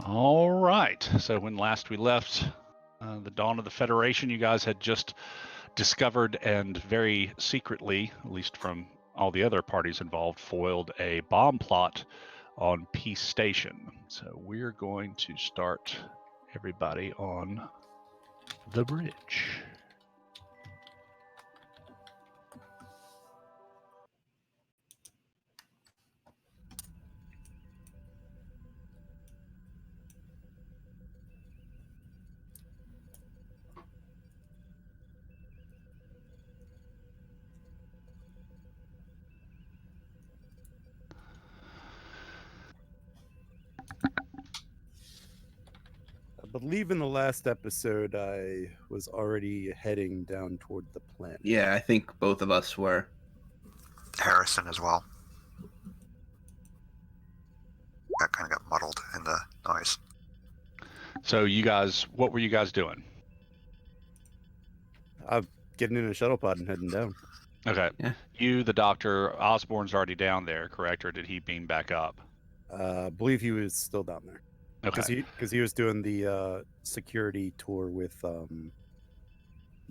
All right. So when last we left the dawn of the Federation, you guys had just discovered and very secretly, at least from all the other parties involved, foiled a bomb plot on Peace Station. So we're going to start everybody on the bridge. I believe in the last episode I was already heading down toward the planet. Yeah, I think both of us were. Harrison as well. That kind of got muddled in the noise. So you guys, what were you guys doing? I'm getting in a shuttle pod and heading down. Okay. Yeah. You, the doctor, Osborne's already down there, correct? Or did he beam back up? I believe he was still down there. Okay. Because he was doing the security tour with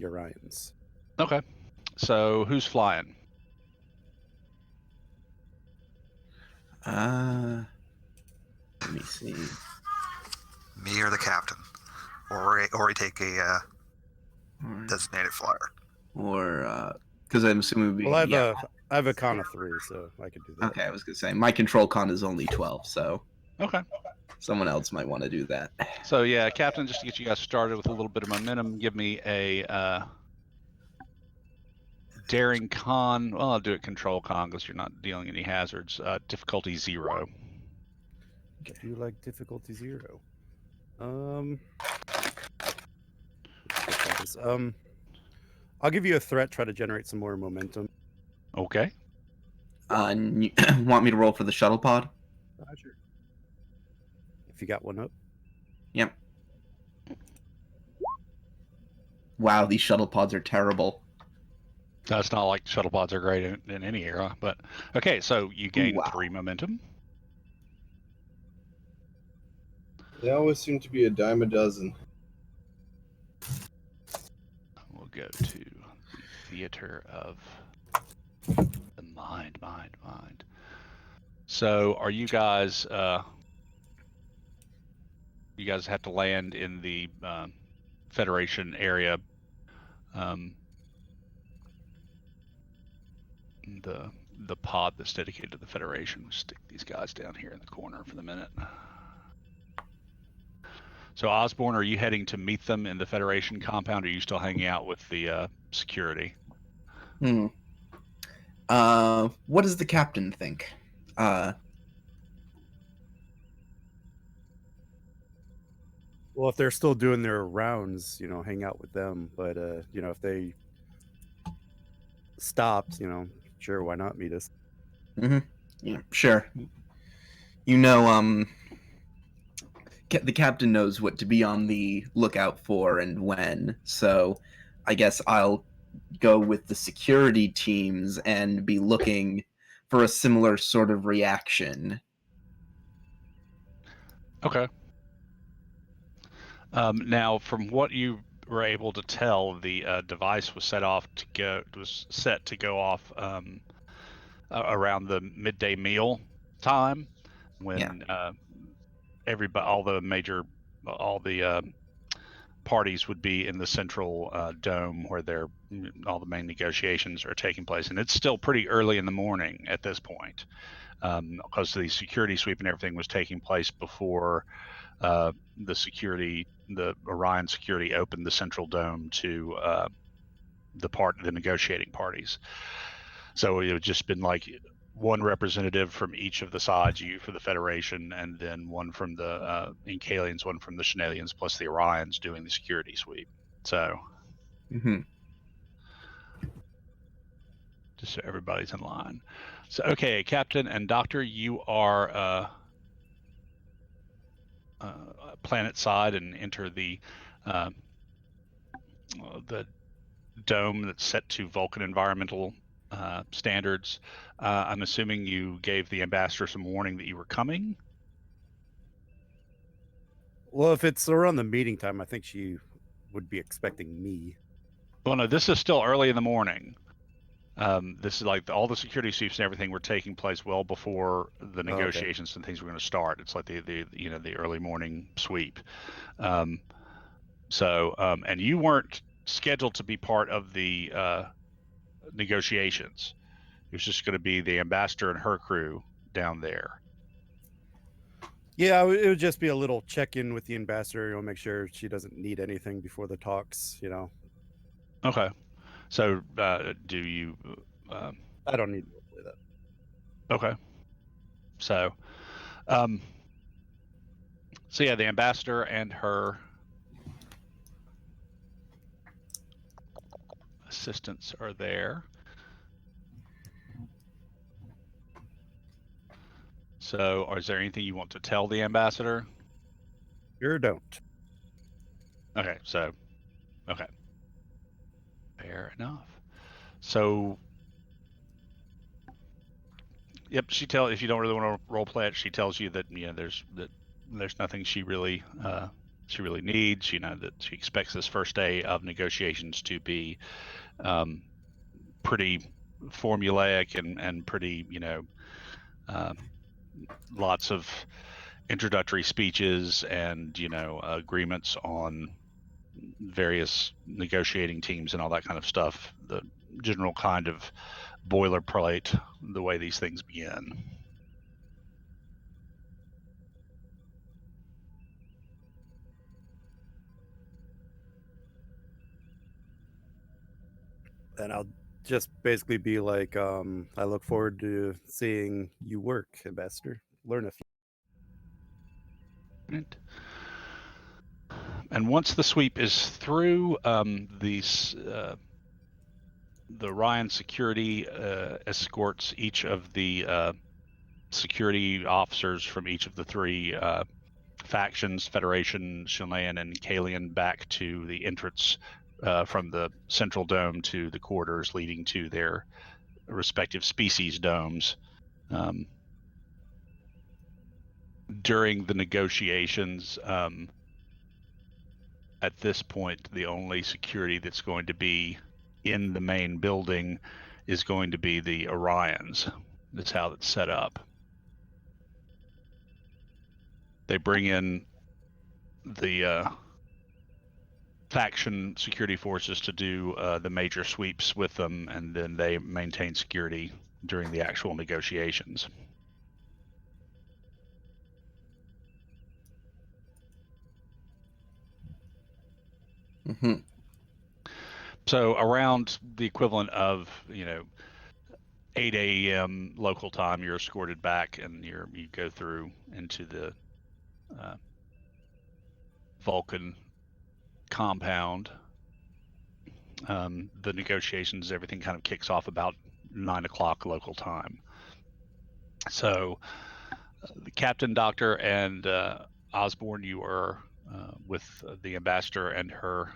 Urians. Okay. So who's flying? Let me see. Me or the captain, or we take a designated flyer. Or because I'm assuming it would be. Well, yeah. I have a con of 3, so I could do that. Okay, I was gonna say my control con is only 12, so Okay. someone else might want to do that. So yeah, Captain, just to get you guys started with a little bit of momentum, give me a daring con. Well, I'll do it control con because you're not dealing any hazards. Difficulty 0. I do like difficulty 0. I'll give you a threat. Try to generate some more momentum. Okay. And you want me to roll for the shuttle pod? Sure. If you got one up. Yep. Wow, these shuttle pods are terrible. That's not like shuttle pods are great in any era, but okay. So you gain 3 momentum. They always seem to be a dime a dozen. We'll go to the theater of the mind. So are you guys? You guys have to land in the Federation area. The pod that's dedicated to the Federation. We'll stick these guys down here in the corner for the minute. So Osborne, are you heading to meet them in the Federation compound, or are you still hanging out with the security? What does the captain think? Well, if they're still doing their rounds, hang out with them. But if they stopped, sure, why not meet us? Yeah, sure. The captain knows what to be on the lookout for and when, so I guess I'll go with the security teams and be looking for a similar sort of reaction. Okay. Now, from what you were able to tell, the device was set to go off around the midday meal time, when all the parties would be in the central dome where all the main negotiations are taking place, and it's still pretty early in the morning at this point, because the security sweep and everything was taking place before the Orion security opened the central dome to the negotiating parties. So it had just been like one representative from each of the sides, you for the Federation, and then one from the Incalians, one from the Chenalians, plus the Orions doing the security sweep. So just so everybody's in line. So okay, Captain and Doctor, you are planet side and enter the dome that's set to Vulcan environmental standards. I'm assuming you gave the ambassador some warning that you were coming. Well, if it's around the meeting time, I think she would be expecting me. Well, no, this is still early in the morning. This is like all the security sweeps and everything were taking place well before the okay. negotiations and things were going to start. It's like the early morning sweep. And you weren't scheduled to be part of the negotiations. It was just going to be the ambassador and her crew down there. Yeah, it would just be a little check-in with the ambassador, make sure she doesn't need anything before the talks, Okay. So do you? I don't need to play that. Okay. So, yeah, the ambassador and her assistants are there. So, is there anything you want to tell the ambassador? Sure don't. Okay, okay. Fair enough. So, yep, if you don't really want to role play it, she tells you that there's nothing she really needs. That she expects this first day of negotiations to be pretty formulaic and pretty lots of introductory speeches and agreements on various negotiating teams and all that kind of stuff. The general kind of boilerplate, the way these things begin. And I'll just basically be like, I look forward to seeing you work, ambassador. Learn a few. Right. And once the sweep is through, the Ryan security escorts each of the security officers from each of the three factions, Federation, Chilean, and Kalian, back to the entrance from the central dome to the quarters leading to their respective species domes. During the negotiations, at this point, the only security that's going to be in the main building is going to be the Orions. That's how it's set up. They bring in the faction security forces to do the major sweeps with them, and then they maintain security during the actual negotiations. Mm-hmm. So around the equivalent of 8 a.m. local time, you're escorted back, and you go through into the Vulcan compound. The negotiations, everything kind of kicks off about 9 o'clock local time. So the captain, doctor, and Osborne, you are with the ambassador and her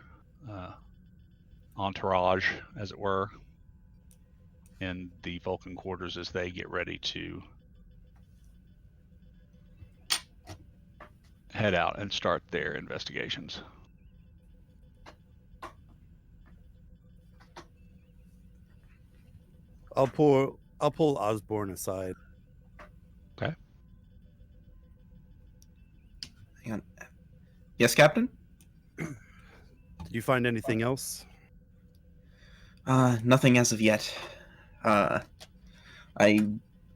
entourage, as it were, in the Vulcan quarters as they get ready to head out and start their investigations. I'll pull Osborne aside. Okay. Hang on. Yes, Captain? Did you find anything else? Nothing as of yet. I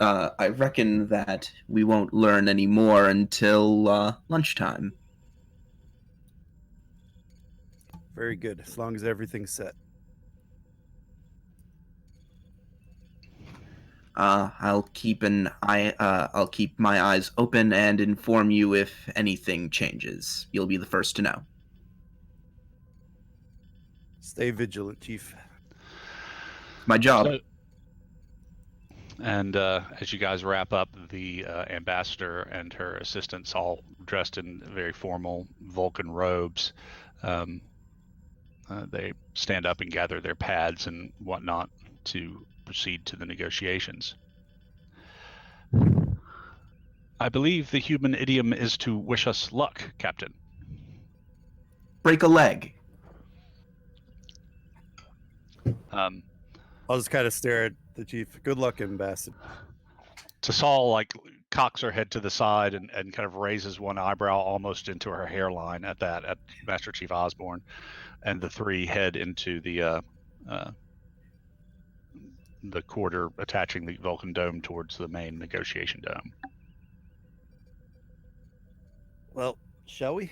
reckon that we won't learn any more until lunchtime. Very good, as long as everything's set. I'll keep I'll keep my eyes open and inform you if anything changes. You'll be the first to know. Stay vigilant, Chief. My job. And as you guys wrap up, the ambassador and her assistants, all dressed in very formal Vulcan robes, they stand up and gather their pads and whatnot to proceed to the negotiations. I believe the human idiom is to wish us luck, Captain. break a leg. Um, I'll just kind of stare at the chief. Good luck, Ambassador. Tasal like cocks her head to the side and kind of raises one eyebrow almost into her hairline at Master Chief Osborne, and the three head into the corridor attaching the Vulcan dome towards the main negotiation dome. Well, shall we?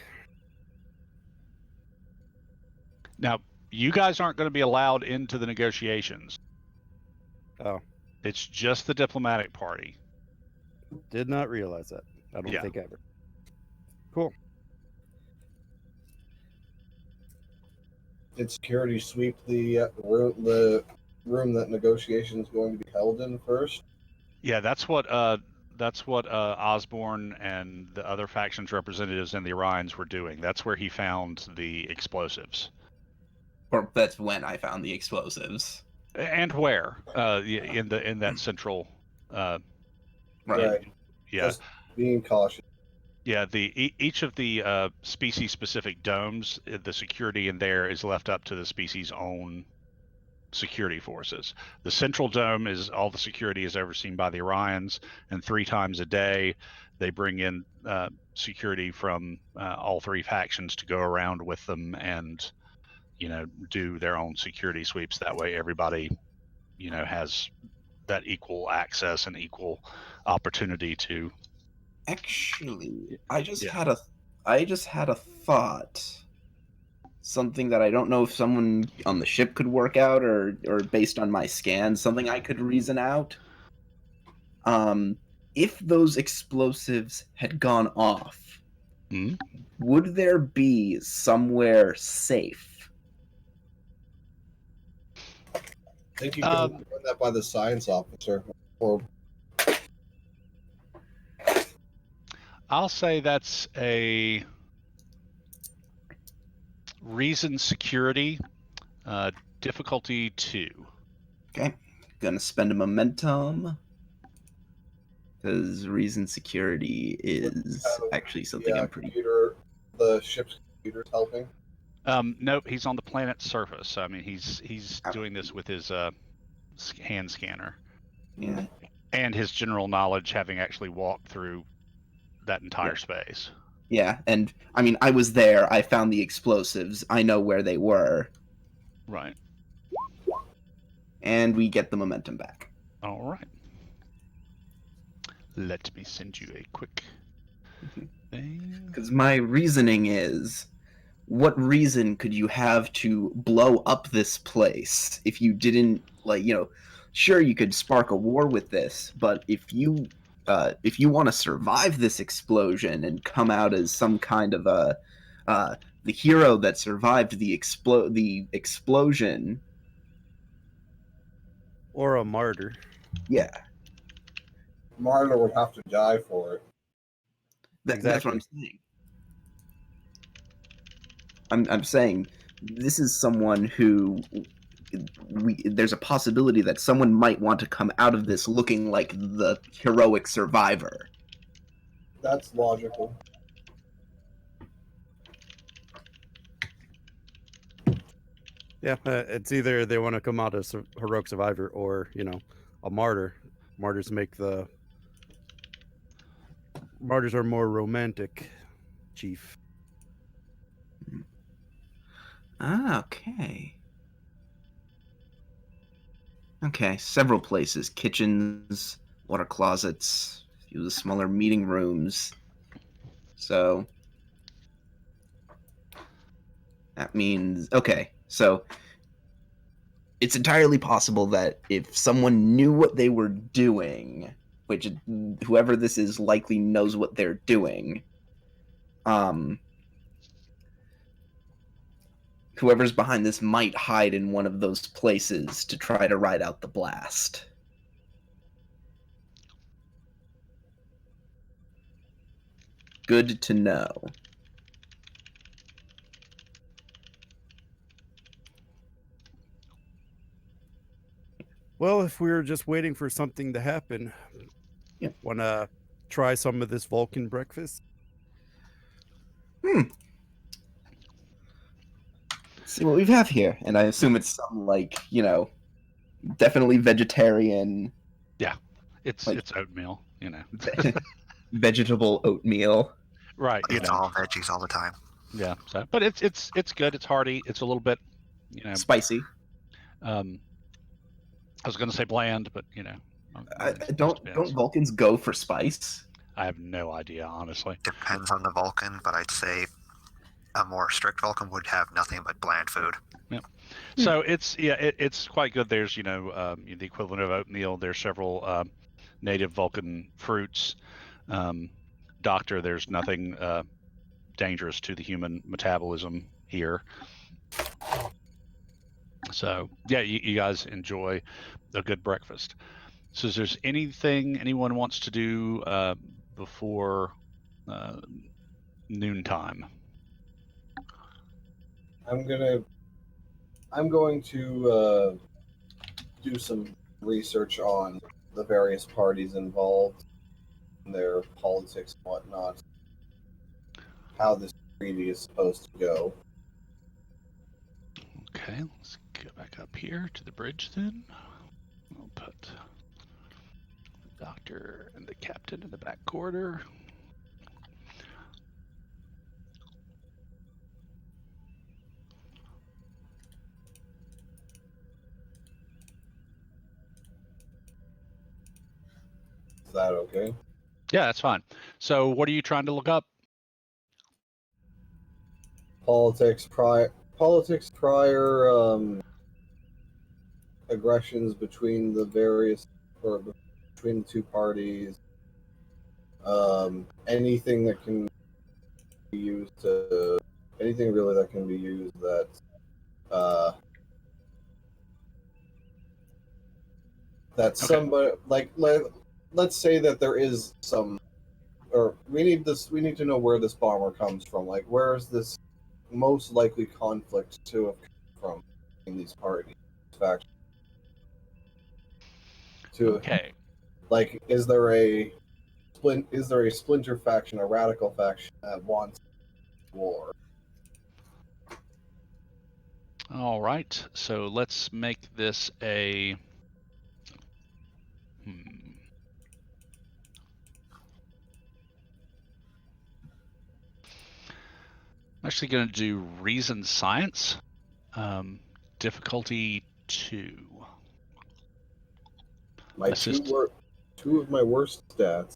Now, you guys aren't going to be allowed into the negotiations. Oh, It's just the diplomatic party. did not realize that. I don't Yeah. think ever. Cool. Did security sweep the room that negotiation is going to be held in first? Yeah, that's what Osborne and the other factions representatives and the Orions were doing. That's where he found the explosives. Or that's when I found the explosives. And where? In that central. Right. Right. Yeah. Just being cautious. Yeah. Each of the species-specific domes, the security in there is left up to the species' own security forces. The central dome is all the security is overseen by the Orions, and 3 times a day they bring in security from all 3 factions to go around with them and do their own security sweeps. That way everybody has that equal access and equal opportunity to. Actually, I just Yeah. had a thought. Something that I don't know if someone on the ship could work out, or based on my scan, something I could reason out. If those explosives had gone off, would there be somewhere safe? I think you can run that by the science officer. Or I'll say that's a reason security, difficulty 2. Okay, gonna spend a momentum because reason security is actually something I'm pretty. The ship's computer's helping. Nope, he's on the planet's surface. I mean, he's doing this with his hand scanner. Yeah. And his general knowledge, having actually walked through that entire space. Yeah, and I mean, I was there. I found the explosives. I know where they were. Right. And we get the momentum back. All right. Let me send you a quick thing. Because my reasoning is, what reason could you have to blow up this place if you didn't, sure, you could spark a war with this, but if you want to survive this explosion and come out as some kind of the hero that survived the explosion, Or a martyr. yeah, Martyr would have to die for it. that's what I'm saying. I'm saying this is someone who there's a possibility that someone might want to come out of this looking like the heroic survivor. That's logical. Yeah, it's either they want to come out as a heroic survivor or, a martyr. Martyrs are more romantic, Chief. Okay. Okay, several places. Kitchens, water closets, a few of the smaller meeting rooms. So that means, okay, so it's entirely possible that if someone knew what they were doing, which whoever this is likely knows what they're doing, whoever's behind this might hide in one of those places to try to ride out the blast. Good to know. Well, if we were just waiting for something to happen, want to try some of this Vulcan breakfast? See what we have here, and I assume it's some definitely vegetarian, It's Like- it's oatmeal, vegetable oatmeal. right? It's all veggies all the time. Yeah. So, but it's good. It's hearty. It's a little bit, Spicy. I was going to say bland, but Don't Vulcans go for spice? I have no idea, honestly. Depends on the Vulcan, but I'd say a more strict Vulcan would have nothing but bland food. So it's quite good. There's the equivalent of oatmeal. There's several native Vulcan fruits. Doctor, there's nothing dangerous to the human metabolism here. So yeah, you guys enjoy a good breakfast. So is there anything anyone wants to do before noontime? I'm going to do some research on the various parties involved, and their politics and whatnot, how this treaty is supposed to go. Okay, let's get back up here to the bridge then. We'll put the doctor and the captain in the back corridor. Is that okay? Yeah, that's fine. So what are you trying to look up? Politics prior aggressions between the between the two parties. Anything that can be used to anything really that can be used that that somebody let's say that there is some, or we need to know where this bomber comes from. Like, where is this most likely conflict to have come from in these parties factions? Okay. Like, is there a splinter faction, a radical faction that wants war? All right. So let's make this a. I'm actually going to do reason science, difficulty 2. Two of my worst stats.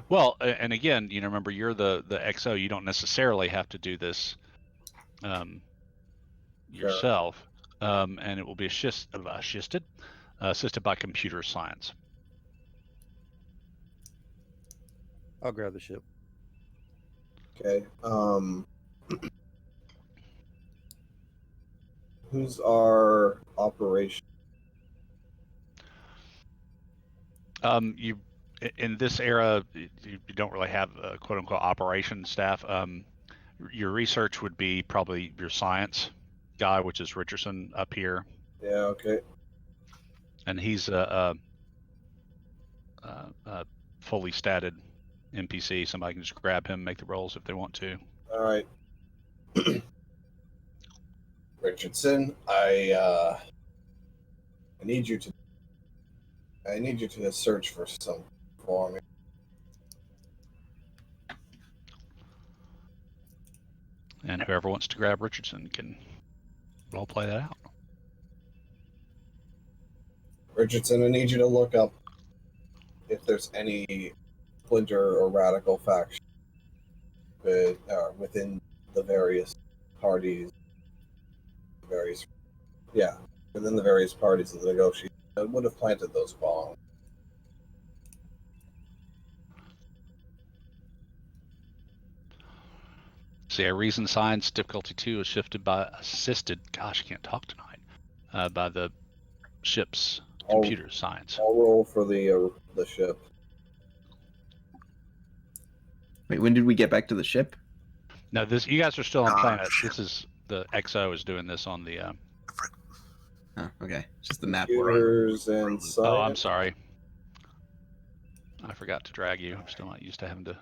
Well, and again, remember you're the XO. You don't necessarily have to do this yourself, and it will be assisted by computer science. I'll grab the ship. Okay. Who's our operation? You in this era, you don't really have a quote unquote operation staff. Your research would be probably your science guy, which is Richardson up here. Yeah. Okay. And he's a fully statted NPC. Somebody can just grab him, make the rolls if they want to. All right. Richardson, I need you to search for something for me. And whoever wants to grab Richardson can role play that out. Richardson, I need you to look up if there's any splinter or radical faction within the various parties. Within the various parties of the negotiation that would have planted those bombs. See, our reason science difficulty 2 is assisted. Gosh, I can't talk tonight. By the ship's computer science. I'll roll for the ship. Wait, when did we get back to the ship? No, you guys are still on planet. This is the XO is doing this on the. Oh, okay. Just the map. Computers and science. Oh, I'm sorry. I forgot to drag you. I'm still not used to having to.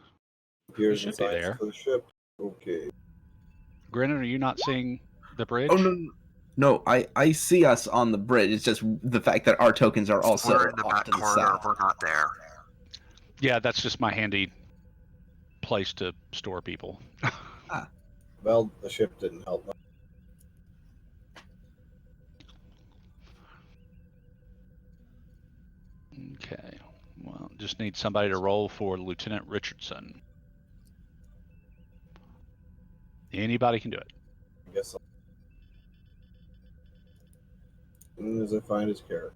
Computers It and should be science there. for the ship. Okay. Grennan, are you not seeing the bridge? Oh no, I see us on the bridge. It's just the fact that our tokens are also We're in the off back to the corridor. south. We're not there. Yeah, that's just my handy place to store people. Well, the ship didn't help much. Okay. Well, just need somebody to roll for Lieutenant Richardson. Anybody can do it. I guess. As soon as I find his character.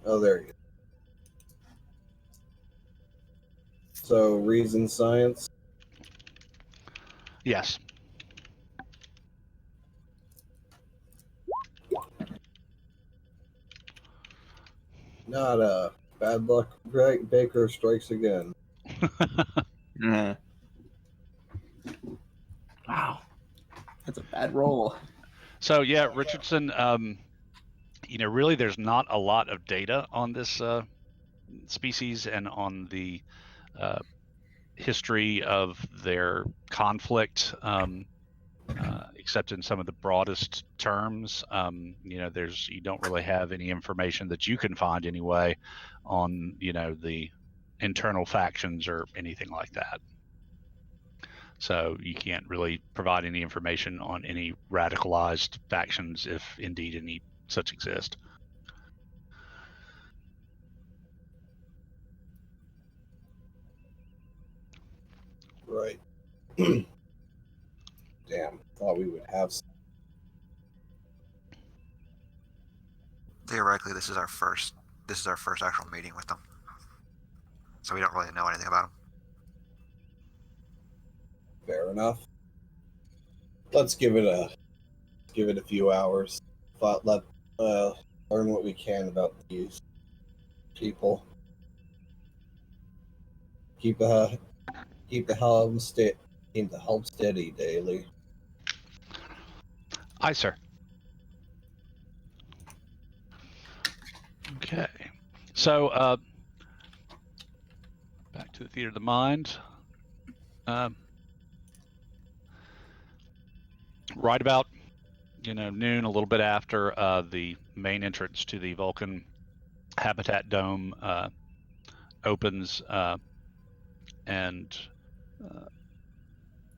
Oh, there you go. So, reason science. Yes. Not a bad luck. Greg Baker strikes again. Yeah. Wow, that's a bad roll. So yeah, Richardson. Really, there's not a lot of data on this species and on the history of their conflict, except in some of the broadest terms. You don't really have any information that you can find anyway on the internal factions or anything like that. So you can't really provide any information on any radicalized factions, if indeed any such exist. Right. Damn. Thought we would have some. Theoretically, this is our first actual meeting with them, so we don't really know anything about them. Fair enough. Let's give it a few hours. Let learn what we can about these people. Keep the helm steady daily. Aye, sir. Okay. So back to the theater of the mind. Right about noon, a little bit after the main entrance to the Vulcan Habitat Dome opens, and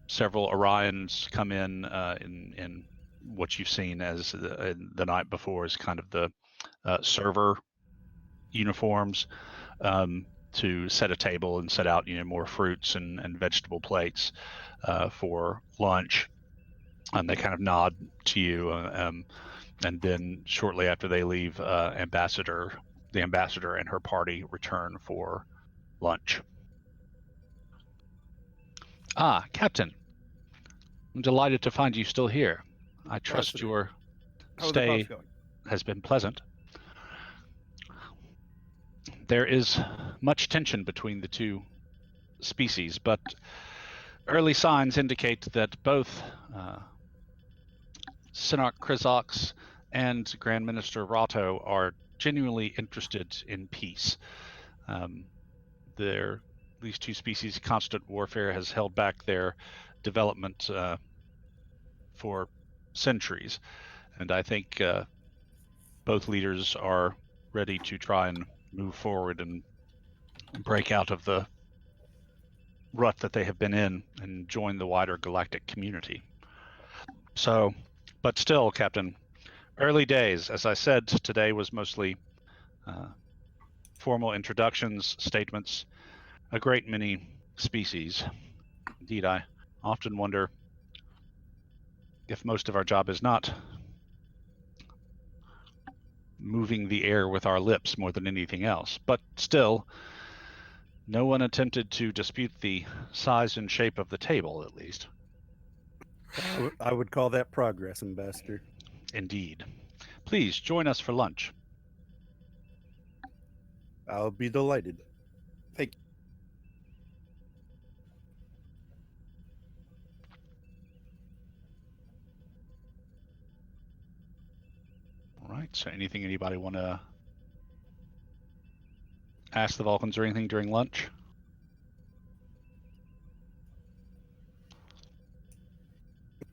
several Orions come in what you've seen as the night before is kind of the server uniforms, to set a table and set out more fruits and vegetable plates for lunch. And they kind of nod to you, and then shortly after they leave, the ambassador and her party return for lunch. Ah, Captain, I'm delighted to find you still here. I trust Ambassador, your how are the talks stay going? has been pleasant. There is much tension between the two species, but early signs indicate that both Synarch Krizox and Grand Minister Rato are genuinely interested in peace. These two species' constant warfare has held back their development for centuries, and I think both leaders are ready to try and move forward and break out of the rut that they have been in and join the wider galactic community. So, but still, Captain, early days. As I said, today was mostly formal introductions, statements, a great many species. Indeed, I often wonder if most of our job is not moving the air with our lips more than anything else. But still, no one attempted to dispute the size and shape of the table, at least. I would call that progress, Ambassador. Indeed. Please join us for lunch. I'll be delighted. Thank you. All right. So anything anybody want to ask the Vulcans or anything during lunch?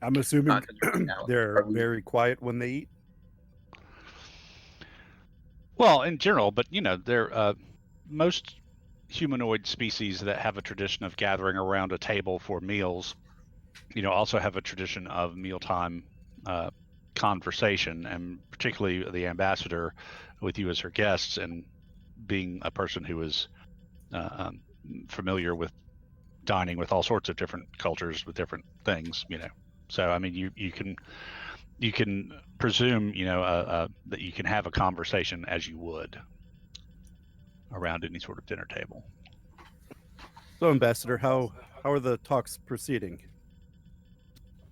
I'm assuming 'Cause right now, they're are we- very quiet when they eat. Well, in general, but they're most humanoid species that have a tradition of gathering around a table for meals, also have a tradition of mealtime conversation, and particularly the ambassador with you as her guests, and being a person who is familiar with dining with all sorts of different cultures with different things, So I mean, you can presume, that you can have a conversation as you would around any sort of dinner table. So, Ambassador, how are the talks proceeding?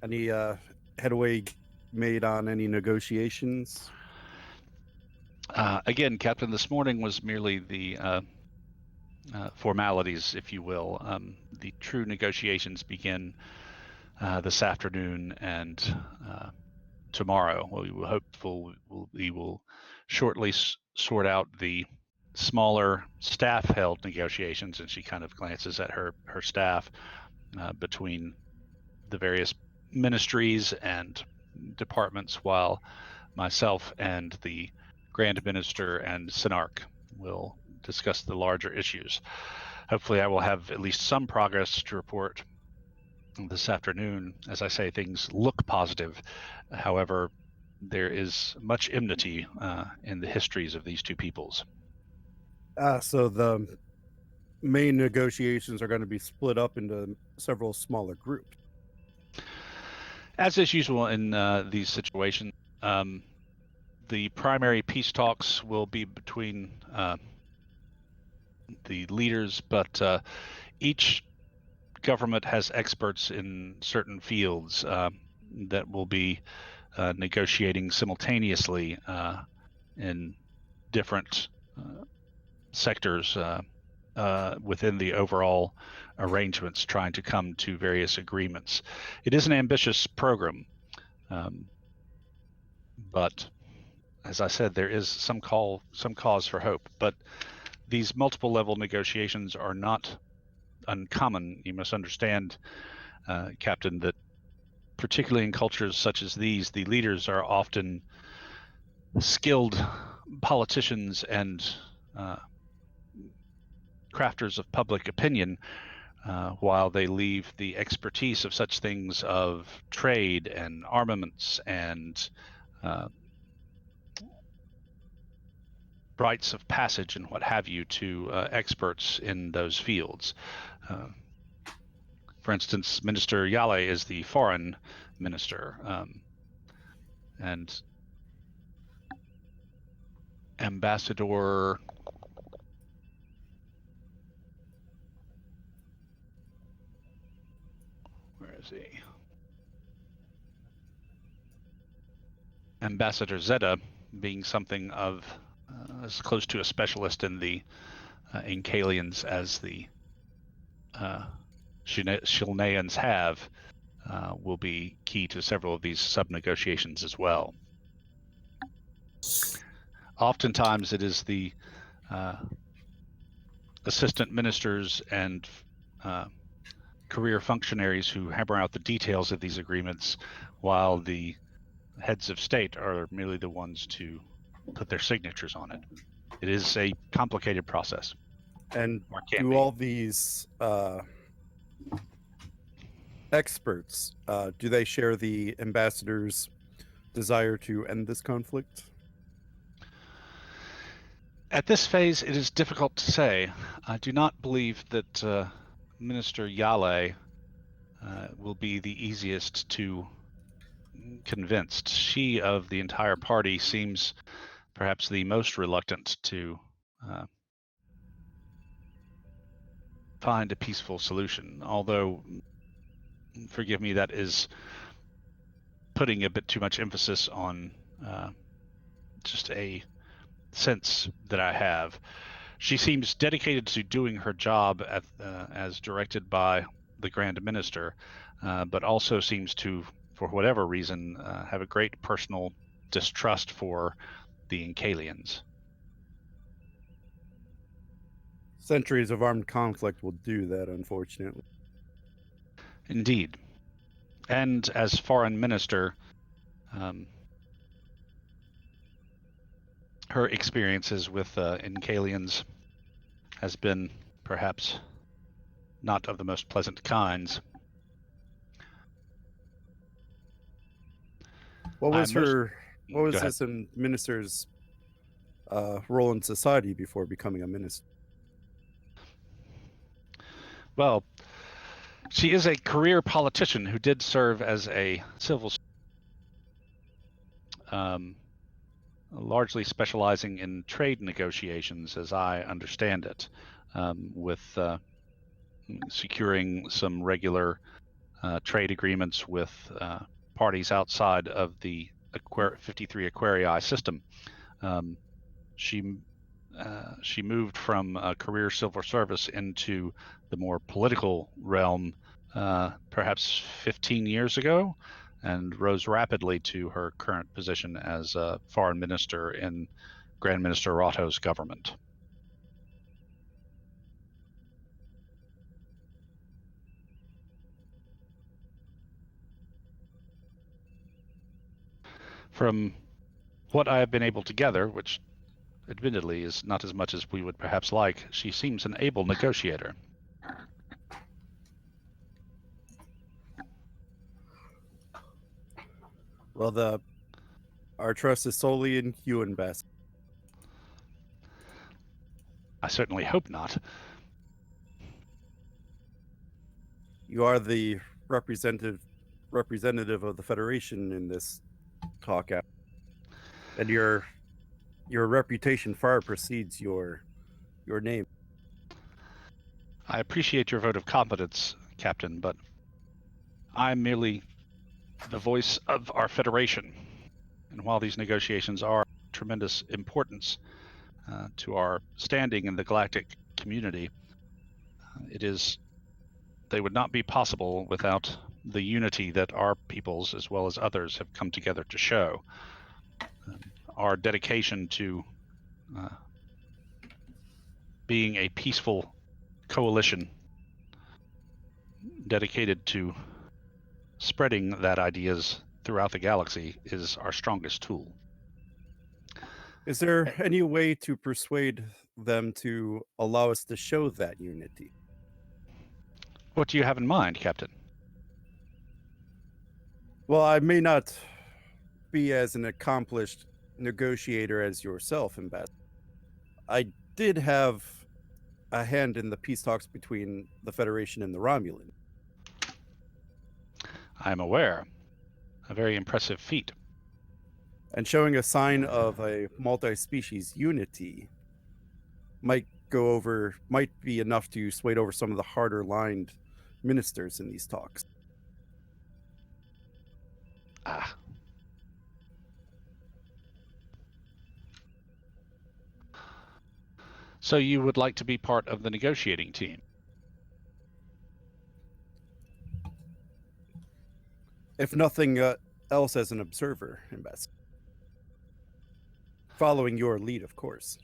Any headway made on any negotiations? Again, Captain, this morning was merely the formalities, if you will. The true negotiations begin this afternoon and tomorrow. We will shortly sort out the smaller staff-held negotiations, and she kind of glances at her staff between the various ministries and departments, while myself and the Grand Minister and Synarch will discuss the larger issues. Hopefully I will have at least some progress to report this afternoon. As I say, things look positive. However, there is much enmity in the histories of these two peoples. So the main negotiations are going to be split up into several smaller groups. As is usual in these situations, the primary peace talks will be between the leaders, but each government has experts in certain fields that will be negotiating simultaneously in different sectors within the overall arrangements, trying to come to various agreements. It is an ambitious program, but as I said, there is some cause for hope. But these multiple level negotiations are not uncommon. You must understand, Captain, that particularly in cultures such as these, the leaders are often skilled politicians and crafters of public opinion, while they leave the expertise of such things of trade and armaments and rites of passage and what have you to experts in those fields. For instance, Minister Yale is the foreign minister, and Ambassador where is he? Ambassador Zeta being something of as close to a specialist in the Incalians as the Shilneans have, will be key to several of these sub-negotiations as well. Oftentimes it is the assistant ministers and career functionaries who hammer out the details of these agreements, while the heads of state are merely the ones to put their signatures on it. It is a complicated process. And Or can do be. all these experts, do they share the ambassador's desire to end this conflict? At this phase, it is difficult to say. I do not believe that Minister Yale will be the easiest to convince. She, of the entire party, seems perhaps the most reluctant to find a peaceful solution. Although, forgive me, that is putting a bit too much emphasis on just a sense that I have. She seems dedicated to doing her job as directed by the Grand Minister, but also seems to, for whatever reason, have a great personal distrust for the Incalians. Centuries of armed conflict will do that, unfortunately. Indeed. And as foreign minister, her experiences with Incalians has been perhaps not of the most pleasant kinds. What was Go ahead. this minister's role in society before becoming a minister? Well, she is a career politician who did serve as a civil largely specializing in trade negotiations, as I understand it, with securing some regular trade agreements with parties outside of the 53 Aquarii system. She moved from career civil service into the more political realm perhaps 15 years ago, and rose rapidly to her current position as a foreign minister in Grand Minister Rotto's government. From what I have been able to gather, which admittedly is not as much as we would perhaps like, she seems an able negotiator. Well, our trust is solely in you, Ambassador. I certainly hope not. You are the representative of the Federation in this talk out, and your reputation far precedes your name. I appreciate your vote of confidence, Captain, but I'm merely the voice of our Federation. And while these negotiations are of tremendous importance to our standing in the galactic community, they would not be possible without the unity that our peoples, as well as others, have come together to show. Our dedication to being a peaceful coalition dedicated to spreading that ideas throughout the galaxy is our strongest tool. Is there any way to persuade them to allow us to show that unity? What do you have in mind, Captain? Well, I may not be as an accomplished negotiator as yourself, Ambassador. I did have a hand in the peace talks between the Federation and the Romulan. I am aware. A very impressive feat. And showing a sign of a multi-species unity might be enough to sway over some of the harder-lined ministers in these talks. So you would like to be part of the negotiating team? If nothing else, as an observer, Ambassador. Following your lead, of course.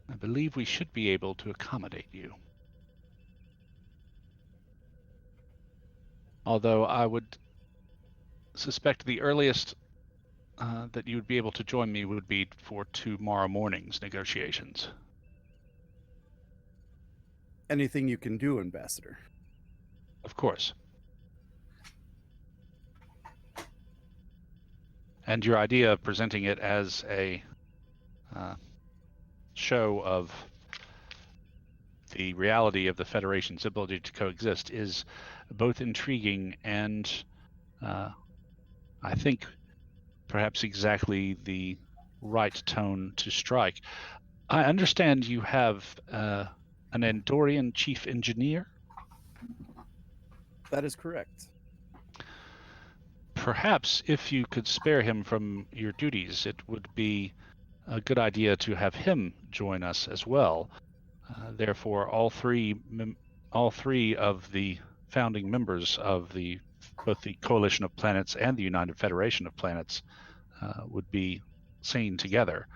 I believe we should be able to accommodate you. Although I would suspect the earliest that you would be able to join me would be for tomorrow morning's negotiations. Anything you can do, Ambassador. Of course. And your idea of presenting it as a show of the reality of the Federation's ability to coexist is both intriguing and I think perhaps exactly the right tone to strike. I understand you have an Andorian chief engineer? That is correct. perhaps if you could spare him from your duties, it would be a good idea to have him join us as well. Therefore, all three of the founding members of both the Coalition of Planets and the United Federation of Planets would be seen together.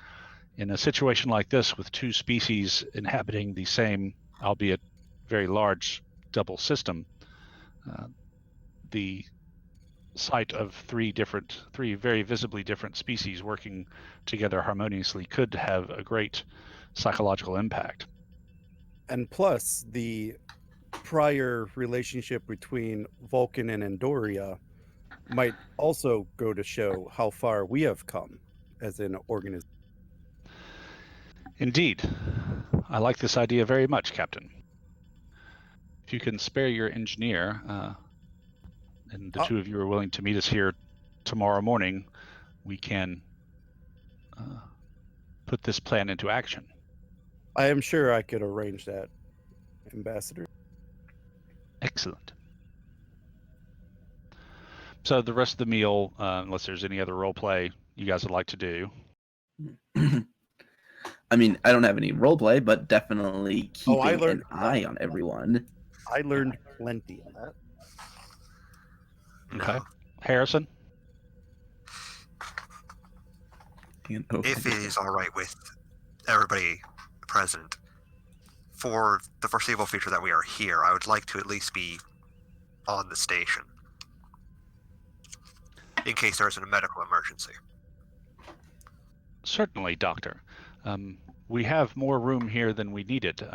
In a situation like this, with two species inhabiting the same, albeit very large, double system, the sight of three very visibly different species working together harmoniously could have a great psychological impact. And plus, the prior relationship between Vulcan and Andoria might also go to show how far we have come as an organization. Indeed. I like this idea very much, Captain. If you can spare your engineer, and the two of you are willing to meet us here tomorrow morning, we can put this plan into action. I am sure I could arrange that, Ambassador. Excellent. So the rest of the meal, unless there's any other role play you guys would like to do. I mean, I don't have any roleplay, but definitely keeping learned- an eye on everyone. I learned plenty in that. Okay. Harrison? If it is all right with everybody present, for the foreseeable future that we are here, I would like to at least be on the station in case there is a medical emergency. Certainly, Doctor. We have more room here than we needed.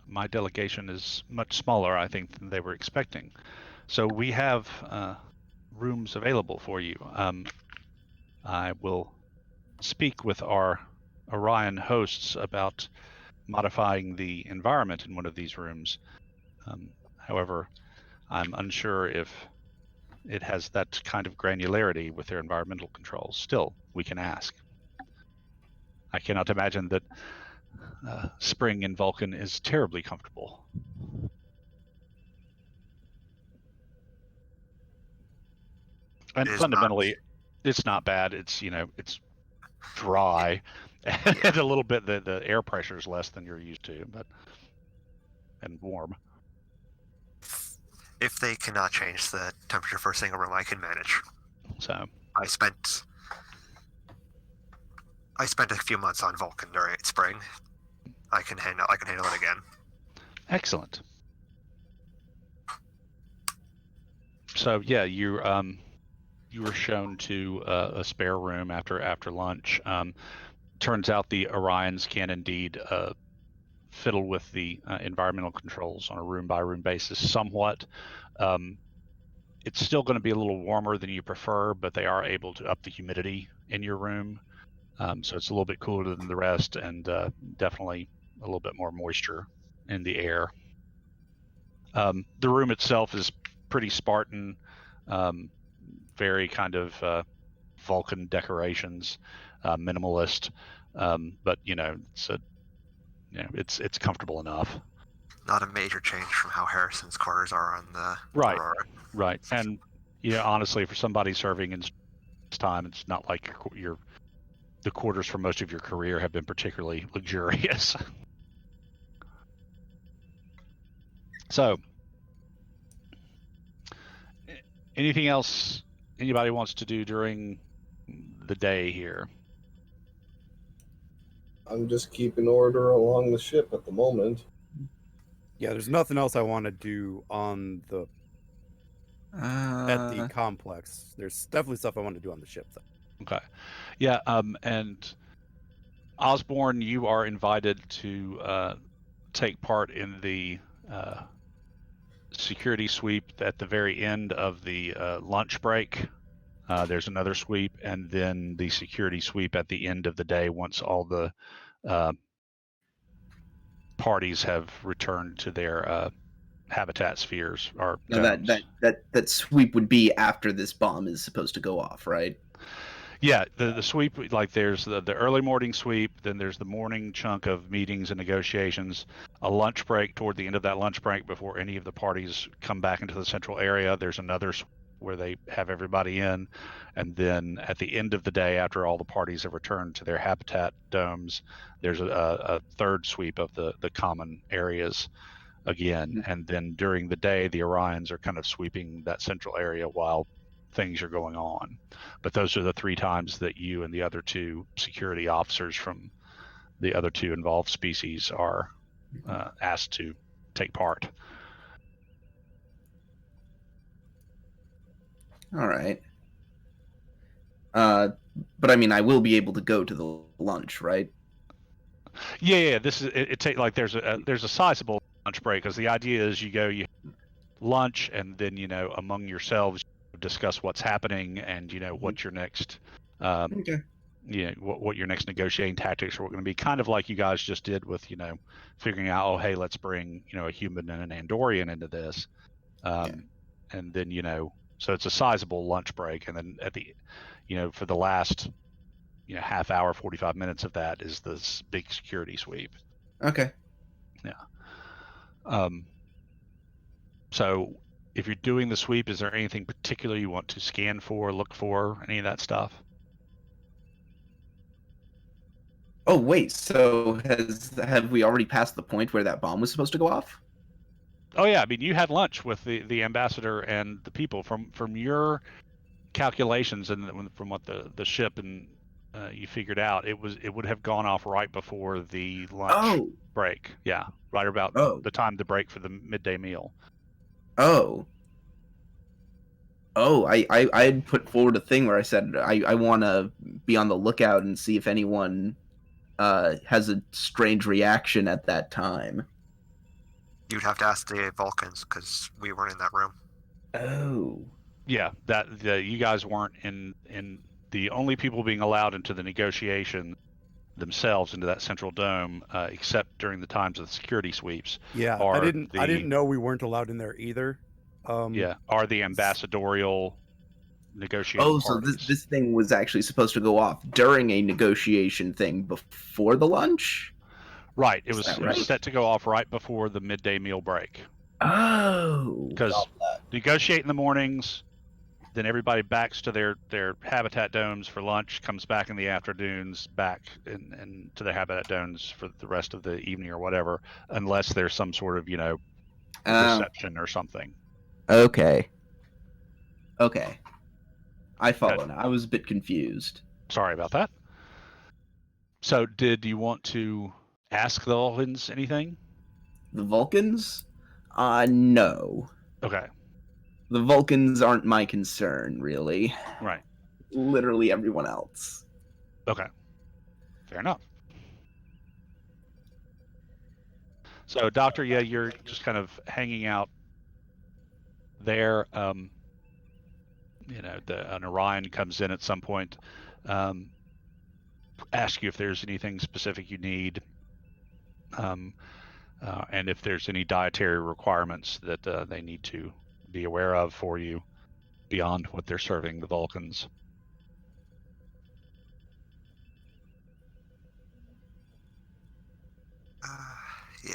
My delegation is much smaller, I think, than they were expecting. So we have rooms available for you. I will speak with our Orion hosts about modifying the environment in one of these rooms. However, I'm unsure if it has that kind of granularity with their environmental controls. Still, we can ask. I cannot imagine that spring in Vulcan is terribly comfortable. And fundamentally, it's not bad. It's, it's dry, and a little bit the air pressure is less than you're used to, and warm. If they cannot change the temperature for a single room, I can manage. So I spent a few months on Vulcan during spring. I can handle it again. Excellent. So yeah, you were shown to a spare room after lunch. Turns out the Orions can indeed fiddle with the environmental controls on a room-by-room basis somewhat. It's still going to be a little warmer than you prefer, but they are able to up the humidity in your room. So it's a little bit cooler than the rest, and definitely a little bit more moisture in the air. The room itself is pretty Spartan, very kind of Vulcan decorations, minimalist, but it's comfortable enough. Not a major change from how Harrison's quarters are on the Right, Aurora. right, and honestly, for somebody serving in time, it's not like the quarters for most of your career have been particularly luxurious. So, anything else anybody wants to do during the day here? I'm just keeping order along the ship at the moment. Yeah, there's nothing else I want to do on at the complex. There's definitely stuff I want to do on the ship, though. Okay. Yeah, and Osborne, you are invited to take part in the security sweep at the very end of the lunch break. There's another sweep, and then the security sweep at the end of the day once all the parties have returned to their habitat spheres. Or that sweep would be after this bomb is supposed to go off, right? Yeah, the sweep, like there's the early morning sweep, then there's the morning chunk of meetings and negotiations, a lunch break toward the end of that lunch break before any of the parties come back into the central area. There's another where they have everybody in, and then at the end of the day, after all the parties have returned to their habitat domes, there's a third sweep of the common areas again, and then during the day, the Orions are kind of sweeping that central area while things are going on. But those are the 3 times that you and the other 2 security officers from the other 2 involved species are asked to take part. All right. But I mean, I will be able to go to the lunch, right? Yeah. This is it. Take like there's a sizable lunch break, because the idea is you lunch, and then among yourselves discuss what's happening, and what your next Okay. what your next negotiating tactics are going to be, kind of like you guys just did with figuring out, oh hey, let's bring a human and an Andorian into this, and then so it's a sizable lunch break, and then at the for the last half hour, 45 minutes of that is this big security sweep. Okay. Yeah. So if you're doing the sweep, is there anything particular you want to scan for, look for, any of that stuff? Oh wait, so have we already passed the point where that bomb was supposed to go off? Oh yeah, I mean, you had lunch with the ambassador and the people. From your calculations and from what the ship and you figured out, it would have gone off right before the lunch break. Yeah, right about the time to break for the midday meal. I had put forward a thing where I said I want to be on the lookout and see if anyone has a strange reaction at that time. You'd have to ask the Vulcans, because we weren't in that room. Oh. Yeah, you guys weren't in the only people being allowed into the negotiation themselves into that central dome, except during the times of the security sweeps. Yeah, I didn't know we weren't allowed in there either. Are the ambassadorial negotiating parties. So this thing was actually supposed to go off during a negotiation thing before the lunch? Right. It was set to go off right before the midday meal break. Oh. Because negotiate in the mornings, then everybody backs to their habitat domes for lunch, comes back in the afternoons, back and to their habitat domes for the rest of the evening or whatever, unless there's some sort of, reception or something. Okay. I follow now. I was a bit confused. Sorry about that. So did you want to ask the Vulcans anything? The Vulcans? No. Okay. The Vulcans aren't my concern, really. Right. Literally everyone else. Okay. Fair enough. So, Doctor, yeah, you're just kind of hanging out there. An Orion comes in at some point, ask you if there's anything specific you need, and if there's any dietary requirements that they need to be aware of for you beyond what they're serving the Vulcans. Yeah,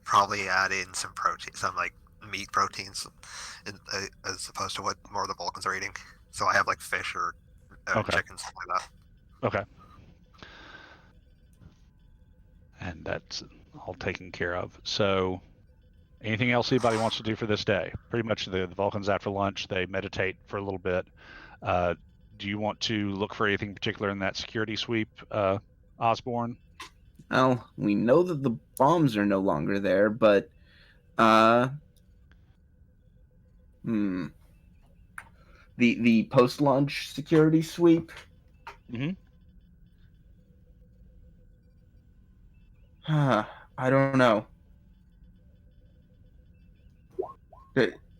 probably add in some protein, some like meat proteins, as opposed to what more of the Vulcans are eating. So I have like fish or chicken, something like that. Okay. And that's all taken care of. So anything else anybody wants to do for this day? Pretty much the Vulcans after lunch, they meditate for a little bit. Do you want to look for anything particular in that security sweep, Osborne? Well, we know that the bombs are no longer there, but the post-launch security sweep. Mm-hmm. I don't know.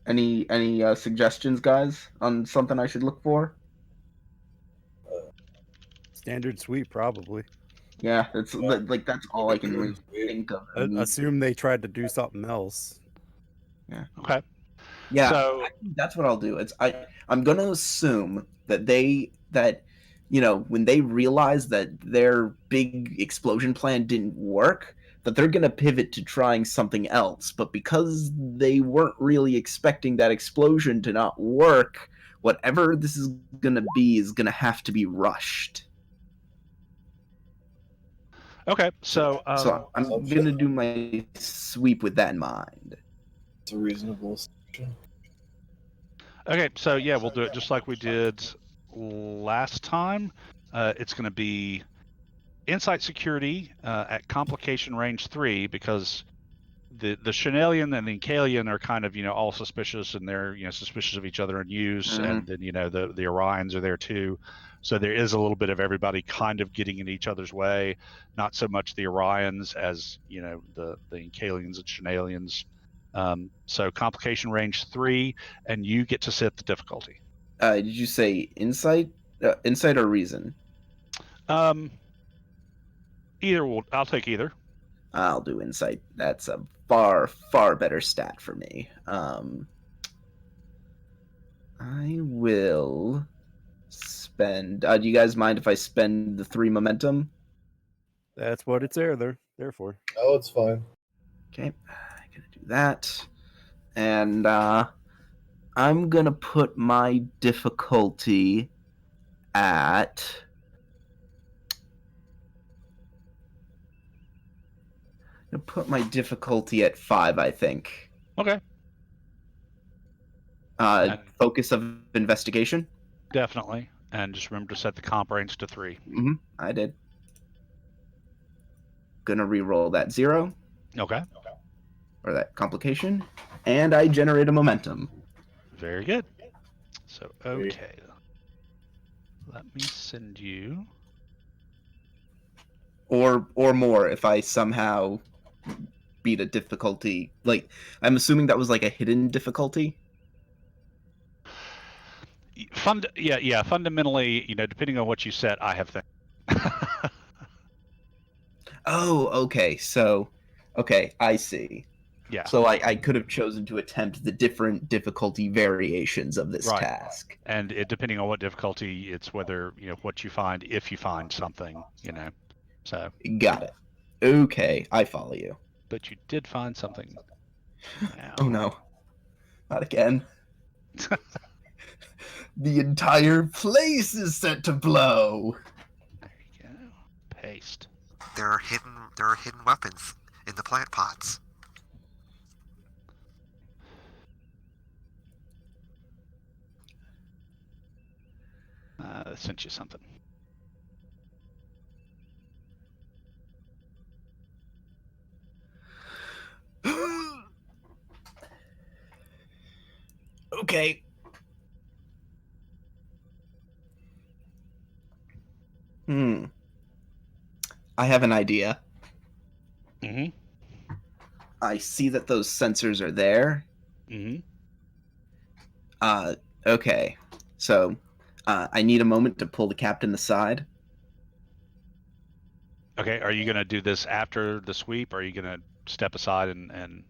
Any suggestions, guys, on something I should look for? Standard sweep, probably. Yeah, it's like that's all I can really think of. Assume they tried to do something else. Yeah. Okay. Yeah. So I think that's what I'll do. I'm gonna assume that when they realized that their big explosion plan didn't work, that they're going to pivot to trying something else. But because they weren't really expecting that explosion to not work, whatever this is going to be is going to have to be rushed. Okay, so So I'm going to do my sweep with that in mind. It's a reasonable assumption. okay, so yeah, we'll do it just like we did last time. It's going to be Insight Security at Complication Range 3, because the Chanelian and the Incalian are kind of, all suspicious, and they're, suspicious of each other in use, and then, the Orions are there too. So there is a little bit of everybody kind of getting in each other's way, not so much the Orions as, the Incalians and Chanelians. So Complication Range 3, and you get to set the difficulty. Did you say insight? Insight or reason? Either I'll take either. I'll do insight. That's a far, far better stat for me. I will spend. Do you guys mind if I spend the 3 momentum? That's what it's there for. Oh, it's fine. Okay, I'm gonna do that, and I'm gonna put my difficulty at. I'm gonna put my difficulty at 5, I think. Okay. Focus of investigation? Definitely. And just remember to set the comp range to 3. I did. Gonna re-roll that 0. Okay. Or that complication. And I generate a momentum. Very good. So, okay. Let me send you... Or more if I somehow beat a difficulty. Like, I'm assuming that was like a hidden difficulty? Fundamentally, depending on what you set, I have things. Oh, okay. So, okay, I see. Yeah. So I could have chosen to attempt the different difficulty variations of this task. And depending on what difficulty, it's whether, what you find, if you find something, So. Got it. Okay, I follow you. But you did find something. Now. Oh no. Not again. The entire place is set to blow. There you go. Paste. There are hidden weapons in the plant pots. I sent you something. Okay. I have an idea. I see that those sensors are there. Okay. So, I need a moment to pull the captain aside. Okay, are you going to do this after the sweep, or are you going to step aside and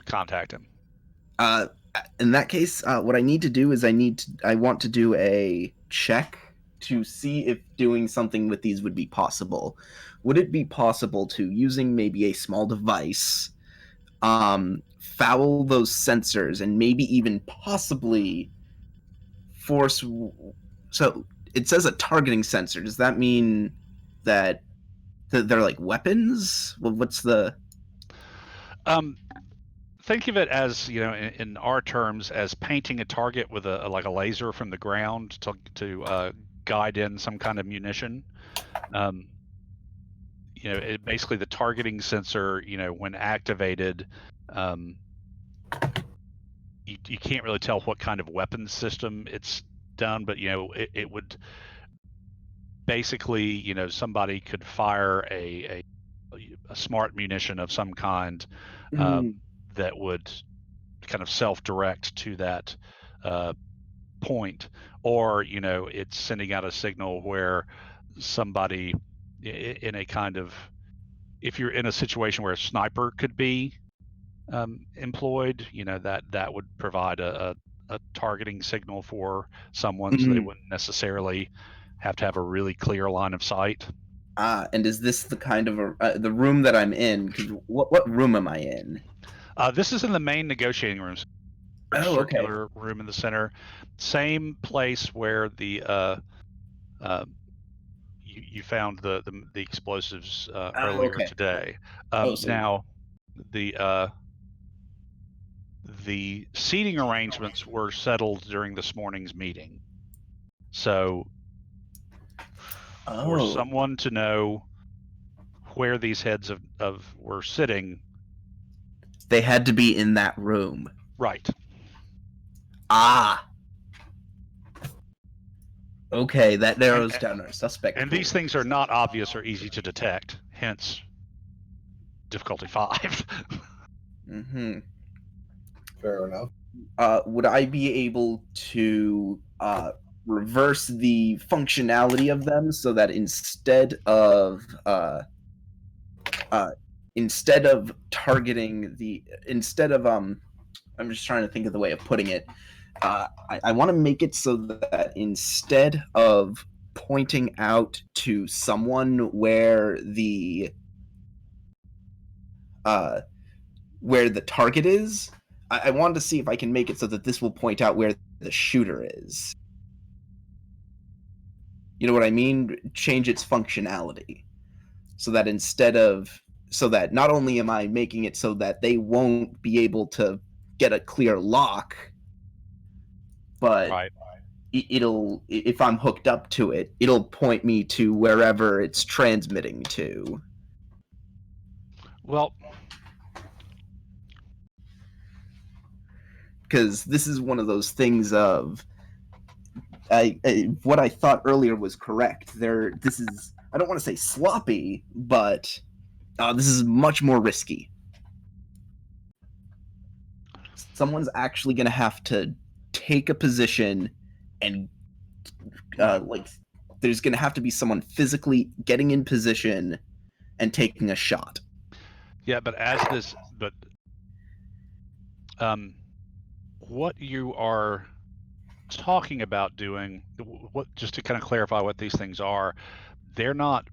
contact him? In that case, what I need to do is I want to do a check to see if doing something with these would be possible. Would it be possible to, using maybe a small device, foul those sensors and maybe even possibly force... So, it says a targeting sensor. Does that mean that they're like weapons? Well, what's the... Think of it as, in our terms, as painting a target with a laser from the ground to guide in some kind of munition. Basically the targeting sensor, when activated, you can't really tell what kind of weapon system it's done, but it would basically, somebody could fire a smart munition of some kind that would kind of self-direct to that point, or it's sending out a signal where somebody in a kind of, if you're in a situation where a sniper could be employed, that would provide a targeting signal for someone, so they wouldn't necessarily have to have a really clear line of sight. And is this the kind of the room that I'm in? Because what room am I in? This is in the main negotiating rooms. Oh, okay. Circular room in the center, same place where the you found the explosives earlier okay. today. So Now the seating arrangements were settled during this morning's meeting. So for someone to know where these heads of were sitting, they had to be in that room. right. Okay, that narrows down our suspect. And these things are not obvious or easy to detect, hence difficulty 5. Mm-hmm. Fair enough. Would I be able to reverse the functionality of them so that instead of targeting I'm just trying to think of the way of putting it. I want to make it so that instead of pointing out to someone where the target is, I wanted to see if I can make it so that this will point out where the shooter is. You know what I mean? Change its functionality so that not only am I making it so that they won't be able to get a clear lock, but Right. it'll, if I'm hooked up to it, it'll point me to wherever it's transmitting to. Well, because this is one of those things of what I thought earlier was correct. This is, I don't want to say sloppy, but this is much more risky. Someone's actually going to have to take a position and there's going to have to be someone physically getting in position and taking a shot. Yeah, but what you are talking about doing, just to kind of clarify what these things are, they're not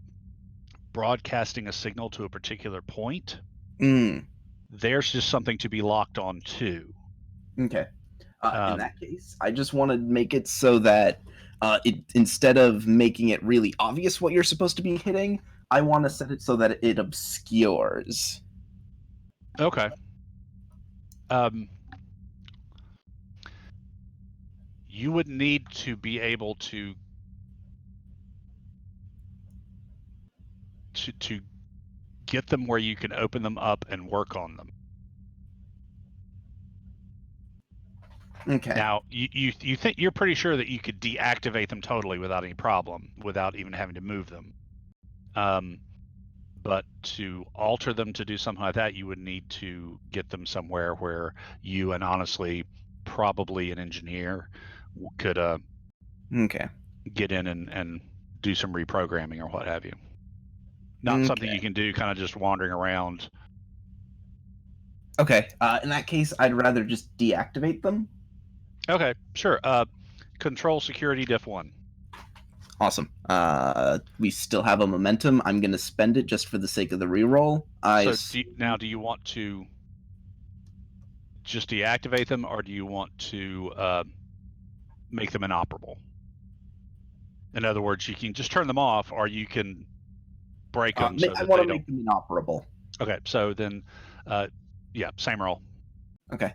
broadcasting a signal to a particular point. There's just something to be locked on to. Okay. In that case, I just want to make it so that instead of making it really obvious what you're supposed to be hitting, I want to set it so that it obscures. Okay. You would need to be able to get them where you can open them up and work on them. Okay. Now, you think you're pretty sure that you could deactivate them totally without any problem, without even having to move them. But to alter them to do something like that, you would need to get them somewhere where you, and honestly, probably an engineer, could get in and do some reprogramming or what have you. Not something you can do kind of just wandering around. Okay. In that case, I'd rather just deactivate them. Okay, sure. Control security diff 1. Awesome. We still have a momentum. I'm going to spend it just for the sake of the reroll. Do you want to just deactivate them, or do you want to make them inoperable? In other words, you can just turn them off, or you can break them so that I want to make them inoperable. Okay, so then, same roll. Okay.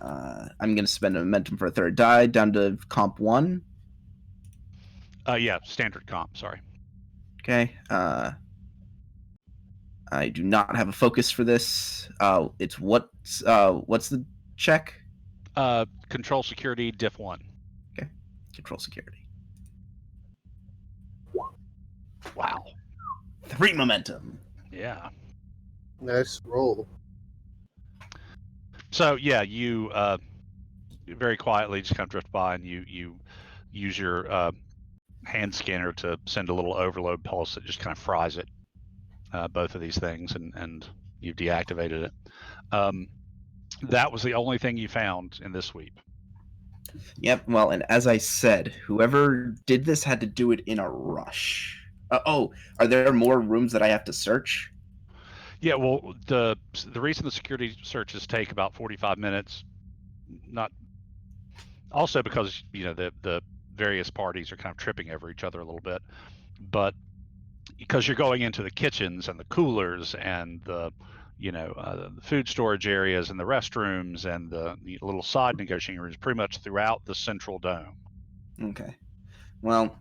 I'm going to spend a momentum for a third die down to comp 1. Standard comp, sorry. Okay. I do not have a focus for this. It's what's the check? Control security diff 1. Okay. Control security. Wow. 3 momentum. Yeah. Nice roll. So yeah, you very quietly just kind of drift by, and you use your hand scanner to send a little overload pulse that just kind of fries it, both of these things, and you've deactivated it. That was the only thing you found in this sweep. Yep. Well, and as I said, whoever did this had to do it in a rush. Are there more rooms that I have to search? Yeah, well, the reason the security searches take about 45 minutes, not also because the various parties are kind of tripping over each other a little bit, but because you're going into the kitchens and the coolers and the the food storage areas and the restrooms and the little side negotiating rooms pretty much throughout the central dome. Okay. Well,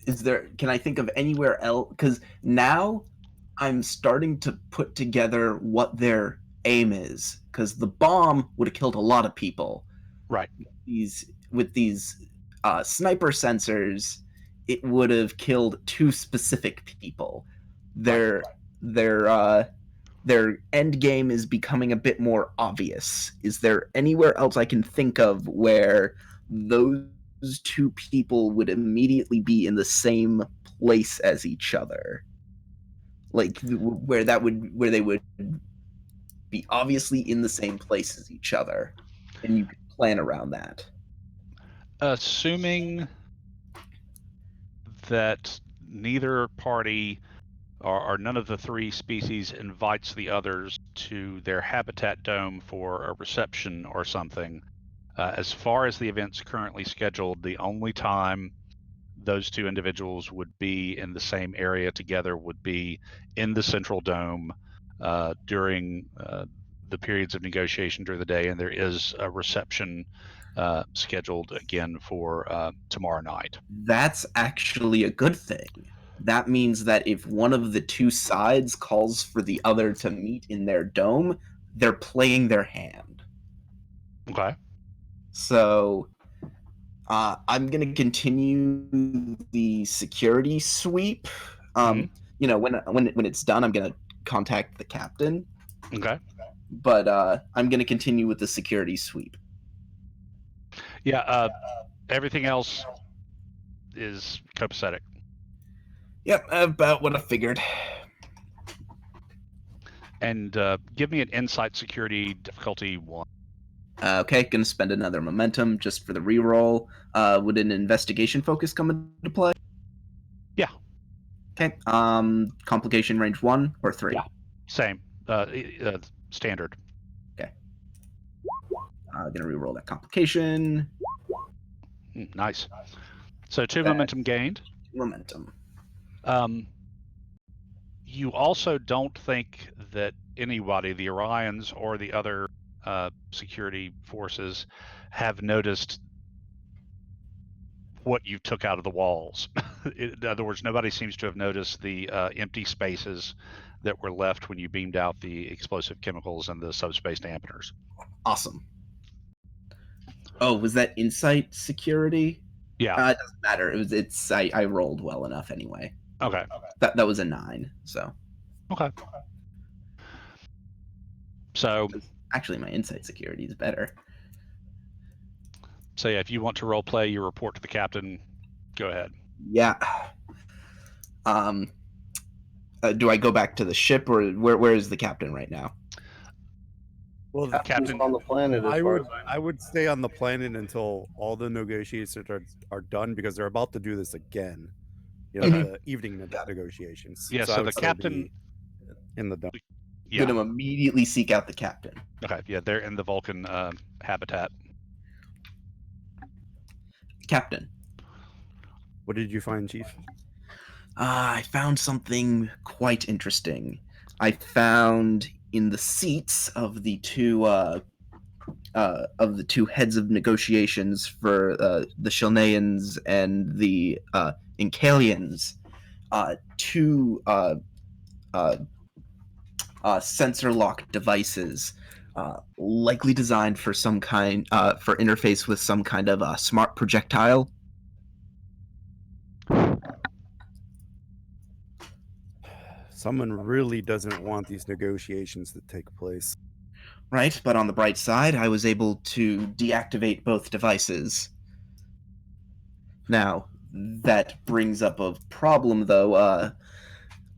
can I think of anywhere else? Because now I'm starting to put together what their aim is. Because the bomb would have killed a lot of people. Right. With these sniper sensors, it would have killed 2 specific people. Their end game is becoming a bit more obvious. Is there anywhere else I can think of where those 2 people would immediately be in the same place as each other? Like where they would be obviously in the same place as each other, and you could plan around that. Assuming that neither party or none of the 3 species invites the others to their habitat dome for a reception or something. As far as the event's currently scheduled, the only time those 2 individuals would be in the same area together would be in the central dome during the periods of negotiation during the day, and there is a reception scheduled again for tomorrow night. That's actually a good thing. That means that if one of the 2 sides calls for the other to meet in their dome, they're playing their hand. Okay. So I'm going to continue the security sweep. When it's done, I'm going to contact the captain. Okay. But I'm going to continue with the security sweep. Yeah. Everything else is copacetic. Yep, about what I figured. And give me an insight security difficulty 1. Okay, gonna spend another momentum just for the reroll. Would an investigation focus come into play? Yeah. Okay. Complication range 1 or 3? Yeah. Same. Standard. Okay. Gonna reroll that complication. Nice. So 2 momentum gained. Momentum. You also don't think that anybody, the Orions or the other security forces, have noticed what you took out of the walls. In other words, nobody seems to have noticed the empty spaces that were left when you beamed out the explosive chemicals and the subspace dampeners. Awesome. Oh, was that insight security? Yeah. It doesn't matter. I rolled well enough anyway. Okay. That was a 9. So. Okay. So. Actually, my insight security is better. So yeah, if you want to role play your report to the captain, go ahead. Yeah. Do I go back to the ship, or where is the captain right now? Well, the captain on the planet. I would stay on the planet until all the negotiations are done, because they're about to do this again. The evening negotiations. Yeah. So the captain in the dome. Yeah. Gonna immediately seek out the captain. Okay. Yeah, they're in the Vulcan habitat. Captain. What did you find, Chief? I found something quite interesting. I found in the seats of the 2 heads of negotiations for the Shilneans and the Incalians, 2 sensor lock devices, likely designed for some kind for interface with some kind of smart projectile. Someone really doesn't want these negotiations to take place. Right, but on the bright side, I was able to deactivate both devices. Now, that brings up a problem, though.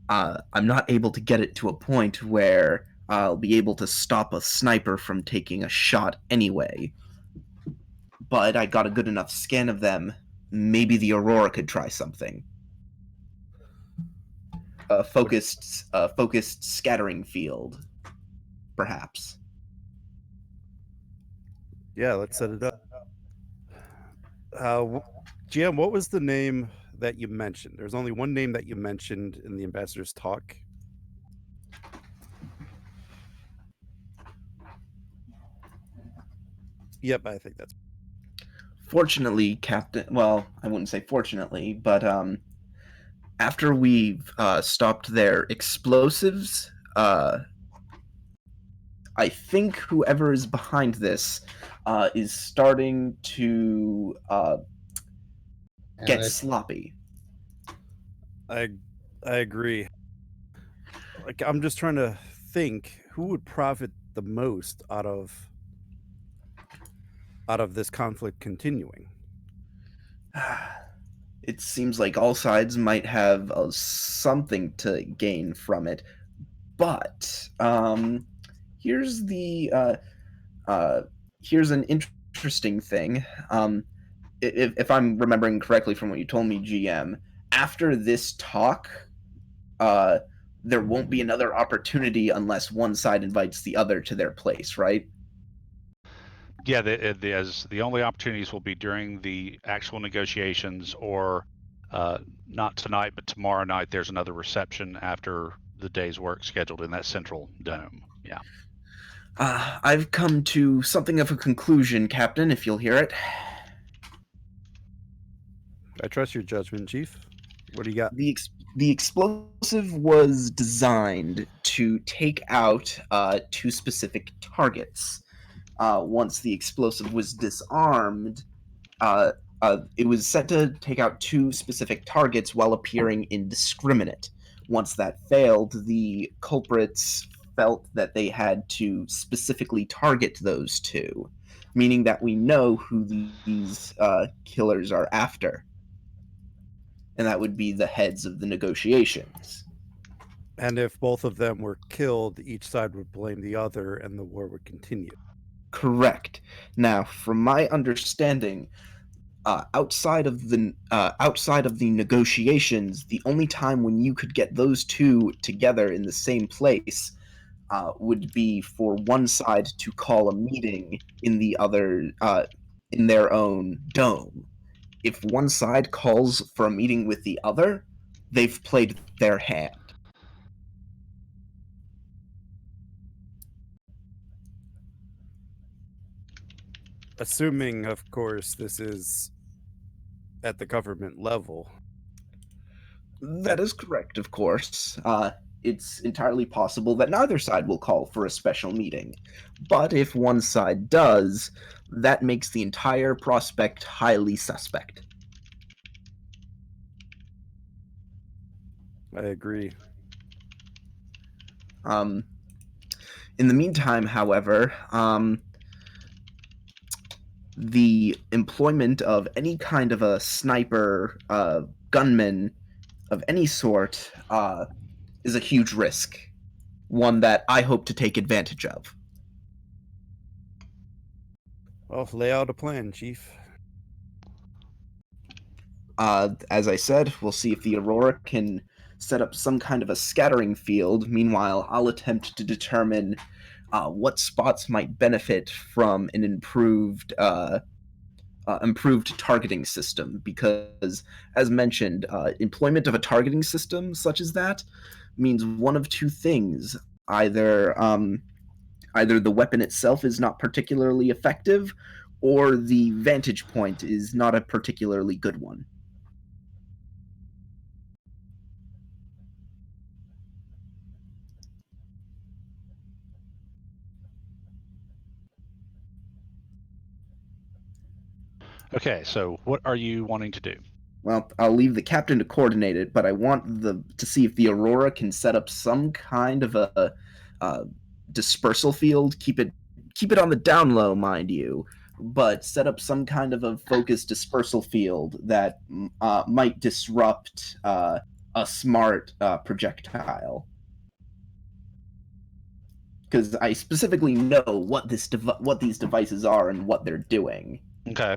I'm not able to get it to a point where I'll be able to stop a sniper from taking a shot anyway. But I got a good enough scan of them. Maybe the Aurora could try something. focused scattering field, perhaps. Yeah, let's set it up. GM, what was the name that you mentioned? There's only one name that you mentioned in the ambassador's talk. Yep, I think that's. Fortunately, Captain. Well, I wouldn't say fortunately, but after we've stopped their explosives, I think whoever is behind this is starting to get sloppy. I agree. Like, I'm just trying to think who would profit the most out of this conflict continuing. It seems like all sides might have something to gain from it, but here's an interesting thing. If I'm remembering correctly from what you told me, GM, after this talk, there won't be another opportunity unless one side invites the other to their place, right? Yeah, the only opportunities will be during the actual negotiations, or not tonight, but tomorrow night. There's another reception after the day's work scheduled in that central dome. Yeah. I've come to something of a conclusion, Captain, if you'll hear it. I trust your judgment, Chief. What do you got? The explosive was designed to take out two specific targets. Once the explosive was disarmed, it was set to take out two specific targets while appearing indiscriminate. Once that failed, the culprits felt that they had to specifically target those two, meaning that we know who these killers are after. And that would be the heads of the negotiations. And if both of them were killed, each side would blame the other and the war would continue. Correct. Now, from my understanding, outside of the negotiations, the only time when you could get those two together in the same place would be for one side to call a meeting in the other in their own dome. If one side calls for a meeting with the other, they've played their hand. Assuming, of course, this is at the government level. That is correct, of course. It's entirely possible that neither side will call for a special meeting. But if one side does, that makes the entire prospect highly suspect. I agree. In the meantime, however, the employment of any kind of a sniper, gunman of any sort is a huge risk, one that I hope to take advantage of. Well, lay out a plan, Chief. As I said, we'll see if the Aurora can set up some kind of a scattering field. Meanwhile, I'll attempt to determine what spots might benefit from an improved targeting system, because, as mentioned, employment of a targeting system such as that means one of two things: either the weapon itself is not particularly effective, or the vantage point is not a particularly good one. Okay, so what are you wanting to do? Well, I'll leave the captain to coordinate it, but I want to see if the Aurora can set up some kind of a dispersal field. Keep it on the down low, mind you, but set up some kind of a focused dispersal field that might disrupt a smart projectile. Because I specifically know what these devices are and what they're doing. Okay.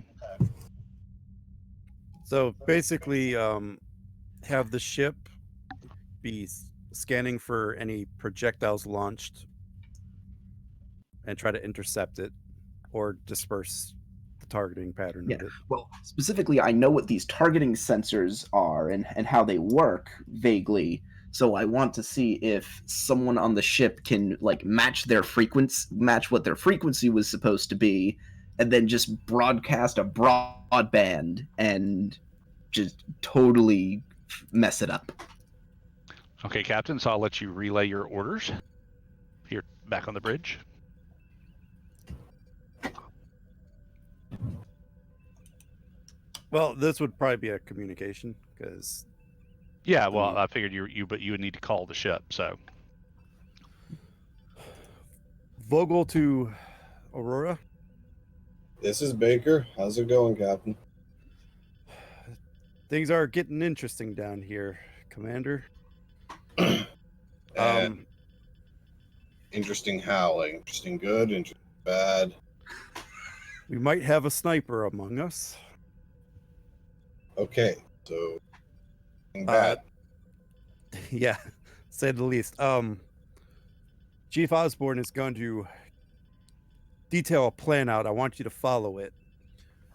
So basically, have the ship be scanning for any projectiles launched and try to intercept it or disperse the targeting pattern Yeah. of it. Well, specifically, I know what these targeting sensors are and how they work vaguely. So I want to see if someone on the ship can like match what their frequency was supposed to be, and then just broadcast a broadband and just totally mess it up. Okay, Captain, so I'll let you relay your orders. Here, back on the bridge. Well, this would probably be a communication because Yeah, well, I figured but you would need to call the ship, so. Vogel to Aurora. This is Baker. How's it going, Captain? Things are getting interesting down here, Commander. Interesting how? Like, interesting good, interesting bad? We might have a sniper among us. Okay, so bad. Yeah, say the least. Chief Osborne is going to detail a plan out. I want you to follow it.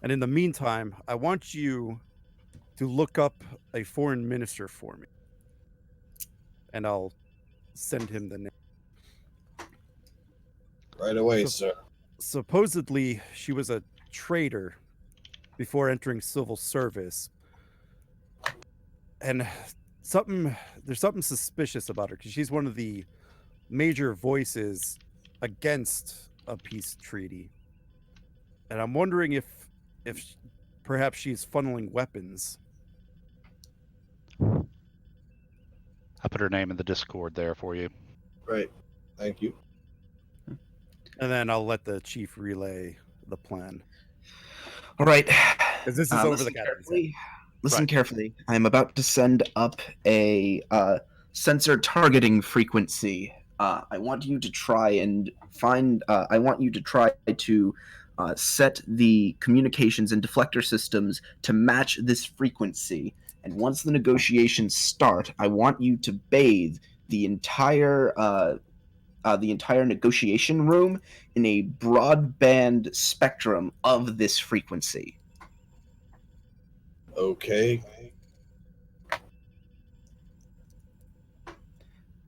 And in the meantime, I want you to look up a foreign minister for me. And I'll send him the name. Right away, sir. Supposedly, she was a traitor before entering civil service. And there's something suspicious about her because she's one of the major voices against a peace treaty. And I'm wondering if perhaps she's funneling weapons. I put her name in the Discord there for you. Right. Thank you. And then I'll let the chief relay the plan. All right. Because this is over the captain's head. Listen carefully. I'm about to send up a sensor targeting frequency. I want you to try and find. I want you to try to set the communications and deflector systems to match this frequency. And once the negotiations start, I want you to bathe the entire negotiation room in a broadband spectrum of this frequency. Okay.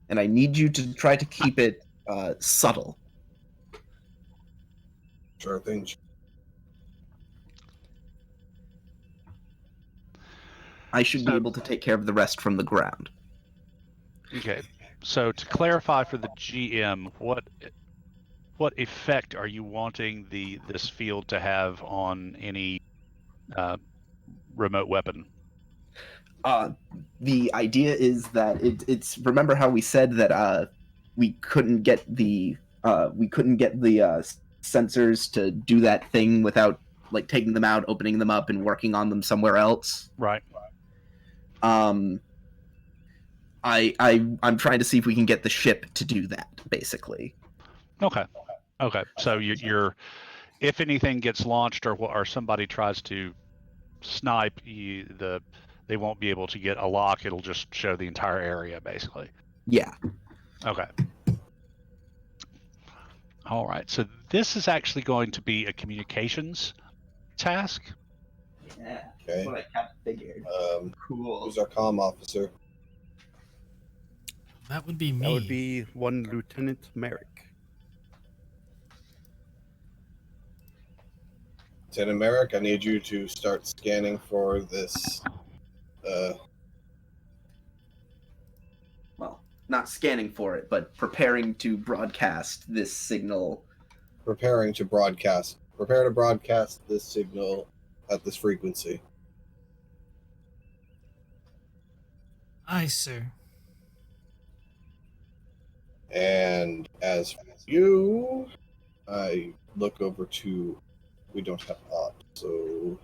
And I need you to try to keep it subtle. Sure thing. I should be able to take care of the rest from the ground. Okay. So to clarify for the GM, what effect are you wanting this field to have on any remote weapon? The idea is that it's remember how we said that we couldn't get the sensors to do that thing without like taking them out, opening them up, and working on them somewhere else. Right. I'm trying to see if we can get the ship to do that, basically. Okay. So you're if anything gets launched or somebody tries to snipe they won't be able to get a lock. It'll just show the entire area, basically. Yeah. Okay. All right. So this is actually going to be a communications task. Yeah. Okay. That's what I kind of figured. Cool. Who's our comm officer? That would be me. That would be one Lieutenant Merrick. Lieutenant Merrick, I need you to start scanning for this. Well, not scanning for it, but preparing to broadcast this signal. Prepare to broadcast this signal at this frequency. Aye, sir. And as for you, I look over to. We don't have ops, so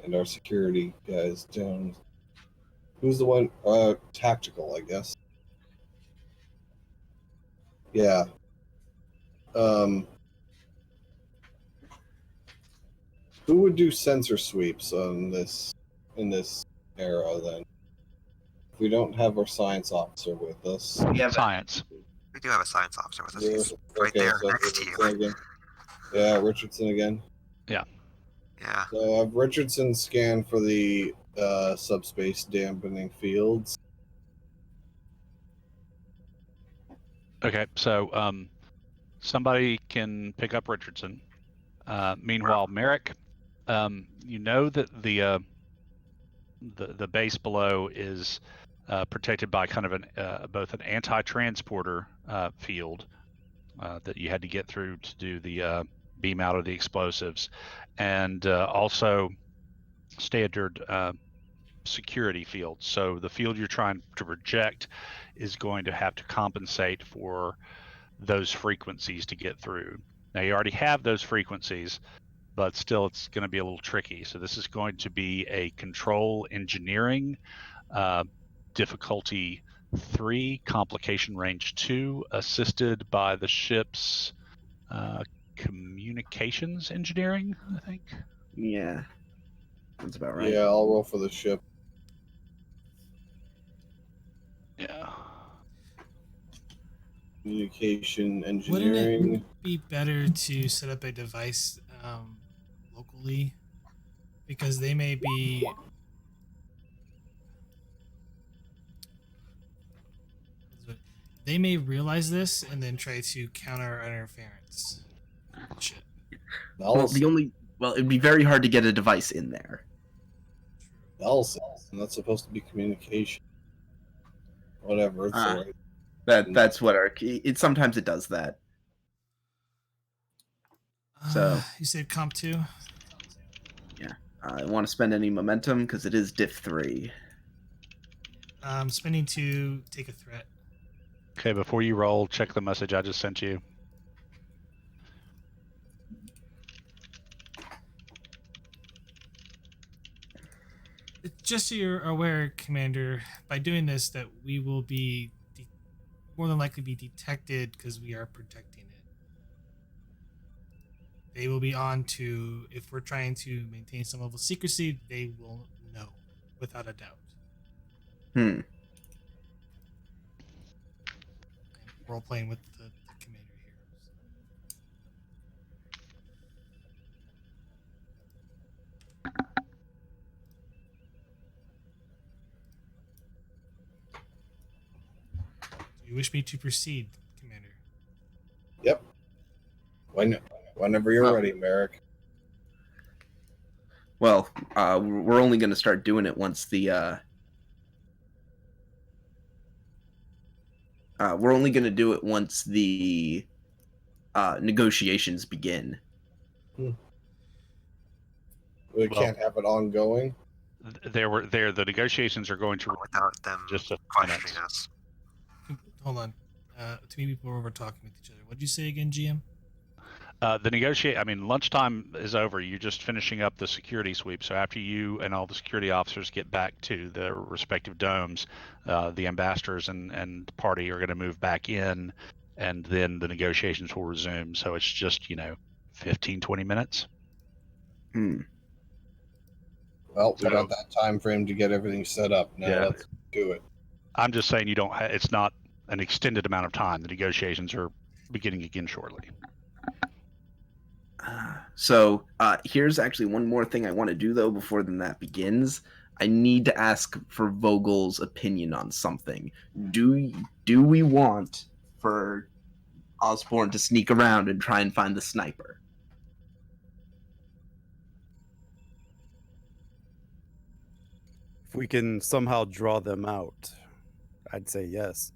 and our security guys down. Who's the one? Tactical, I guess. Yeah. Who would do sensor sweeps on this in this era then? We don't have our science officer with us. We have Science. We do have a science officer with us. He's Yeah, right okay, there so next to Richardson you. again. Yeah, Richardson again. Yeah. Yeah. So I've Richardson scan for the subspace dampening fields. Okay. So somebody can pick up Richardson. Meanwhile, Merrick, you know that the base below is protected by kind of an both an anti-transporter field that you had to get through to do the beam out of the explosives, and also standard security field. So the field you're trying to project is going to have to compensate for those frequencies to get through. Now you already have those frequencies, but still it's going to be a little tricky. So this is going to be a control engineering difficulty 3, complication range 2, assisted by the ship's communications engineering, I think. Yeah, that's about right. Yeah, I'll roll for the ship. Yeah. Communication Wouldn't engineering. it be better to set up a device locally? Because they may be. They may realize this and then try to counter our interference. Shit. It'd be very hard to get a device in there. Nelson. That's supposed to be communication. Whatever. It's all right. That's what sometimes it does that. So You said comp 2? Yeah. I want to spend any momentum because it is diff 3. Spending 2, take a threat. Okay, before you roll, check the message I just sent you. Just so you're aware, Commander, by doing this, that we will be more than likely be detected because we are protecting it. They will be on to, if we're trying to maintain some level of secrecy, they will know, without a doubt. I'm role playing with the commander here. Do you wish me to proceed, Commander? Yep. Whenever you're ready, Merrick. Well, we're only going to start doing it once the we're only going to do it once the negotiations begin. We can't have it ongoing. The negotiations are going to Without them just a questioning minute. us. Hold on. Too many people are over talking with each other. What'd you say again, GM? Lunchtime is over. You're just finishing up the security sweep. So after you and all the security officers get back to their respective domes, the ambassadors and party are going to move back in, and then the negotiations will resume. So it's just, 15, 20 minutes. Well, we got that time frame to get everything set up. Now let's do it. I'm just saying it's not an extended amount of time. The negotiations are beginning again shortly. So here's actually one more thing I want to do, though, before then that begins. I need to ask for Vogel's opinion on something. Do we want for Osborne to sneak around and try and find the sniper? If we can somehow draw them out, I'd say yes.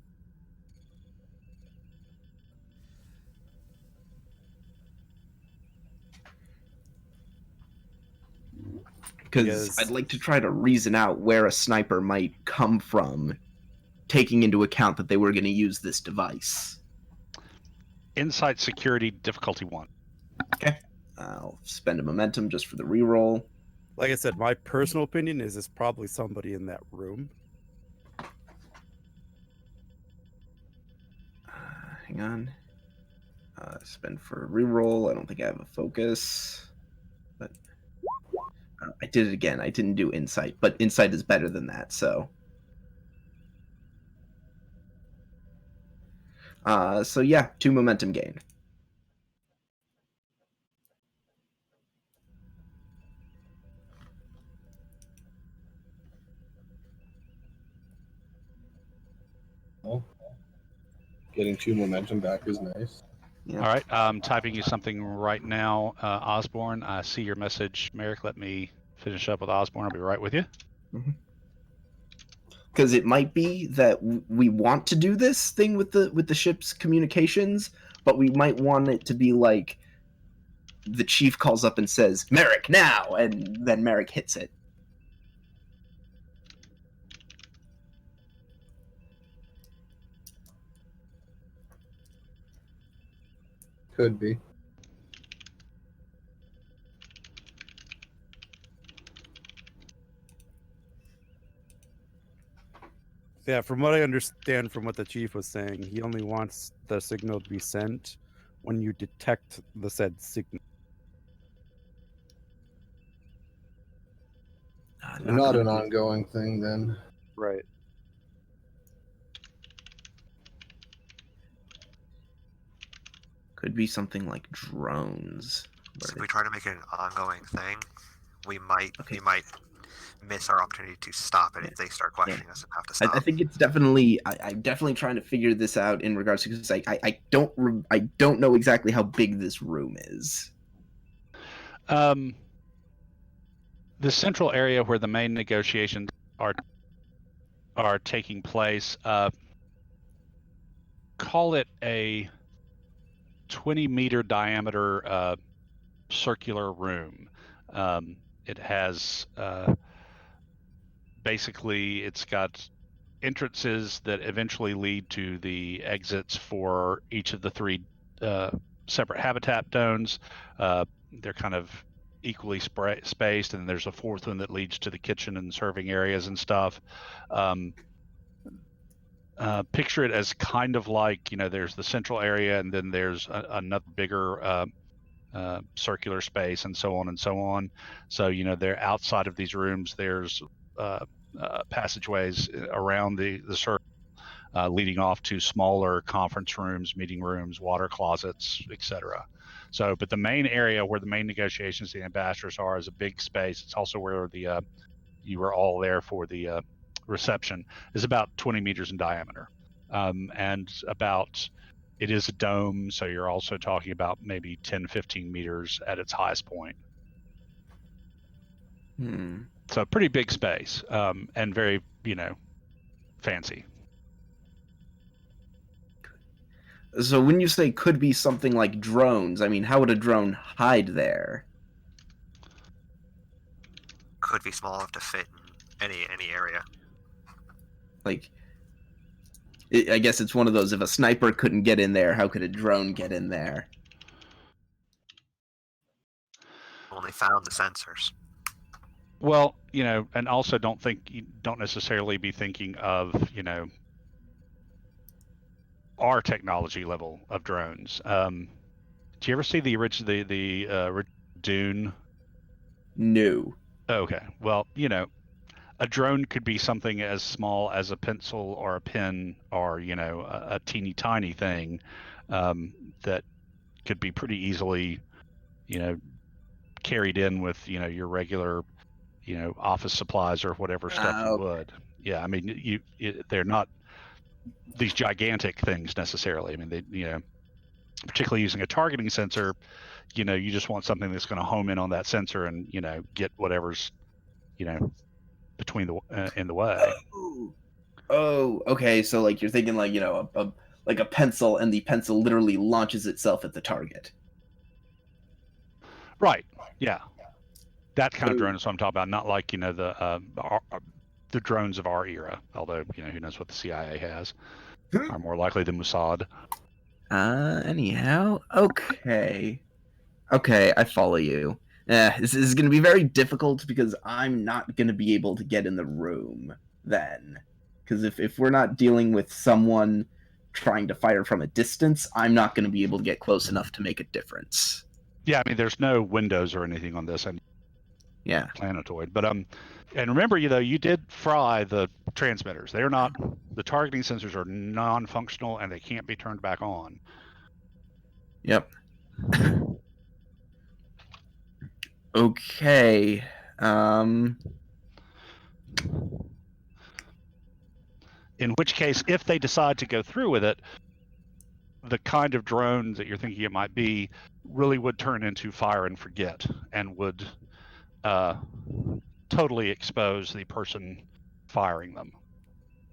Because I'd like to try to reason out where a sniper might come from, taking into account that they were going to use this device. Insight security difficulty 1. Okay. I'll spend a momentum just for the reroll. Like I said, my personal opinion is it's probably somebody in that room. Hang on. Spend for a reroll. I don't think I have a focus. But I did it again. I didn't do insight, but insight is better than that, so. So yeah, 2 momentum gained. Well, getting 2 momentum back is nice. Yeah. All right, I'm typing you something right now, Osborne. I see your message, Merrick. Let me finish up with Osborne. I'll be right with you. Because it might be that we want to do this thing with the ship's communications, but we might want it to be like the chief calls up and says, "Merrick, now!" and then Merrick hits it. Could be. Yeah, from what I understand from what the chief was saying, he only wants the signal to be sent when you detect the said signal. Not an ongoing thing, then. Right. Could be something like drones. So if we try to make it an ongoing thing, we might miss our opportunity to stop it if they start questioning us and have to stop. I think it's definitely. I'm definitely trying to figure this out in regards to, because I don't know exactly how big this room is. The central area where the main negotiations are taking place, call it a 20-meter diameter circular room. It has basically, it's got entrances that eventually lead to the exits for each of the 3 separate habitat zones. They're kind of equally spaced, and there's a 4th one that leads to the kitchen and serving areas and stuff. Picture it as kind of like, there's the central area, and then there's another bigger circular space, and so on and so on. So, they're outside of these rooms. There's passageways around the circle, leading off to smaller conference rooms, meeting rooms, water closets, etc. So, but the main area where the main negotiations, the ambassadors are, is a big space. It's also where the you were all there for the reception, is about 20 meters in diameter, and it is a dome, so you're also talking about maybe 10, 15 meters at its highest point. So pretty big space, and very, fancy. So when you say could be something like drones, I mean, how would a drone hide there? Could be small enough to fit in any area. Like, I guess it's one of those, if a sniper couldn't get in there, how could a drone get in there? Only found the sensors. Well, and also don't necessarily be thinking of, our technology level of drones. Did you ever see the original Dune? No. Okay. Well, a drone could be something as small as a pencil or a pen, or a teeny tiny thing that could be pretty easily carried in with your regular office supplies or whatever stuff you would. Yeah, I mean, they're not these gigantic things necessarily. I mean, they particularly using a targeting sensor, you just want something that's going to home in on that sensor and get whatever's between in the way. Oh, okay. So like you're thinking like like a pencil, and the pencil literally launches itself at the target. Right. Yeah. That kind of drone is what I'm talking about. Not like the drones of our era. Although who knows what the CIA has, are more likely than Mossad. Anyhow, okay, I follow you. This is going to be very difficult because I'm not going to be able to get in the room then. Because if we're not dealing with someone trying to fire from a distance, I'm not going to be able to get close enough to make a difference. Yeah, I mean, there's no windows or anything on this. Yeah. planetoid. But and remember, you did fry the transmitters. They're not, the targeting sensors are non-functional and they can't be turned back on. Yep. Okay. In which case, if they decide to go through with it, the kind of drones that you're thinking it might be really would turn into fire and forget and would totally expose the person firing them.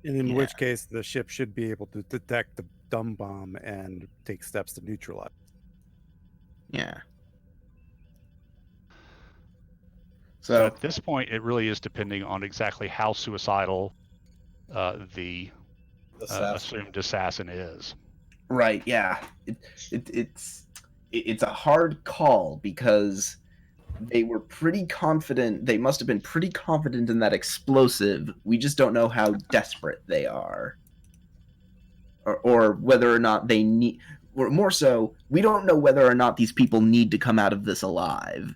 And in Yeah. which case, the ship should be able to detect the dumb bomb and take steps to neutralize. Yeah. But So at this point, it really is depending on exactly how suicidal the assumed assassin is. right, yeah. It's a hard call because they were pretty confident. They must have been pretty confident in that explosive. We just don't know how desperate they are, or whether or not they need. Or more so, we don't know whether or not these people need to come out of this alive,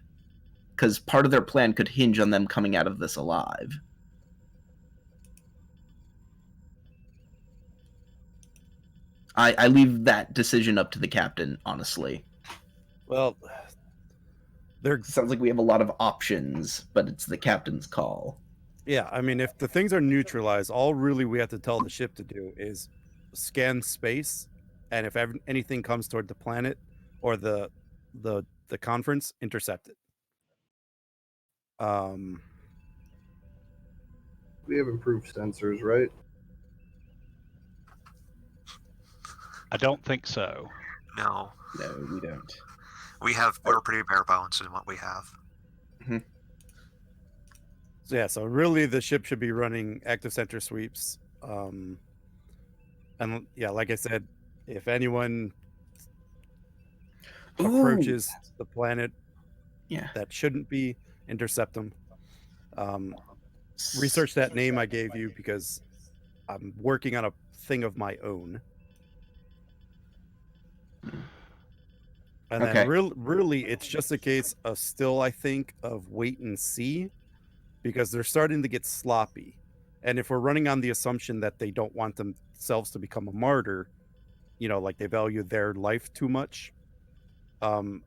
because part of their plan could hinge on them coming out of this alive. I leave that decision up to the captain, honestly. Well, It sounds like we have a lot of options, but it's the captain's call. yeah, I mean, if the things are neutralized, all really we have to tell the ship to do is scan space, and if anything comes toward the planet or the conference, intercept it. We have improved sensors, right? I don't think so. No, No, we don't. we're pretty bare bones in what we have. So yeah, so really the ship should be running active center sweeps. And yeah, like I said, if anyone approaches the planet that shouldn't be, intercept them. Research that name I gave you because I'm working on a thing of my own. And then really it's just a case of still, I think, of wait and see, because they're starting to get sloppy. And if we're running on the assumption that they don't want themselves to become a martyr, like they value their life too much, they're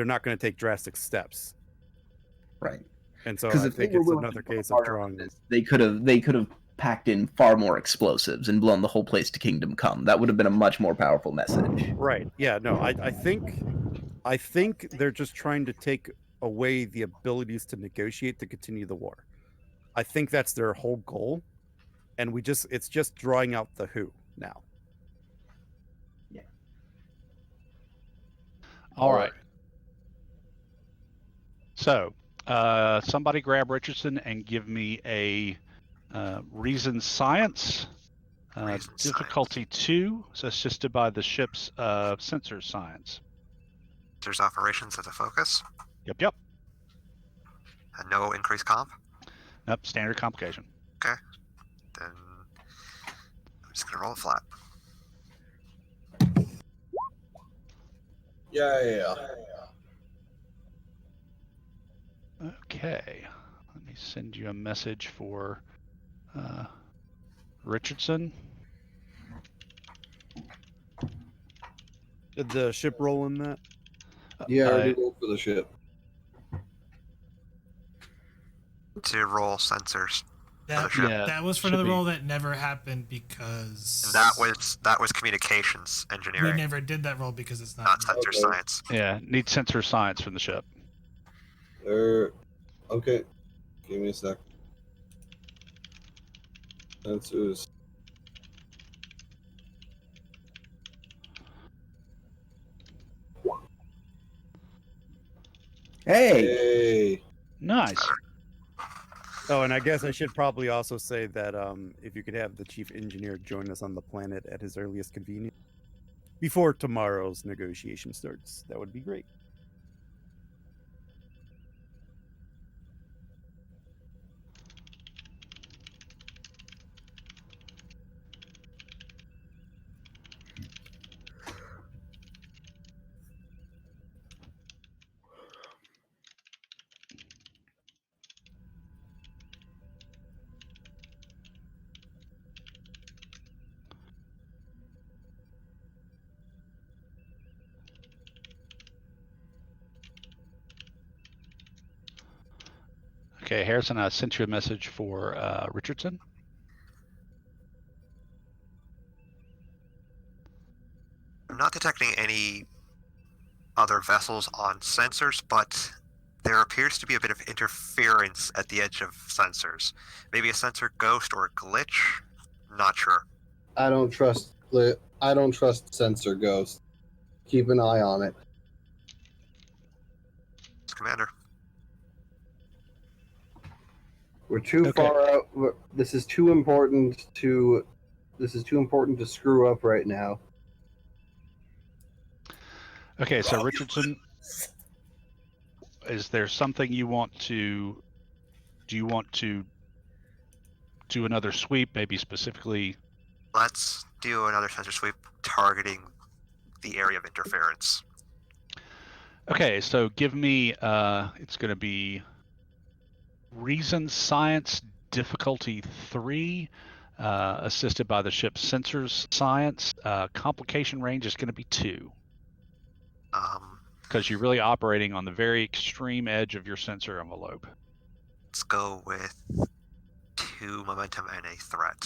not going to take drastic steps. Right. And so I think it's another case of drawing them. They could have packed in far more explosives and blown the whole place to kingdom come. That would have been a much more powerful message. Right. Yeah, no, I think they're just trying to take away the abilities to negotiate to continue the war. I think that's their whole goal. And it's just drawing out the who now. Yeah. All right. So, somebody grab Richardson and give me a reason science. Difficulty 2, so assisted by the ship's sensor science. There's operations as a focus. Yep. And no increased comp. Nope, standard complication. Okay. Then I'm just gonna roll it flat. Yeah. Okay. Let me send you a message for Richardson. Did the ship roll in that? Yeah, I already rolled for the ship. To roll sensors. That was for another roll that never happened because And that was communications engineering. we never did that roll because it's not sensor science. Yeah, need sensor science from the ship. Okay. Give me a sec. Sensors. Hey. Nice. Oh, and I guess I should probably also say that if you could have the chief engineer join us on the planet at his earliest convenience before tomorrow's negotiation starts, that would be great. Okay, Harrison, I sent you a message for Richardson. I'm not detecting any other vessels on sensors, but there appears to be a bit of interference at the edge of sensors. Maybe a sensor ghost or a glitch? Not sure. I don't trust sensor ghost. Keep an eye on it. Commander. We're too Okay. far out. This is too important to screw up right now. Okay, so Richardson, is there something you want to? Do you want to do another sweep, maybe specifically? Let's do another sensor sweep targeting the area of interference. Okay, so give me. It's going to be Reason Science difficulty 3, assisted by the ship's sensors science. Complication range is going to be 2. Because you're really operating on the very extreme edge of your sensor envelope. Let's go with 2 momentum and a threat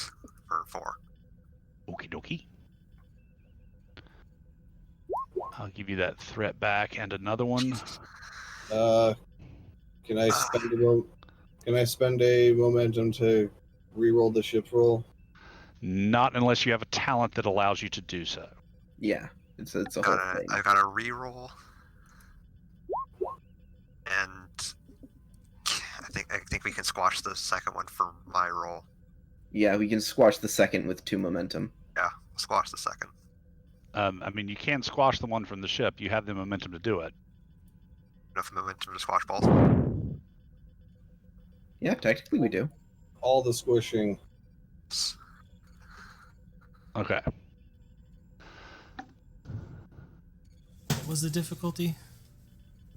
for 4. Okie dokie. I'll give you that threat back and another one. Can I spend a momentum to re-roll the ship's roll? Not unless you have a talent that allows you to do so. Yeah, it's a whole thing. I got a reroll, and I think we can squash the second one for my roll. Yeah, we can squash the second with 2 momentum. Yeah, squash the second. I mean, you can squash the one from the ship. You have the momentum to do it. Enough momentum to squash both. Yeah, technically we do. All the squishing. Okay. What was the difficulty?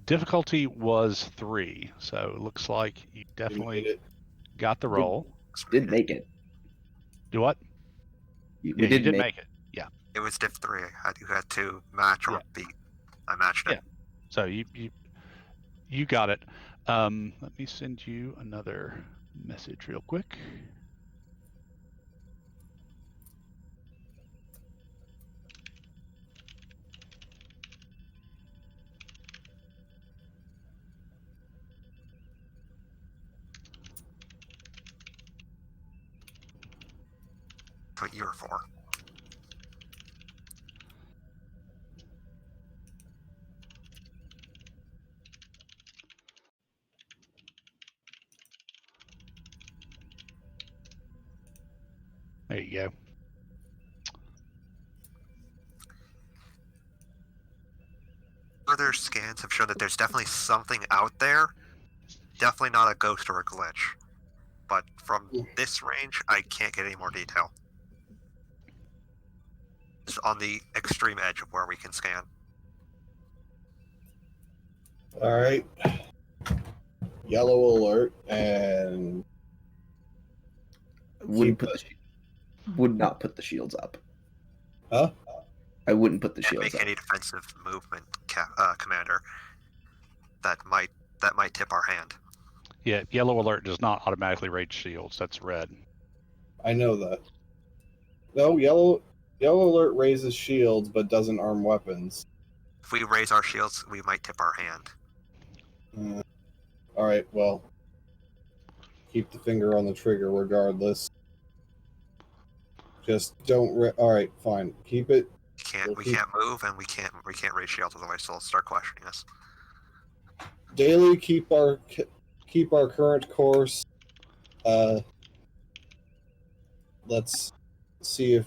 Difficulty was 3, so it looks like you definitely got the roll. Did make it. Do what? We Yeah, you did did make it. Yeah. It was diff 3. You had to match or beat. I matched it. Yeah. So you got it. Let me send you another message real quick. What you were for. There you go. Further scans have shown that there's definitely something out there. Definitely not a ghost or a glitch. But from this range, I can't get any more detail. It's on the extreme edge of where we can scan. All right. Yellow alert and Would not put the shields up. Huh? I wouldn't put the Can't shields make up. any defensive movement, Commander. That might tip our hand. Yeah, yellow alert does not automatically raise shields. That's red. I know that. No, yellow alert raises shields but doesn't arm weapons. If we raise our shields, we might tip our hand. All right, well, keep the finger on the trigger regardless. Just don't. All right, fine. Keep it. We can't move, and we can't raise shields, otherwise they'll start questioning us. Daily, keep our current course. Let's see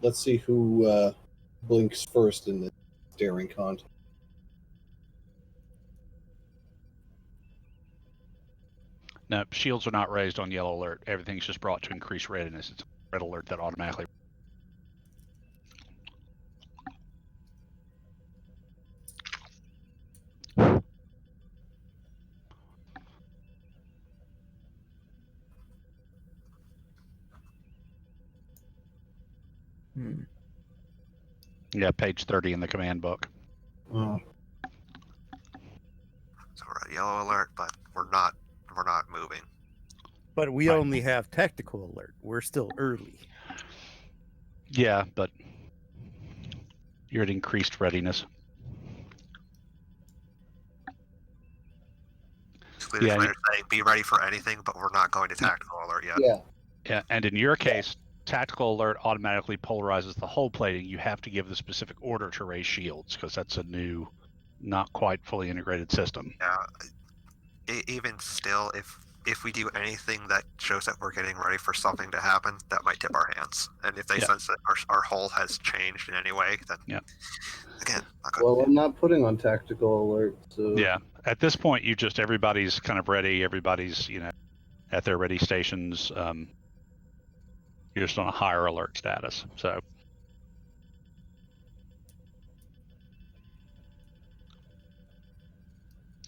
let's see who blinks first in the staring contest. No, shields are not raised on yellow alert. Everything's just brought to increase readiness. It's red alert that automatically. Yeah, page 30 in the command book. Oh. So we're at yellow alert, but we're not moving. But we Right. only have tactical alert. We're still early. Yeah, but you're at increased readiness. Basically, Yeah, the commander's saying, be ready for anything, but we're not going to tactical alert yet. Yeah. Yeah, and in your case, tactical alert automatically polarizes the whole plating. You have to give the specific order to raise shields because that's a new, not quite fully integrated system. Yeah. Even still, if we do anything that shows that we're getting ready for something to happen, that might tip our hands. And if they Yeah. sense that our hull has changed in any way, then again, not good. Well, I'm not putting on tactical alert, so Yeah, at this point, everybody's kind of ready. Everybody's at their ready stations. You're just on a higher alert status. So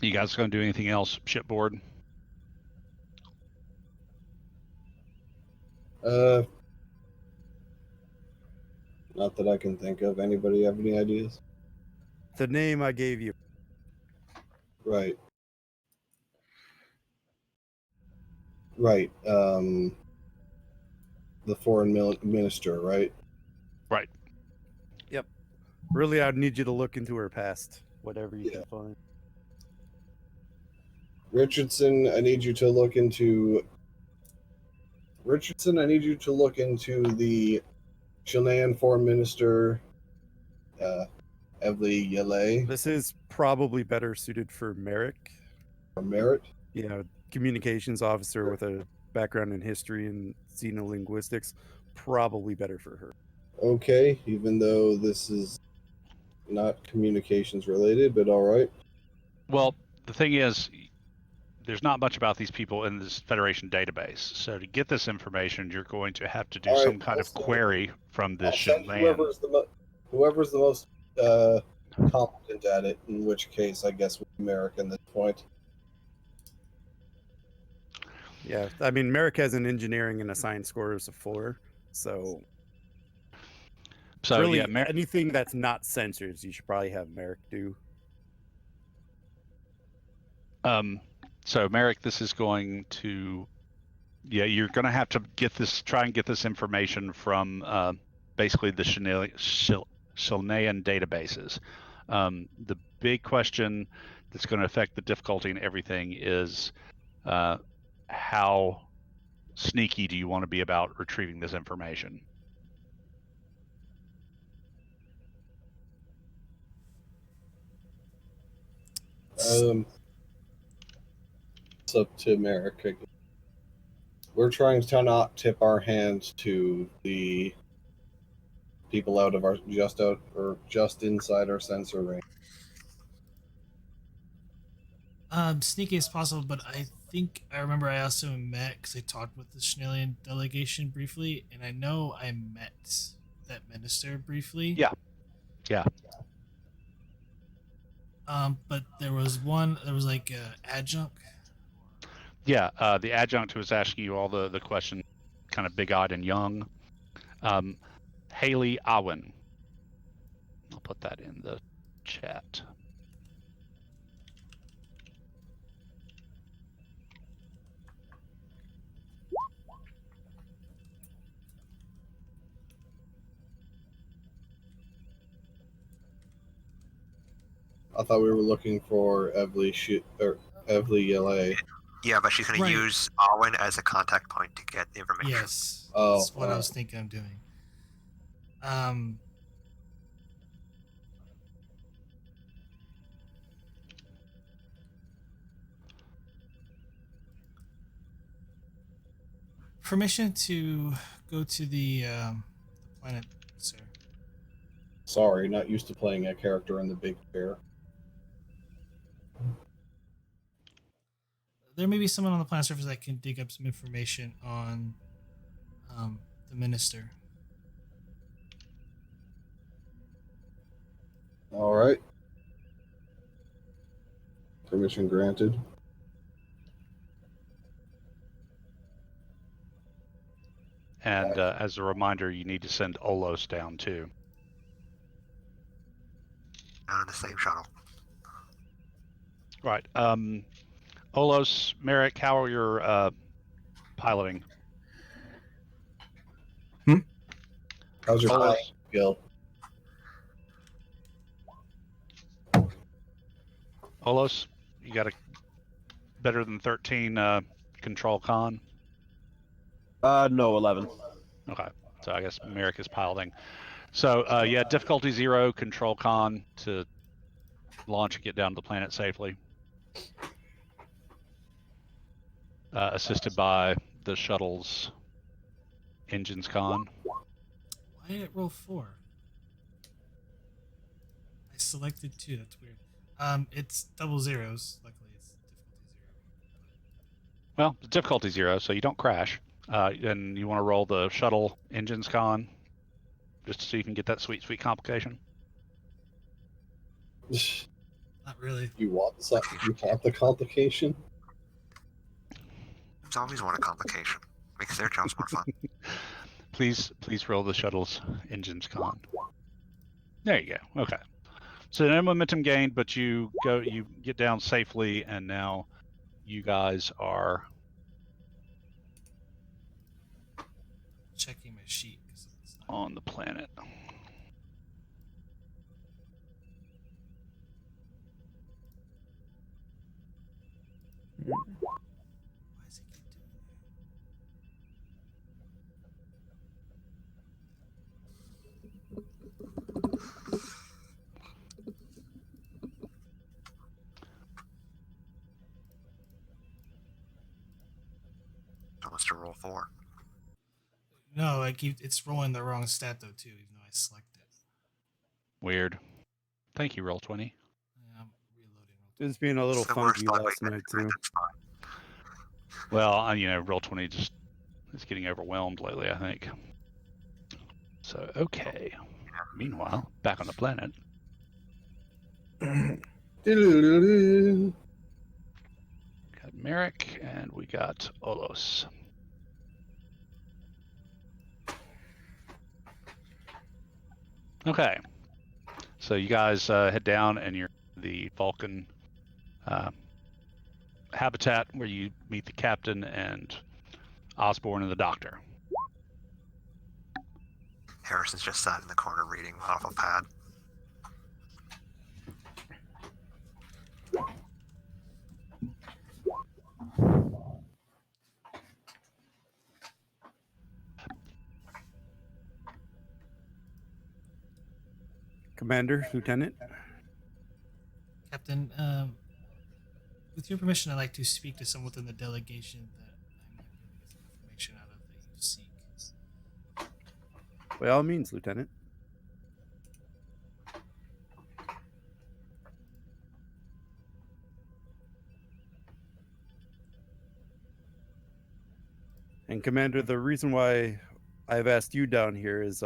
you guys going to do anything else shipboard? not that I can think of. Anybody have any ideas? The name I gave you. Right. Right. The foreign minister, right? Right. Yep. Really, I'd need you to look into her past, whatever you can find. Richardson, I need you to look into the Chilean foreign minister, Evely Yele, This is probably better suited for Merrick. or Merritt. Communications officer with a background in history and xenolinguistics. Probably better for her. Okay, even though this is not communications related, but all right. Well, the thing is, there's not much about these people in this Federation database. So to get this information, you're going to have to do All right, some kind I'll of send- query from I'll this send Chilean. whoever's the most competent at it. In which case, I guess would be Merrick at this point. Yeah, I mean, Merrick has an engineering and a science scores of 4. So really, anything that's not sensors, you should probably have Merrick do. So Merrick, this is going to, you're going to have to try and get this information from basically the Chilean databases. The big question that's going to affect the difficulty in everything is how sneaky do you want to be about retrieving this information? It's up to Merrick. I guess. We're trying to not tip our hands to the people out of our just inside our sensor range. Sneaky as possible, but I think I remember I also met because I talked with the Chilean delegation briefly, and I know I met that minister briefly. Yeah. But there was like adjunct. Yeah, the adjunct who was asking you all the question, kind of big-eyed and young. Haley Owen. I'll put that in the chat. I thought we were looking for Evely Yele. Yeah, but she's going to use Owen as a contact point to get information. Yes, Oh, that's what I was thinking of doing. Permission to go to the planet, sir. Sorry, not used to playing a character in the big chair. There may be someone on the planet surface that can dig up some information on the minister. All right. Permission granted. And as a reminder, you need to send Olos down too. On the same shuttle. Right. Olos, Merrick, how are your piloting? How's your Olos? pilot skill? Olos, you got a better than 13 control con? No, 11. Okay, so I guess Merrick is piloting. So yeah, difficulty 0, control con to launch and get down to the planet safely. Assisted by the shuttle's engines con. Why did it roll 4? I selected 2. That's weird. It's double zeros. Luckily, it's difficulty 0. Well, it's difficulty 0, so you don't crash. And you want to roll the shuttle engines con, just so you can get that sweet complication. Not really. You want the complication? There's always want a complication. Makes their jobs more fun. Please roll the shuttle's engines con. There you go. Okay. So no momentum gained, but you get down safely, and now you guys are Checking my sheet. 'Cause it's not... on the planet. Why does it keep doing That was to roll 4. that? No, it's rolling the wrong stat though too, even though I select it. Weird. Thank you, Roll20. Yeah, I'm reloading. It was being a little It's the worst funky luck we last can night do, too. that's fine. Well, you know, Roll20 just is getting overwhelmed lately, I think. So, okay. Meanwhile, back on the planet. Got Merrick, and we got Olos. Okay. So you guys head down, and you're in the Vulcan habitat where you meet the captain and Osborne and the doctor. Harrison's just sat in the corner reading off a pad. Commander, Lieutenant. Captain, with your permission, I'd like to speak to someone within the delegation that I might be able to get some information out of that you seek. By all means, Lieutenant. And Commander, the reason why I've asked you down here is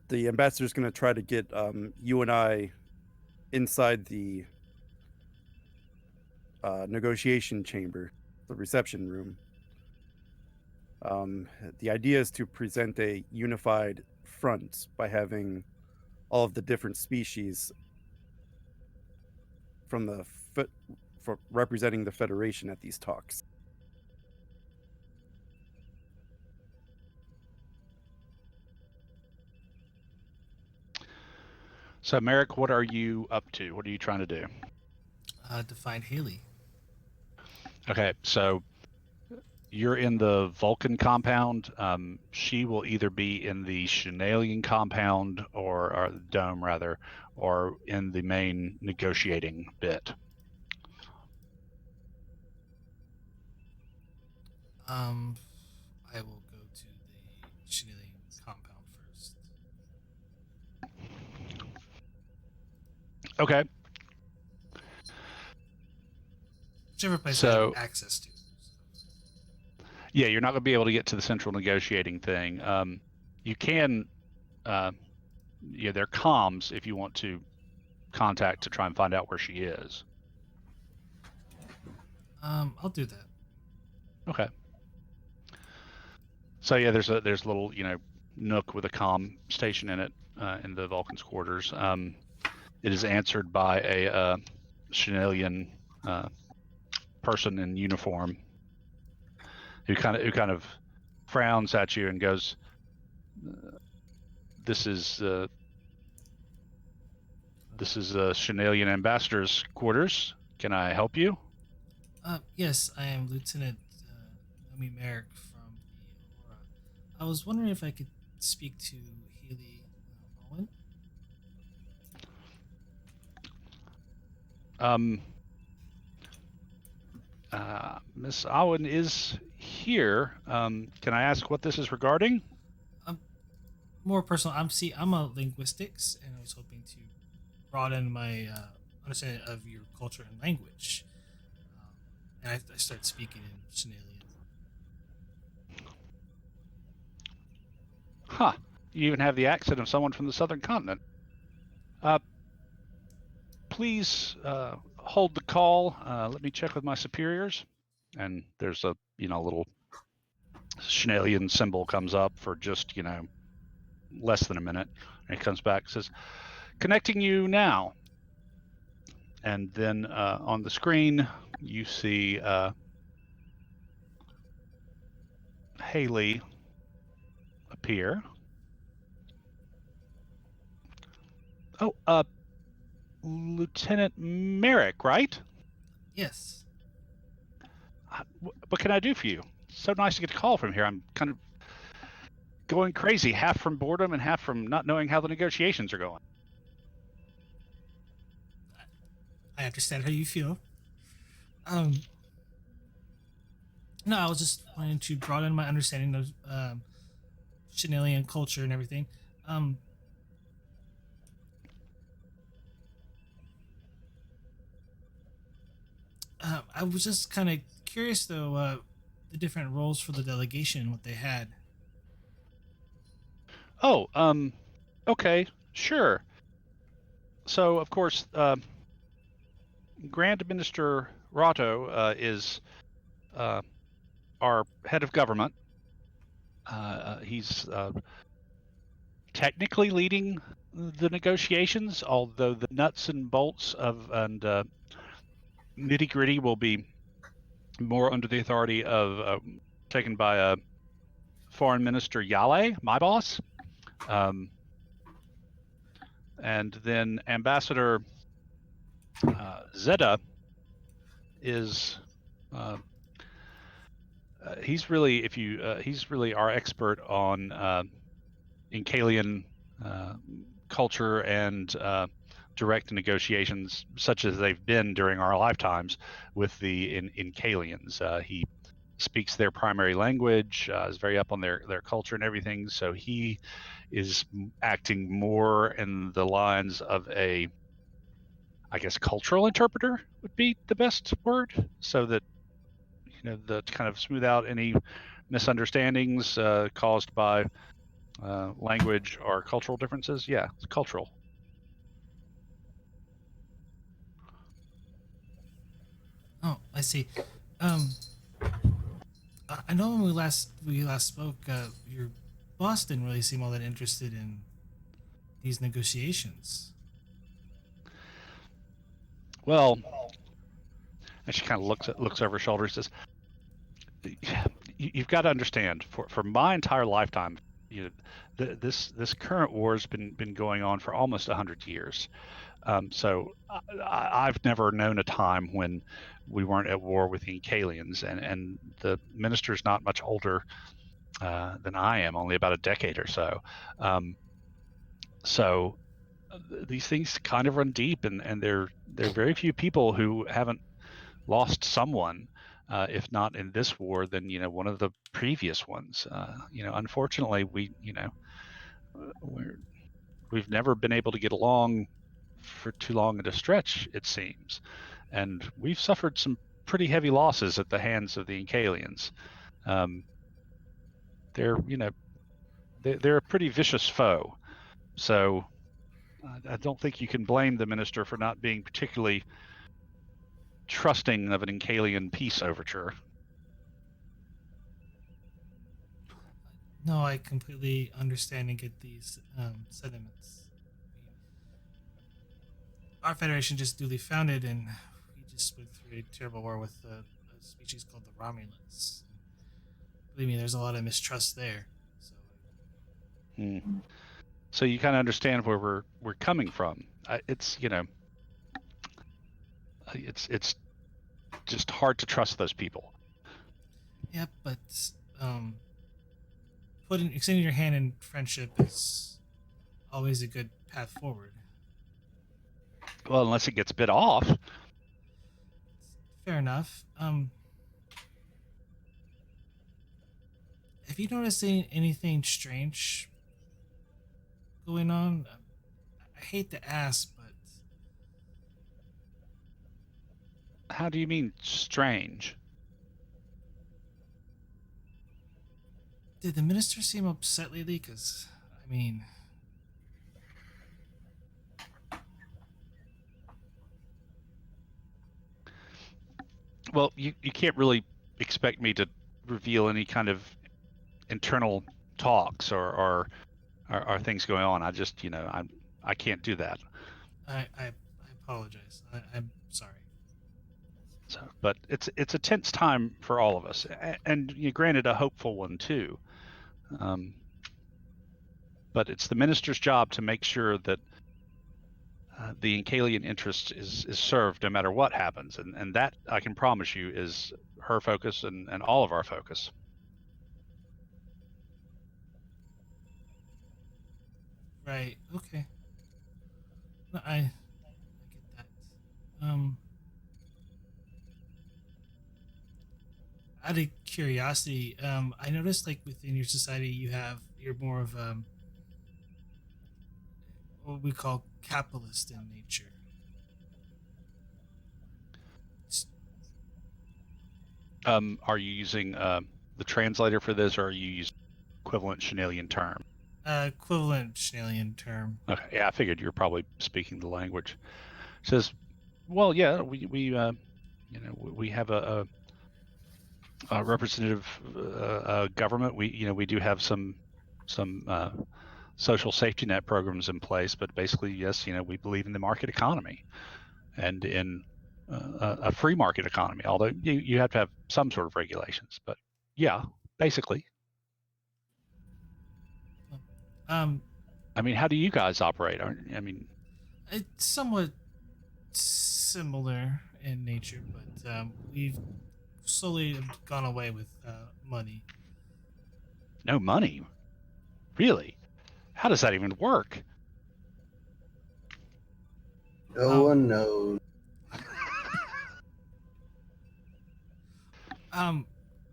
the ambassador's going to try to get you and I inside the negotiation chamber, the reception room. The idea is to present a unified front by having all of the different species from the for representing the Federation at these talks. So, Merrick, what are you up to? What are you trying to do? To find Haley. Okay, so you're in the Vulcan compound. She will either be in the Chenalian compound or the dome, rather, or in the main negotiating bit. I will go to the Chenalian compound first. Okay. Whichever place I So- have access to. Yeah, you're not going to be able to get to the central negotiating thing. You can, yeah, there are comms if you want to contact to try and find out where she is. I'll do that. Okay. So yeah, there's a little nook with a comm station in it in the Vulcan's quarters. It is answered by a Chenalian person in uniform who kind of frowns at you and goes, "This is Chenalian ambassador's quarters. Can I help you?" Yes, I am Lieutenant Naomi Merrick from the Aurora. I was wondering if I could speak to Haley Owen. Miss Owen is here. Can I ask what this is regarding? More personal. I'm a linguistics, and I was hoping to broaden my understanding of your culture and language. And I started speaking in Chenalian. Huh. You even have the accent of someone from the southern continent. Please hold the call. Let me check with my superiors. And there's a little Chenalian symbol comes up for just less than a minute, and it comes back and says, "Connecting you now." And then on the screen you see Haley appear. Oh, Lieutenant Merrick, right? Yes. What can I do for you? So nice to get a call from here. I'm kind of going crazy, half from boredom and half from not knowing how the negotiations are going. I understand how you feel. No, I was just wanting to broaden my understanding of Chenalian culture and everything. I was just kind of curious, though, the different roles for the delegation and what they had. Oh, okay, sure. So, of course, Grand Minister Rato is our head of government. He's technically leading the negotiations, although the nuts and bolts and nitty gritty will be more under the authority of taken by Foreign Minister Yale, my boss. And then Ambassador Zeta is he's really he's really our expert on Incalian culture and direct negotiations, such as they've been during our lifetimes with the Incalians. He speaks their primary language, is very up on their culture and everything. So he is acting more in the lines of a, I guess, cultural interpreter would be the best word, so that to kind of smooth out any misunderstandings caused by language or cultural differences. Yeah, it's cultural. Oh, I see. I know when we last spoke, your boss didn't really seem all that interested in these negotiations. Well, and she kind of looks over her shoulder and says, "You've got to understand. For my entire lifetime, this current war has been going on for almost 100 years. So I've never known a time when we weren't at war with the Incalians, and the minister's not much older than I am, only about a decade or so. So these things kind of run deep, and there are very few people who haven't lost someone, if not in this war, then one of the previous ones. Unfortunately, we've never been able to get along for too long at a stretch, it seems, and we've suffered some pretty heavy losses at the hands of the Incalians. They're a pretty vicious foe, so I don't think you can blame the minister for not being particularly trusting of an Incalian peace overture. No, I completely understand and get these sentiments. Our federation just duly founded, and just went through a terrible war with a species called the Romulans. Believe me, there's a lot of mistrust there. So, Hmm. So you kind of understand where we're coming from. It's it's just hard to trust those people. yeah, but extending your hand in friendship is always a good path forward. Well, unless it gets bit off. Fair enough. Have you noticed anything strange going on? I hate to ask, but How do you mean strange? did the minister seem upset lately? Because, I mean, Well, you can't really expect me to reveal any kind of internal talks or things going on. I just, I can't do that. I apologize. I'm sorry. So, but it's a tense time for all of us, and you granted a hopeful one too. But it's the minister's job to make sure that the Encalian interest is served no matter what happens, and that I can promise you is her focus and all of our focus. Right. Okay. No, I get that. Um, Out of curiosity, I noticed like within your society, you're more of what we call capitalist in nature. It's, Are you using the translator for this, or are you using equivalent Chenalian term? equivalent Schnellian term. Okay, yeah, I figured you were probably speaking the language. It says, well, yeah, we have a representative government. We do have some social safety net programs in place, but basically, yes, we believe in the market economy and in a free market economy. Although you have to have some sort of regulations, but yeah, basically. Um, I mean, how do you guys operate? I mean, it's somewhat similar in nature, but we've slowly gone away with money. no money, really? How does that even work? No one knows.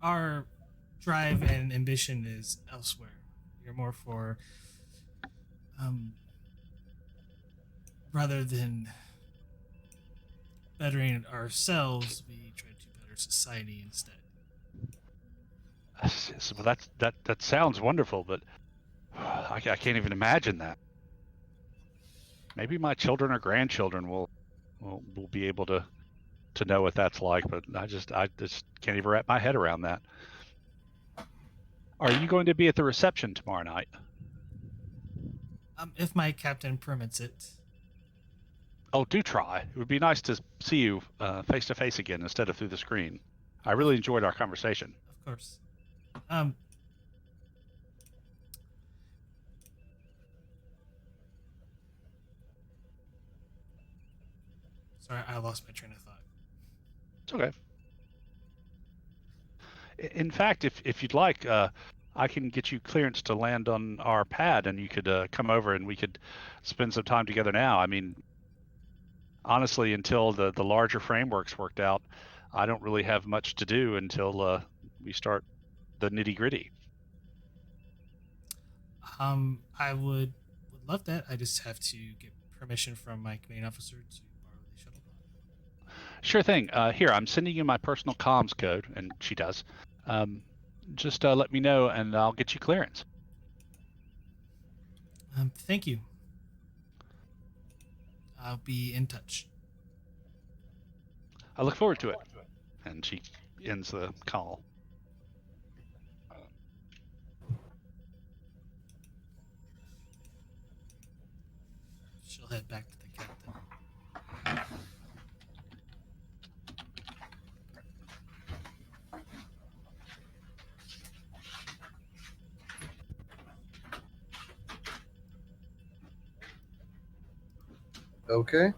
Our drive and ambition is elsewhere. You're more for rather than bettering ourselves, we try to better society instead. Well, that sounds wonderful, but I can't even imagine that. Maybe my children or grandchildren will be able to know what that's like, but I just can't even wrap my head around that. Are you going to be at the reception tomorrow night? If my captain permits it. Oh, do try. It would be nice to see you face to face again instead of through the screen. I really enjoyed our conversation. Of course. Sorry, I lost my train of thought. It's okay. In fact, if you'd like, I can get you clearance to land on our pad, and you could come over and we could spend some time together now. I mean, honestly, until the larger framework's worked out, I don't really have much to do until we start the nitty gritty. I would love that. I just have to get permission from my commanding officer to borrow the shuttle pod. Sure thing. Here, I'm sending you my personal comms code, and she does. Just let me know, and I'll get you clearance. Thank you. I'll be in touch. I look forward to it. And she ends the call. She'll head back to the captain. Okay.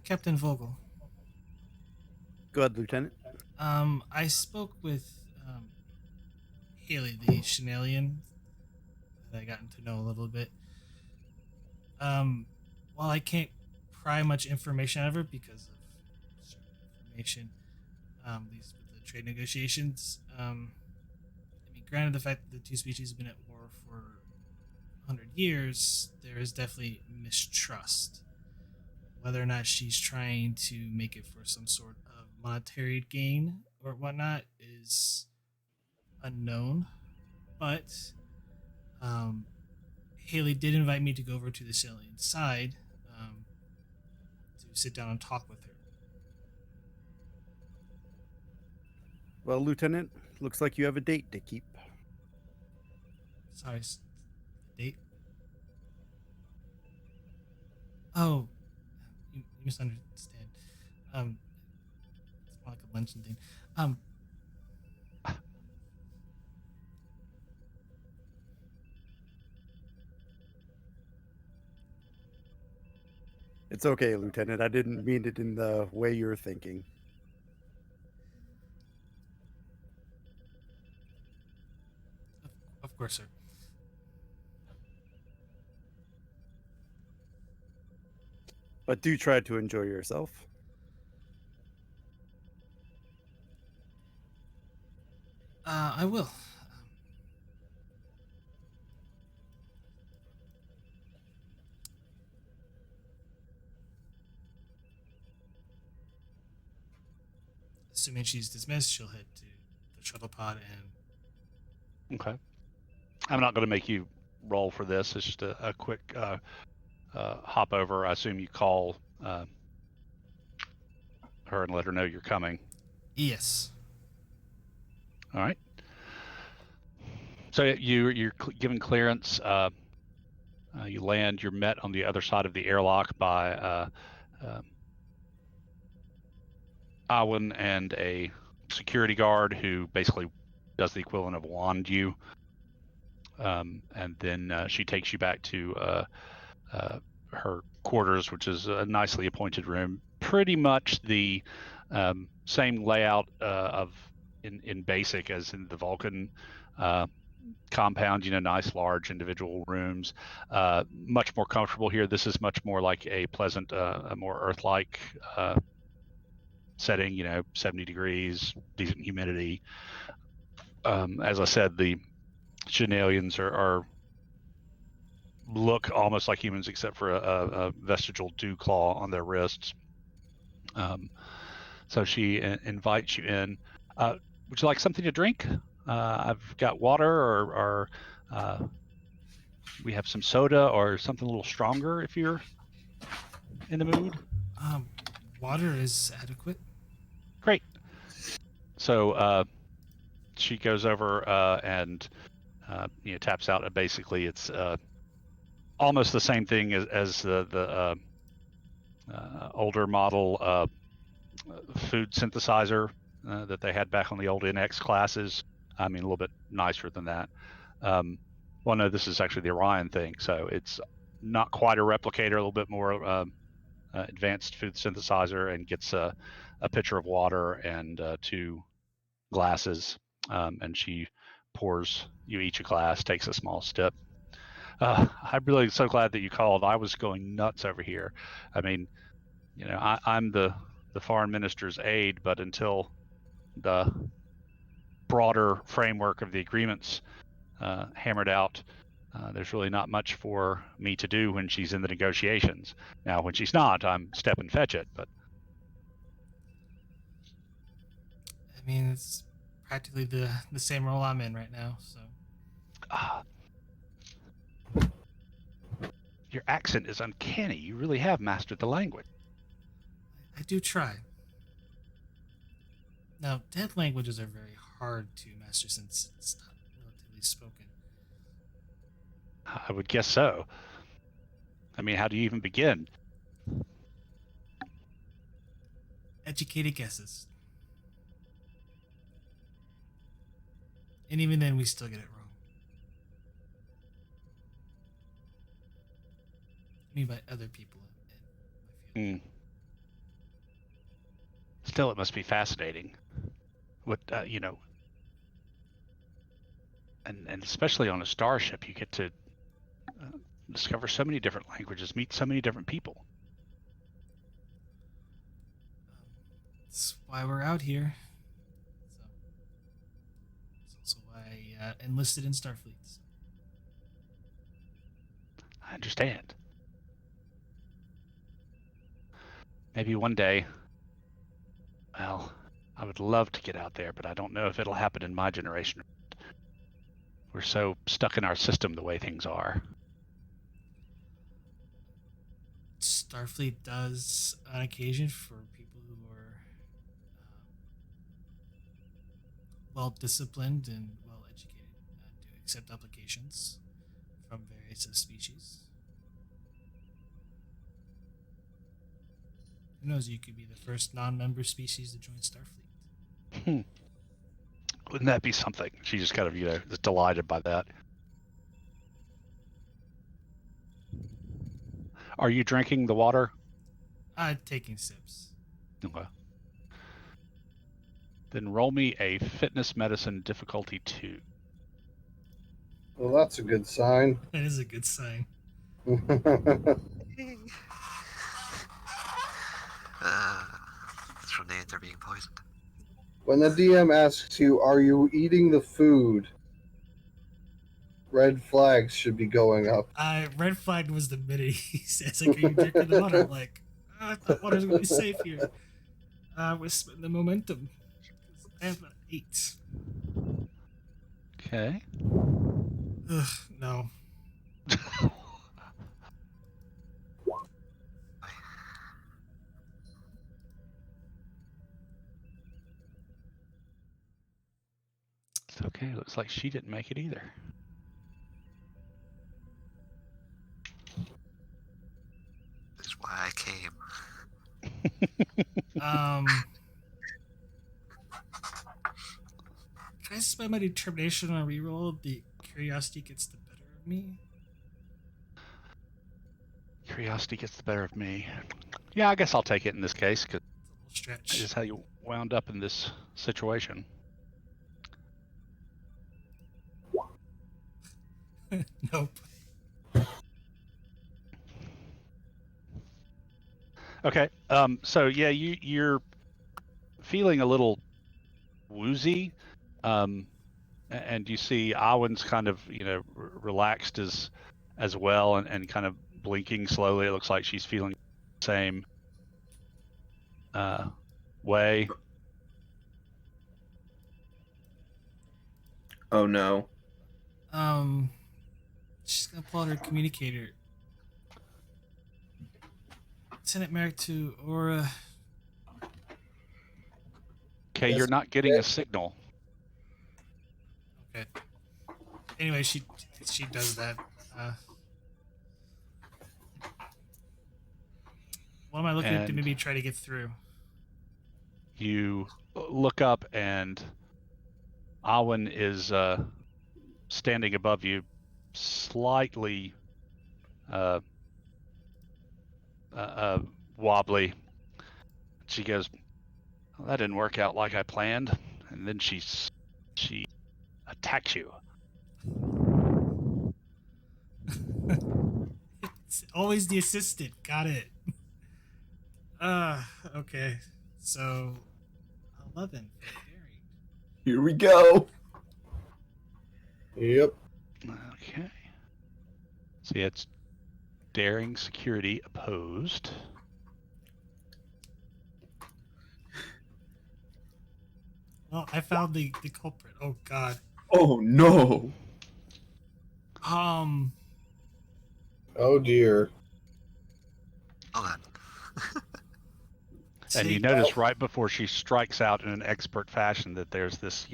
Captain Vogel. Go ahead, Lieutenant. I spoke with Haley, the Chanelian, that I gotten to know a little bit. While I can't pry much information out of her because of certain information, these with the trade negotiations. I mean, granted, the fact that the two species have been at war for 100 years, there is definitely mistrust. Whether or not she's trying to make it for some sort of monetary gain or whatnot is unknown. But um, Haley did invite me to go over to the salient side to sit down and talk with her. Well, Lieutenant, looks like you have a date to keep. Sorry, the date. Oh, you misunderstand. It's more like a luncheon thing. Um, It's okay, Lieutenant. I didn't mean it in the way you're thinking. of course, sir. But do try to enjoy yourself. I will. Assuming she's dismissed, she'll head to the shuttle pod and. Okay. I'm not going to make you roll for this. It's just a quick hop over. I assume you call her and let her know you're coming. Yes. All right. So you're given clearance. You land. You're met on the other side of the airlock by Awen and a security guard who basically does the equivalent of wand you. And then she takes you back to her quarters, which is a nicely appointed room. Pretty much the same layout of in basic as in the Vulcan compound. Nice large individual rooms. Much more comfortable here. This is much more like a pleasant, a more Earth-like setting. 70 degrees, decent humidity. As I said, the Chanelians are look almost like humans, except for a vestigial dew claw on their wrists. So she invites you in. Would you like something to drink? I've got water, or we have some soda, or something a little stronger if you're in the mood. Water is adequate. Great. So she goes over and taps out. Basically, it's almost the same thing as the older model food synthesizer that they had back on the old NX classes. I mean, a little bit nicer than that. Well, no, this is actually the Orion thing, so it's not quite a replicator, a little bit more advanced food synthesizer, and gets a pitcher of water and 2 glasses, and she pours you each a glass, takes a small sip. I'm really so glad that you called. I was going nuts over here. I mean, I'm the foreign minister's aide, but until the broader framework of the agreements hammered out, there's really not much for me to do when she's in the negotiations. Now, when she's not, I'm step and fetch it. But I mean, it's practically the same role I'm in right now. So. Your accent is uncanny. You really have mastered the language. I do try. Now, dead languages are very hard to master since it's not relatively spoken. I would guess so. I mean, how do you even begin? Educated guesses. And even then, we still get it wrong. I mean by other people in my field. Still, it must be fascinating. What and especially on a starship, you get to discover so many different languages, meet so many different people. That's why we're out here. So that's also why I enlisted in Starfleet. So. I understand. Maybe one day, well, I would love to get out there, but I don't know if it'll happen in my generation. We're so stuck in our system the way things are. Starfleet does, on occasion, for people who are well disciplined and well educated, to accept applications from various species. Who knows? You could be the first non-member species to join Starfleet. Wouldn't that be something? She just kind of, is delighted by that. Are you drinking the water? Taking sips. Okay. Then roll me a fitness medicine difficulty 2. Well, that's a good sign. That is a good sign. It's from the ants are being poisoned. When the DM asks you, "Are you eating the food?" red flags should be going up. Red flag was the minute he says, like, "Are you drinking the water?" I'm like, I thought water's gonna be safe here. We're spending the momentum. I have 8. Okay. Ugh, no. It's okay. Looks like she didn't make it either. This is why I came. Can I spend my determination on a reroll? The curiosity gets the better of me. Curiosity gets the better of me. Yeah, I guess I'll take it in this case, because Stretch. that is how you wound up in this situation. Nope. Okay. So yeah, you're feeling a little woozy, and you see Awen's kind of relaxed as well, and kind of blinking slowly. It looks like she's feeling the same way. Oh no. She's gonna pull out her communicator. Send it Merrick to Aura. Okay, Yes. you're not getting a signal. Okay. Anyway, she does that. What am I looking at to And maybe try to get through? you look up, and Awen is standing above you, slightly wobbly. She goes, well, that didn't work out like I planned. And then she attacks you. It's always the assistant. Got it. Okay. So 11 for daring. Here we go. Yep. Okay. See, it's daring security opposed. Well, I found the culprit. Oh God. Oh no. Oh dear. Oh, that. And you take- notice right before she strikes out in an expert fashion that there's this,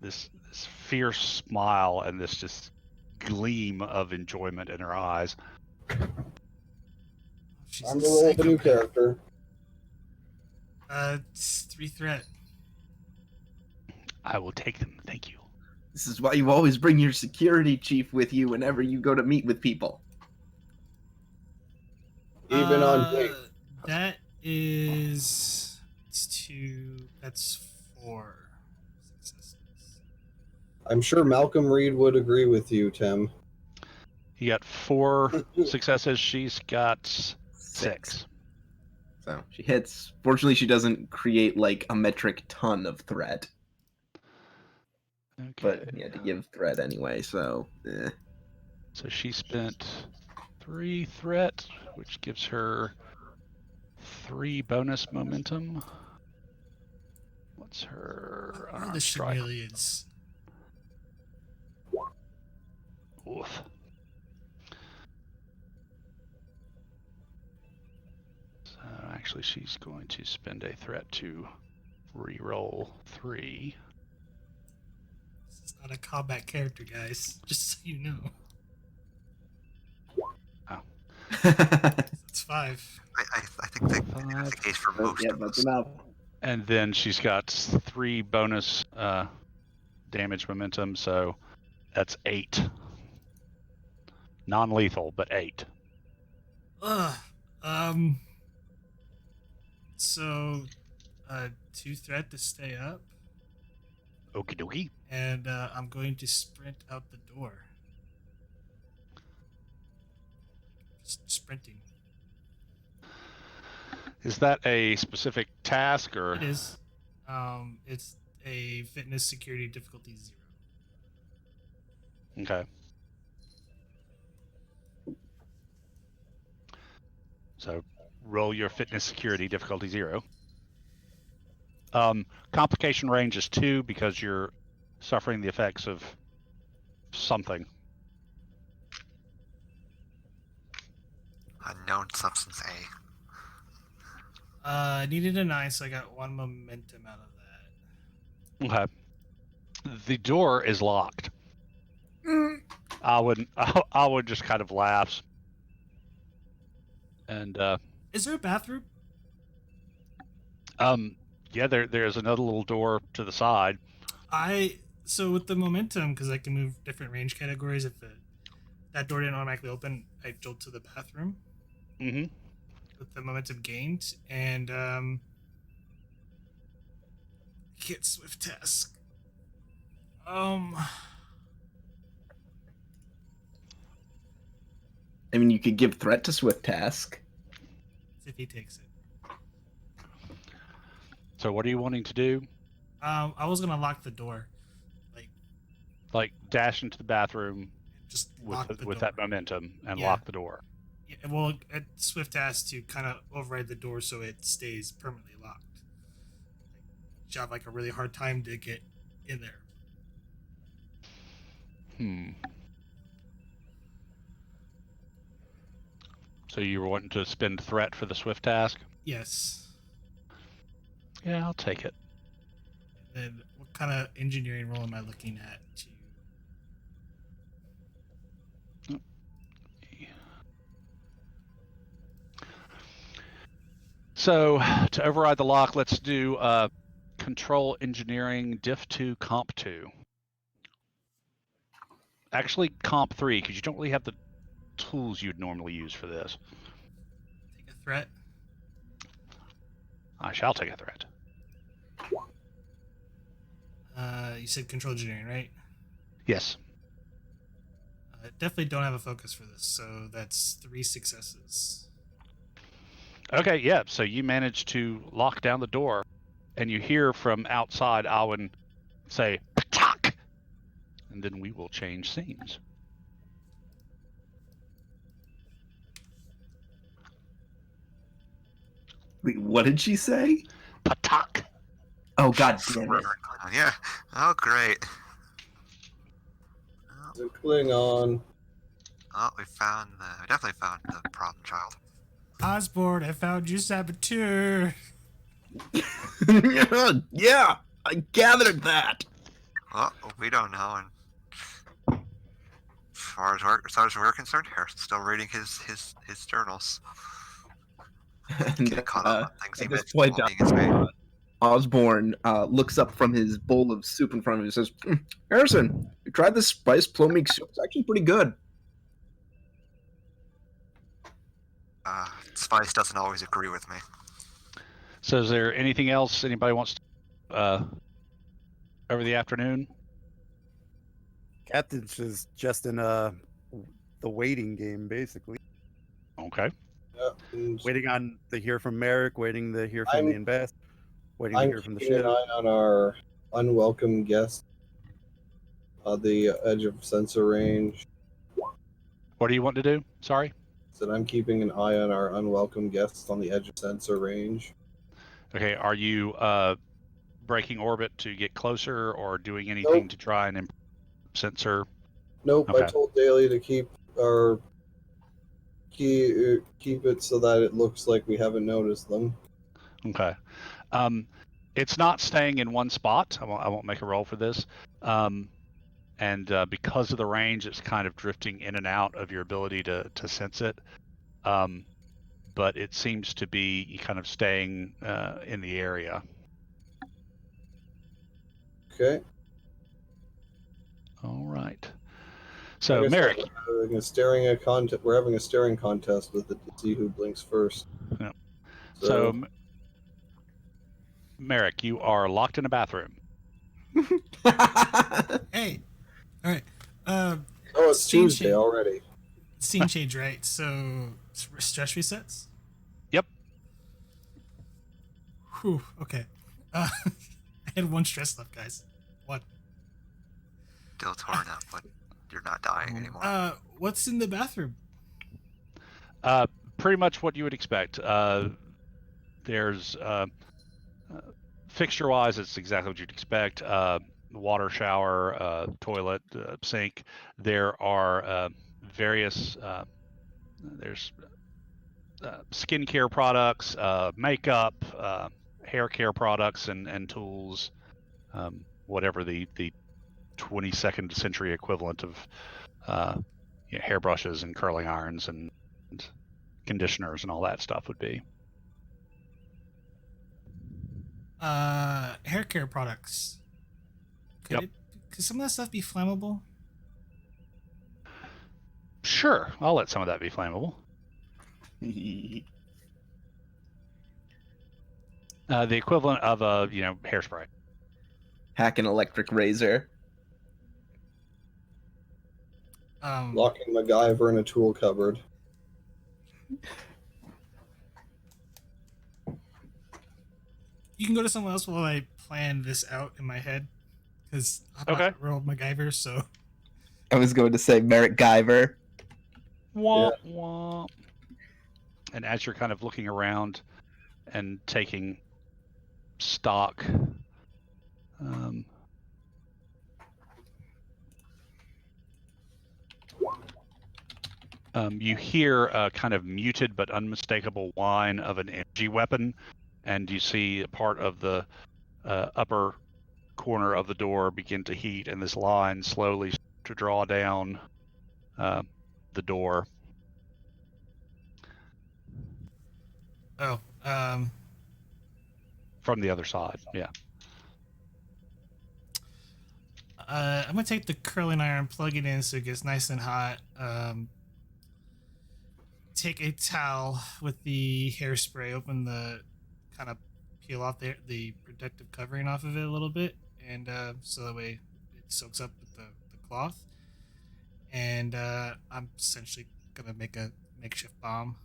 this fierce smile and this just gleam of enjoyment in her eyes. She's I'm a the roll the new psychopath. character. It's 3 threat. I will take them. Thank you. This is why you always bring your security chief with you whenever you go to meet with people. Even on day. That is that's 4 successes. I'm sure Malcolm Reed would agree with you, Tim. You got 4 successes. She's got 6. So she hits. Fortunately, she doesn't create like a metric ton of threat. Okay. But yeah, to give threat anyway, so So she spent 3 threat, which gives her 3 bonus momentum. What's her Where are the strike? chameleons? Oof. So actually, she's going to spend a threat to re-roll 3. This is not a combat character, guys. Just so you know. That's 5. I think that's the case for most yeah, of that's us. enough. And then she's got 3 bonus damage momentum, so that's 8. Non-lethal, but 8. Ugh. So, 2 threat to stay up, Okie dokie. and I'm going to sprint out the door. Just sprinting. Is that a specific task or? It is. It's a fitness security difficulty 0. Okay. So roll your fitness security difficulty 0. Complication range is 2 because you're suffering the effects of something. Unknown substance A. I needed a 9, so I got 1 momentum out of that. Okay. The door is locked. I would just kind of laugh. And Is there a bathroom? yeah, there's another little door to the side. So with the momentum, because I can move different range categories, if that door didn't automatically open, I jolt to the bathroom. Mm-hmm. With the momentum gained, and get swift task. I mean, you could give threat to Swift Task. If he takes it. So what are you wanting to do? I was gonna lock the door, Like dash into the bathroom just lock the with door. that momentum and Yeah. lock the door. Yeah, well, Swift has to kind of override the door so it stays permanently locked. You have like a really hard time to get in there. So you were wanting to spend threat for the swift task? Yes. Yeah, I'll take it. And then what kind of engineering role am I looking at to? So to override the lock, let's do control engineering diff 2 comp 2. Actually comp 3 because you don't really have the tools you'd normally use for this. Take a threat. I shall take a threat. You said control engineering, right? Yes. Definitely don't have a focus for this, so that's 3 successes. Okay, yeah. So you manage to lock down the door, and you hear from outside Alwyn say, "Patak!" And then we will change scenes. Wait, what did she say? Patak! Oh, god damn it. Yeah. Oh, great. It's a Klingon. Oh, we definitely found the problem child. Osborne, I found your saboteur. Yeah, I gathered that. Well, we don't know, and as far as we're concerned, Harrison's still reading his journals. And, Getting caught up on things he at this missed point, while being his mate. Osborne looks up from his bowl of soup in front of him and says, Harrison, you tried this spiced plomeek soup? It's actually pretty good. Spice doesn't always agree with me. So is there anything else anybody wants to over the afternoon? Captain's just in the waiting game, basically. Okay. Yeah, and Waiting on to hear from Merrick, waiting to hear from the ambassador, waiting to I'm hear from the keeping an ship. eye on our unwelcome guest on the edge of sensor range. What do you want to do? Sorry. Said I'm keeping an eye on our unwelcome guests on the edge of sensor range. Okay. Are you breaking orbit to get closer or doing anything Nope. to try and sensor? Nope, Okay. I told Daly to keep it so that it looks like we haven't noticed them. Okay. It's not staying in one spot. I won't make a roll for this. And because of the range, it's kind of drifting in and out of your ability to sense it. But it seems to be kind of staying in the area. Okay. All right. So, Like I said, Merrick. we're having a staring contest with it to see who blinks first. Yep. So, Merrick, you are locked in a bathroom. Hey, all right. oh, it's Scene Tuesday change. already. Scene change, right? So stress resets. Yep. Whew. Okay. I had one stress left, guys. What? Still torn up, but you're not dying anymore. What's in the bathroom? Pretty much what you would expect. There's fixture-wise, it's exactly what you'd expect. Water shower, toilet, sink. There are various. There's skincare products, makeup, hair care products, and tools. Whatever the 22nd century equivalent of hairbrushes and curling irons and conditioners and all that stuff would be. Hair care products. Could some of that stuff be flammable? Sure, I'll let some of that be flammable. The equivalent of a hairspray. Hack an electric razor. Locking MacGyver in a tool cupboard. You can go to someone else while I plan this out in my head, because I'm Okay. not real MacGyver, so. I was going to say Merrick Guyver. Womp womp. And as you're kind of looking around and taking stock, you hear a kind of muted but unmistakable whine of an energy weapon, and you see a part of the upper corner of the door begin to heat, and this line slowly to draw down the door. Oh, From the other side, yeah. I'm gonna take the curling iron, plug it in so it gets nice and hot. Take a towel with the hairspray, open the kind of peel off the protective covering off of it a little bit, and so that way it soaks up with the cloth. And I'm essentially gonna make a makeshift bomb.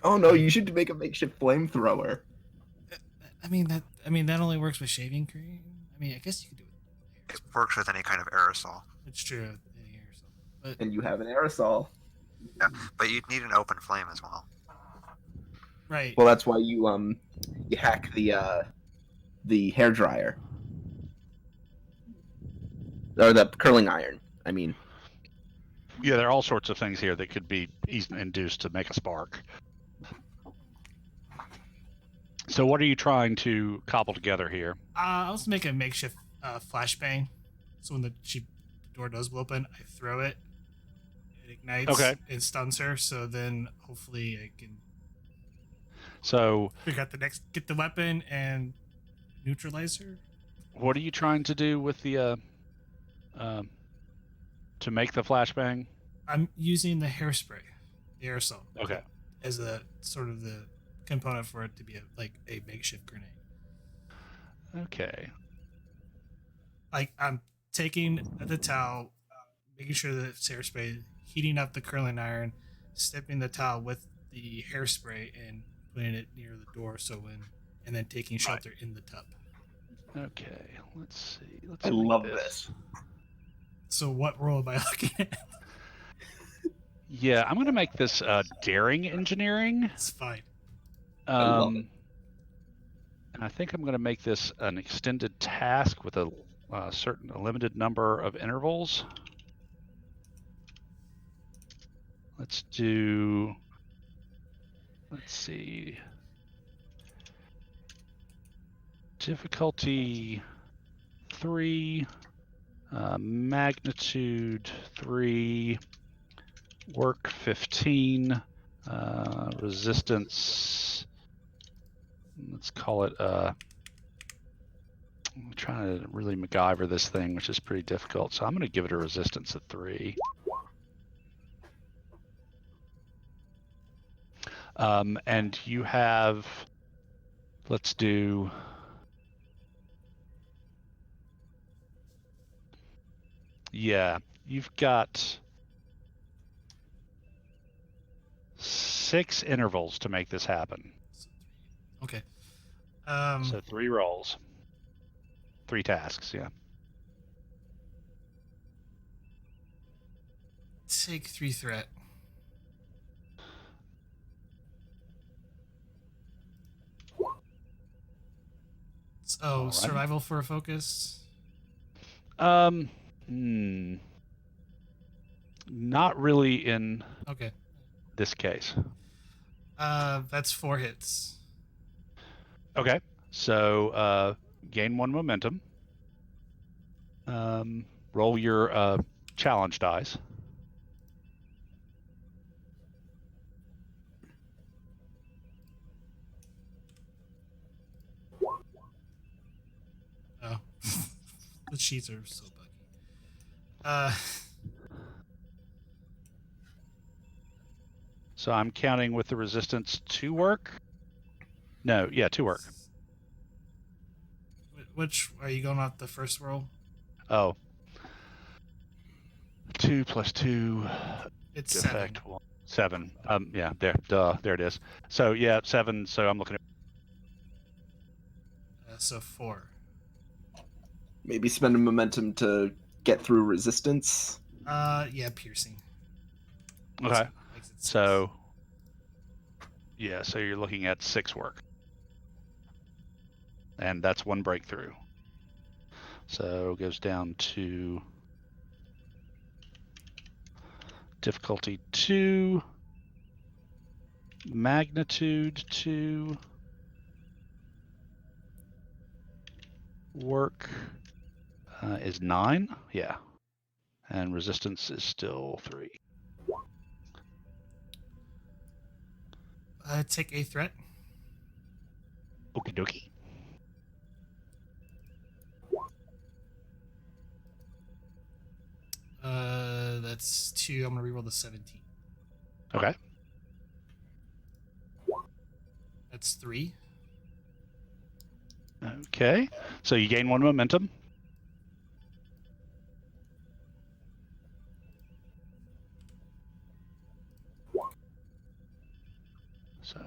Oh no, you should make a makeshift flamethrower. I mean that only works with shaving cream. I mean, I guess you could do it. It works with any kind of aerosol. It's true. Any aerosol. But And you have an aerosol. Yeah, but you'd need an open flame as well. right. Well, that's why you hack the hair dryer. Or the curling iron, I mean. Yeah, there are all sorts of things here that could be easily induced to make a spark. So what are you trying to cobble together here? I was make a makeshift flashbang. So when the door does blow open, I throw it. It ignites. Okay. It stuns her. So then hopefully I can So figure out get the weapon and neutralize her. what are you trying to do with the to make the flashbang? I'm using the hairspray. The aerosol. Okay. As a sort of the component for it to be a makeshift grenade. Okay. Like I'm taking the towel, making sure that it's hairspray, heating up the curling iron, stepping the towel with the hairspray and putting it near the door and then taking shelter in the tub. Okay. Let's see. I love this. So what role am I looking at? Yeah, I'm going to make this daring engineering. It's fine. I love it. And I think I'm going to make this an extended task with a limited number of intervals. Let's see. Difficulty 3, magnitude 3, work 15, resistance, let's call it, I'm trying to really MacGyver this thing, which is pretty difficult. So I'm going to give it a resistance of 3. And you have, let's do, yeah, you've got 6 intervals to make this happen. Okay. So 3 rolls. 3 tasks, yeah. Take 3 threat. Oh, Alright. survival for a focus? Not really in Okay. this case. That's 4 hits. Okay, so gain 1 momentum. Roll your challenge dice. Oh. The sheets are so buggy. So I'm counting with the resistance 2 work. No, yeah, 2 work. Which are you going off the first roll? Oh. 2 plus 2. It's Effect 7. 7. Yeah, there it is. So yeah, 7. So I'm looking at. So 4. Maybe spend a momentum to get through resistance. Yeah, piercing. Okay. Makes it 6. So. Yeah, so you're looking at 6 work. And that's 1 breakthrough. So it goes down to difficulty 2, magnitude 2, work is 9, yeah, and resistance is still 3. Take a threat. Okie dokie. That's 2. I'm gonna reroll the 17. Okay. That's 3. Okay. So you gain 1 momentum. So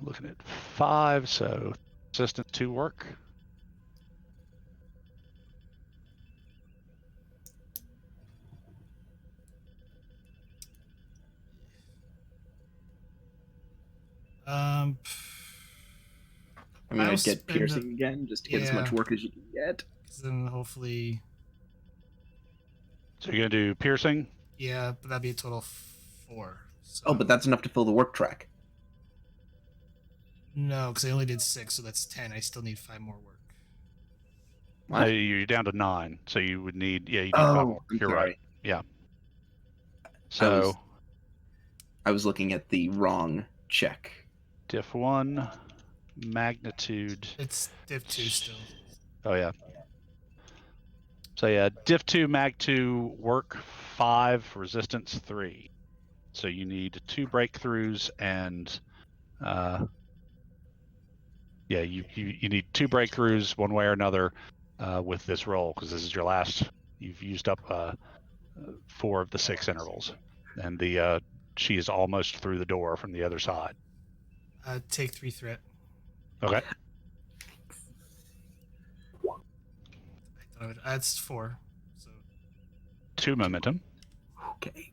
looking at 5. So resistance 2 work. I mean, I'll I'd get spend piercing again, just to get as much yeah. work as you can get. Because then hopefully, So you're gonna do piercing. yeah, but that'd be a total of 4. So. Oh, but that's enough to fill the work track. No, because I only did 6, so that's 10. I still need 5 more work. What? You're down to 9. So you would need you need 5 more. I'm You're sorry. right. Yeah. So I was looking at the wrong check. diff 1, magnitude. It's div 2 still. Oh yeah. So yeah, diff 2, mag 2, work 5, resistance 3. So you need 2 breakthroughs and you need 2 breakthroughs one way or another with this roll, because this is your last. You've used up 4 of the 6 intervals, and she is almost through the door from the other side. Take 3 threat. Okay. I don't know, that's 4. So 2 momentum. Okay.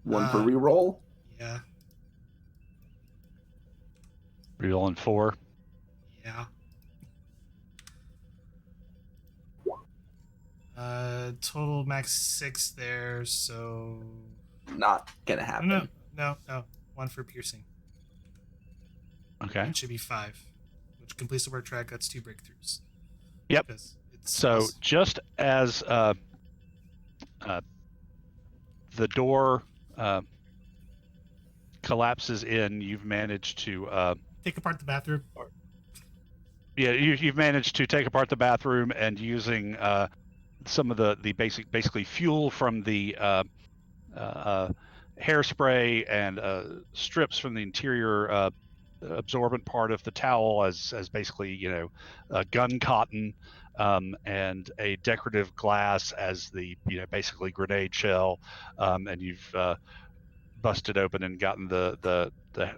One for reroll. Yeah. Rerolling 4. Yeah. Total max 6 there, so Not gonna happen. No. 1 for piercing. Okay. It should be 5, which completes the word track. That's 2 breakthroughs. Yep. It's So just as the door collapses in, you've managed to take apart the bathroom. you've managed to take apart the bathroom, and using some of the basically fuel from the hairspray and strips from the interior absorbent part of the towel as basically gun cotton, and a decorative glass as the basically grenade shell, and you've busted open and gotten the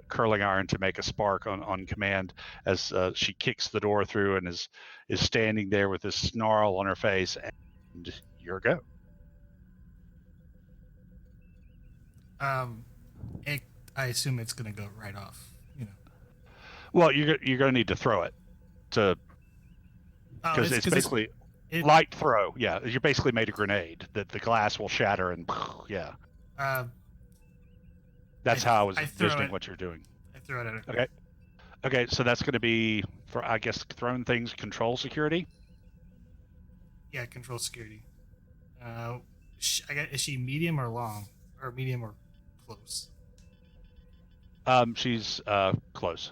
curling iron to make a spark on command as she kicks the door through and is standing there with this snarl on her face, and you're go. I assume it's gonna go right off. Well, you're going to need to throw it because it's basically light throw. Yeah, you basically made a grenade that the glass will shatter and yeah. That's how I was envisioning what you're doing. I throw it at her. Okay, so that's going to be for, I guess, throwing things, control security. Yeah, control security. Is she medium or long, or medium or close? She's close.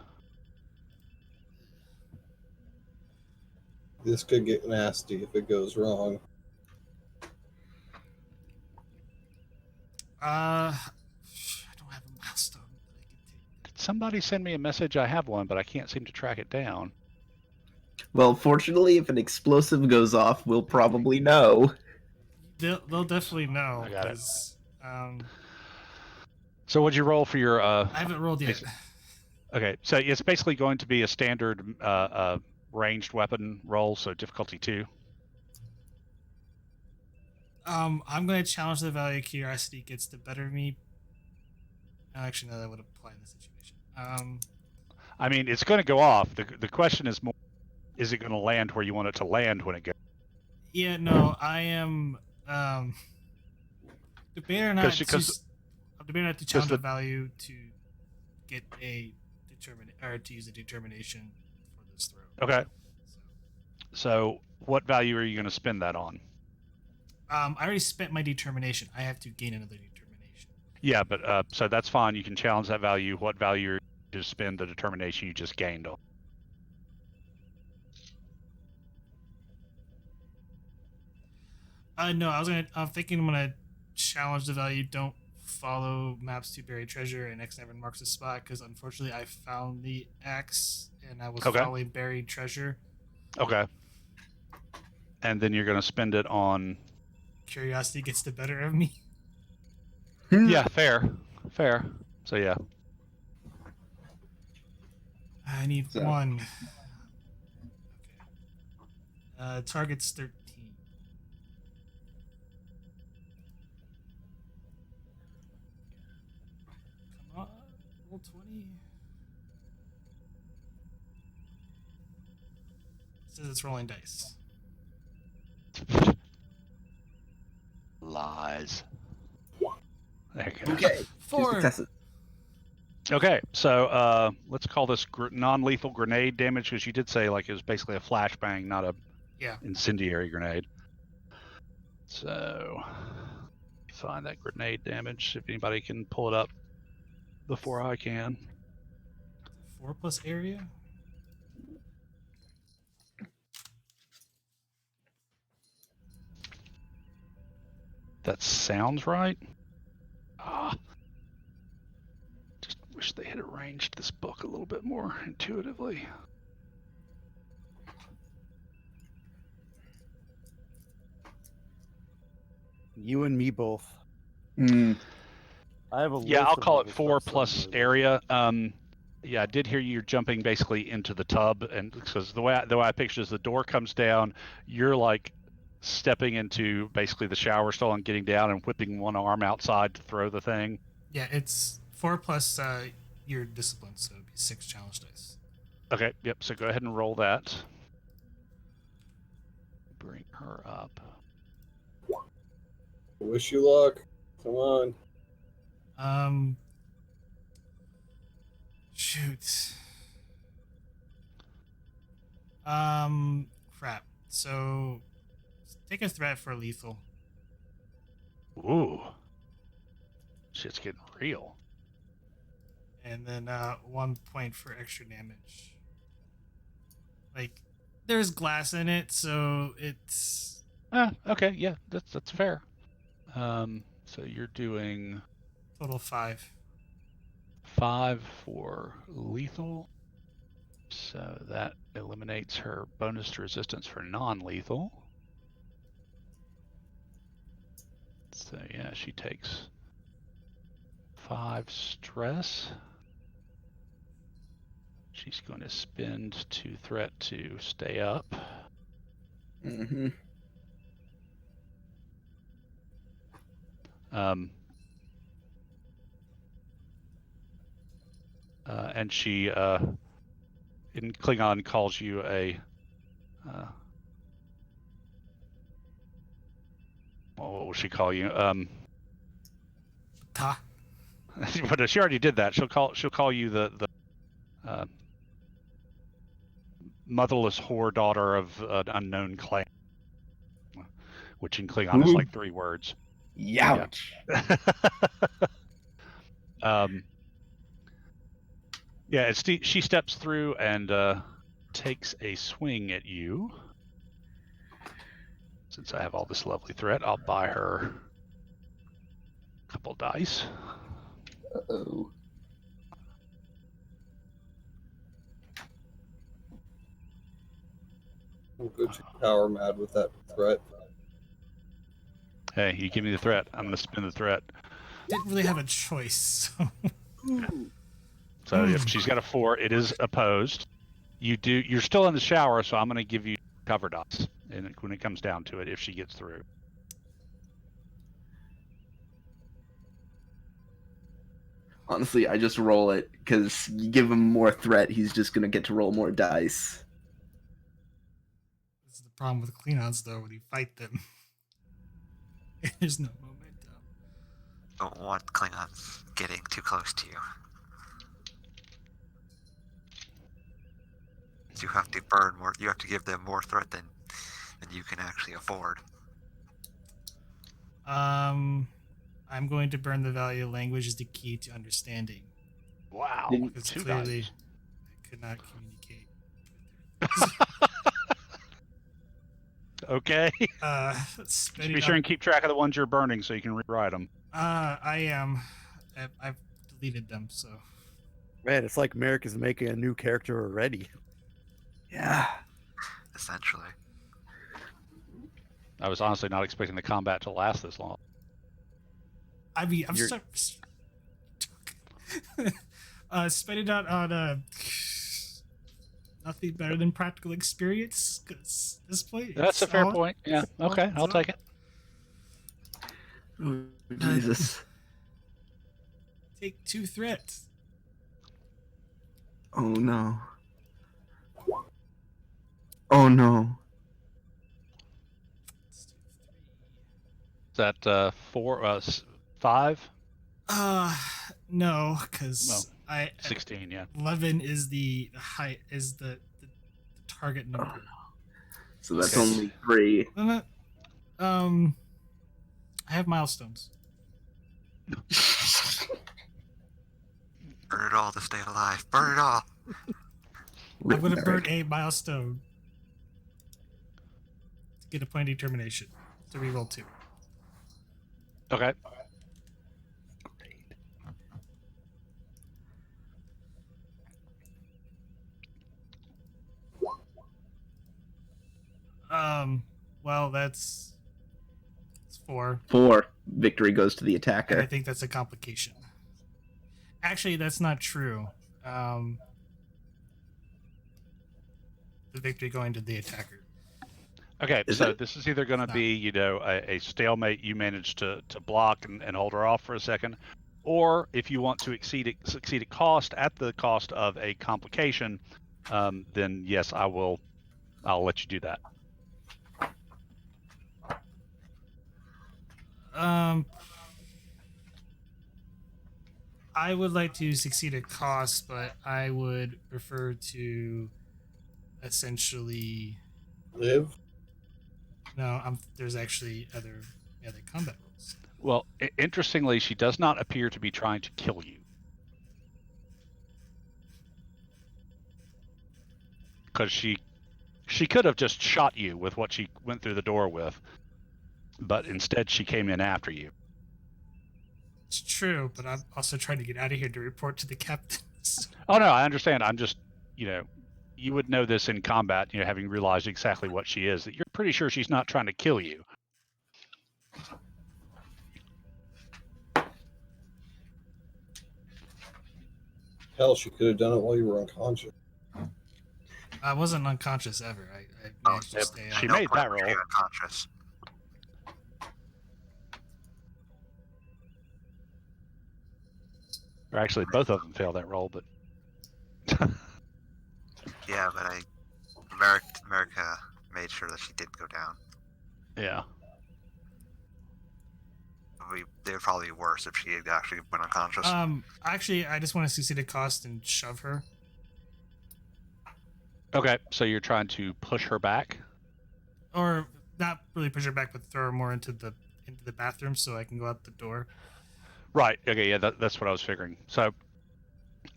This could get nasty if it goes wrong. I don't have a milestone that I can take. Did somebody send me a message? I have one, but I can't seem to track it down. Well, fortunately, if an explosive goes off, we'll probably know. They'll definitely know. I got it. So what'd you roll for your... I haven't rolled yet. Okay, so it's basically going to be a standard ranged weapon roll, so difficulty 2. I'm going to challenge the value of curiosity gets the better of me. Actually, no, that would apply in this situation. I mean, it's going to go off. The question is more, is it going to land where you want it to land when it goes? Yeah, no, I am debating not to challenge the value to get a to use a determination for this throw. Okay. So what value are you going to spend that on? I already spent my determination. I have to gain another determination. Yeah, but so that's fine. You can challenge that value. What value are you to spend the determination you just gained on? No, I'm thinking I'm gonna challenge the value. Don't follow maps to buried treasure, and X never marks a spot because unfortunately I found the X and I was following buried treasure. Okay. And then you're gonna spend it on. Curiosity gets the better of me. Yeah, fair. So yeah. I need 1. Okay. Target's 13. Come on, roll 20. It says it's rolling dice. Lies. Okay. 4. Okay, so let's call this non-lethal grenade damage, because you did say like it was basically a flashbang, not a incendiary grenade. So find that grenade damage if anybody can pull it up before I can. 4 plus area. That sounds right. Just wish they had arranged this book a little bit more intuitively. You and me both. Mm. I have a Yeah, list I'll of call all it this 4 stuff plus somewhere, area. Yeah, I did hear you're jumping basically into the tub, and because the way I picture is the door comes down, you're like stepping into basically the shower stall and getting down and whipping one arm outside to throw the thing. Yeah, it's 4 plus your discipline, so it'd be 6 challenge dice. Okay, yep. So go ahead and roll that. Bring her up. Wish you luck. Come on. Shoot. Crap. So take a threat for lethal. Ooh, shit's getting real. And then 1 point for extra damage. Like, there's glass in it, so it's Okay, yeah, that's fair. So you're doing total 5. 5 for lethal. So that eliminates her bonus to resistance for non-lethal. So yeah, she takes 5 stress. She's going to spend 2 threat to stay up. Mm-hmm. And she, in Klingon, calls you a. What will she call you? Ta. But she already did that. She'll call you the motherless whore daughter of an unknown clan, which in Klingon is like 3 words. Youch. Yeah, she steps through and takes a swing at you. Since I have all this lovely threat, I'll buy her a couple dice. Uh-oh. I'm good to power mad with that threat. Hey, you give me the threat, I'm gonna spin the threat. Didn't really have a choice. So if she's got a 4, it is opposed. You're still in the shower, so I'm gonna give you cover dice, and when it comes down to it, if she gets through. Honestly, I just roll it, because you give him more threat, he's just going to get to roll more dice. This is the problem with Klingons, though, when you fight them. There's no momentum. Don't want Klingons getting too close to you. You have to burn more. You have to give them more threat than you can actually afford. I'm going to burn the value. Language is the key to understanding. Wow, Because 2 clearly dice. I could not communicate. Okay. Spend Just be it sure on- and keep track of the ones you're burning so you can rewrite them. I am. I've deleted them, so. Man, it's like Merrick is making a new character already. Yeah. Essentially. I was honestly not expecting the combat to last this long. I mean, I'm sorry. Spend it out on nothing better than practical experience. Because this point, That's a fair point. Yeah. Okay, I'll take it. Oh, Jesus. Take 2 threats. Oh, no. Oh, no. Is that 4, 5? No, because No. 16, yeah. 11 is the height, is the target number. So that's Okay. only 3. I have milestones. Burn it all to stay alive. Burn it all. I'm gonna burn a milestone to get a point of determination. To reroll 2. Okay. Well, that's 4, 4. Victory goes to the and I attacker. think that's a complication. Actually, that's not true. The victory going to the attacker. Okay, Is so it? this is either going to It's not. be, a stalemate. You manage to block and hold her off for a second, or if you want to succeed at the cost of a complication, then yes, I'll let you do that. I would like to succeed at cost, but I would prefer to essentially. Live. No, there's actually other combat rules. Well, interestingly, she does not appear to be trying to kill you. Because she could have just shot you with what she went through the door with, but instead she came in after you. It's true, but I'm also trying to get out of here to report to the captains. Oh no, I understand. I'm just, you would know this in combat, having realized exactly what she is, that you're pretty sure she's not trying to kill you. Hell, she could have done it while you were unconscious. I wasn't unconscious ever. I managed to stay She on. made that roll. Unconscious. Or actually, both of them failed that roll, but Yeah, but America made sure that she didn't go down. yeah. They would probably be worse if she had actually went unconscious. Actually, I just want to succeed at cost and shove her. Okay, so you're trying to push her back? Or not really push her back, but throw her more into the bathroom so I can go out the door. Right. Okay. Yeah. That's what I was figuring. So,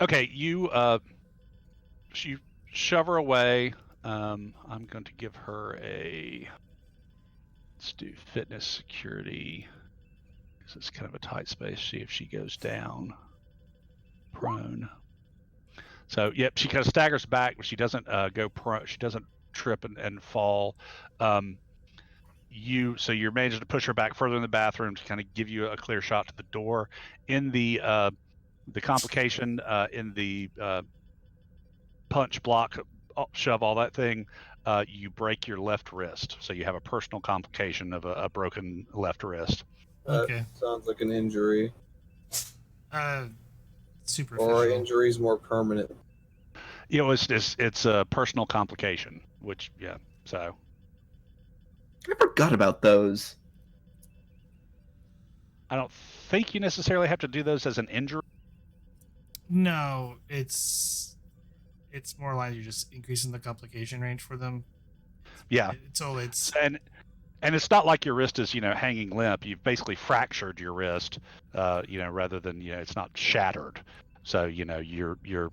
okay, you shove her away. I'm going to give her let's do fitness security. Because it's kind of a tight space. See if she goes down prone. So, yep, she kind of staggers back, but she doesn't go prone. She doesn't trip and fall. So you're managing to push her back further in the bathroom to kind of give you a clear shot to the door. In the complication, in the punch, block, shove, all that thing, you break your left wrist. So you have a personal complication of a broken left wrist. Okay. Sounds like an injury. Superficial. Or injuries more permanent. It's a personal complication, which, yeah, so. I forgot about those. I don't think you necessarily have to do those as an injury. No, it's more like you're just increasing the complication range for them. Yeah. It's and it's not like your wrist is, hanging limp. You've basically fractured your wrist, rather than, it's not shattered. So, you're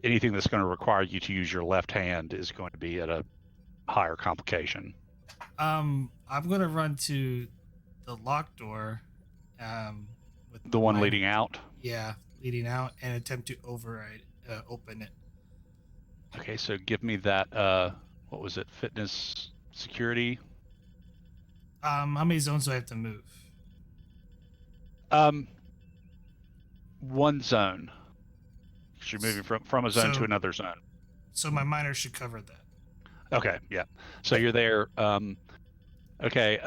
anything that's going to require you to use your left hand is going to be at a higher complication. I'm going to run to the locked door, with The one leading out? Yeah, leading out, and attempt to open it. Okay, so give me that, what was it, fitness security? How many zones do I have to move? One zone. You're moving from a zone to another zone. So my minor should cover that. Okay, yeah. So you're there. Okay,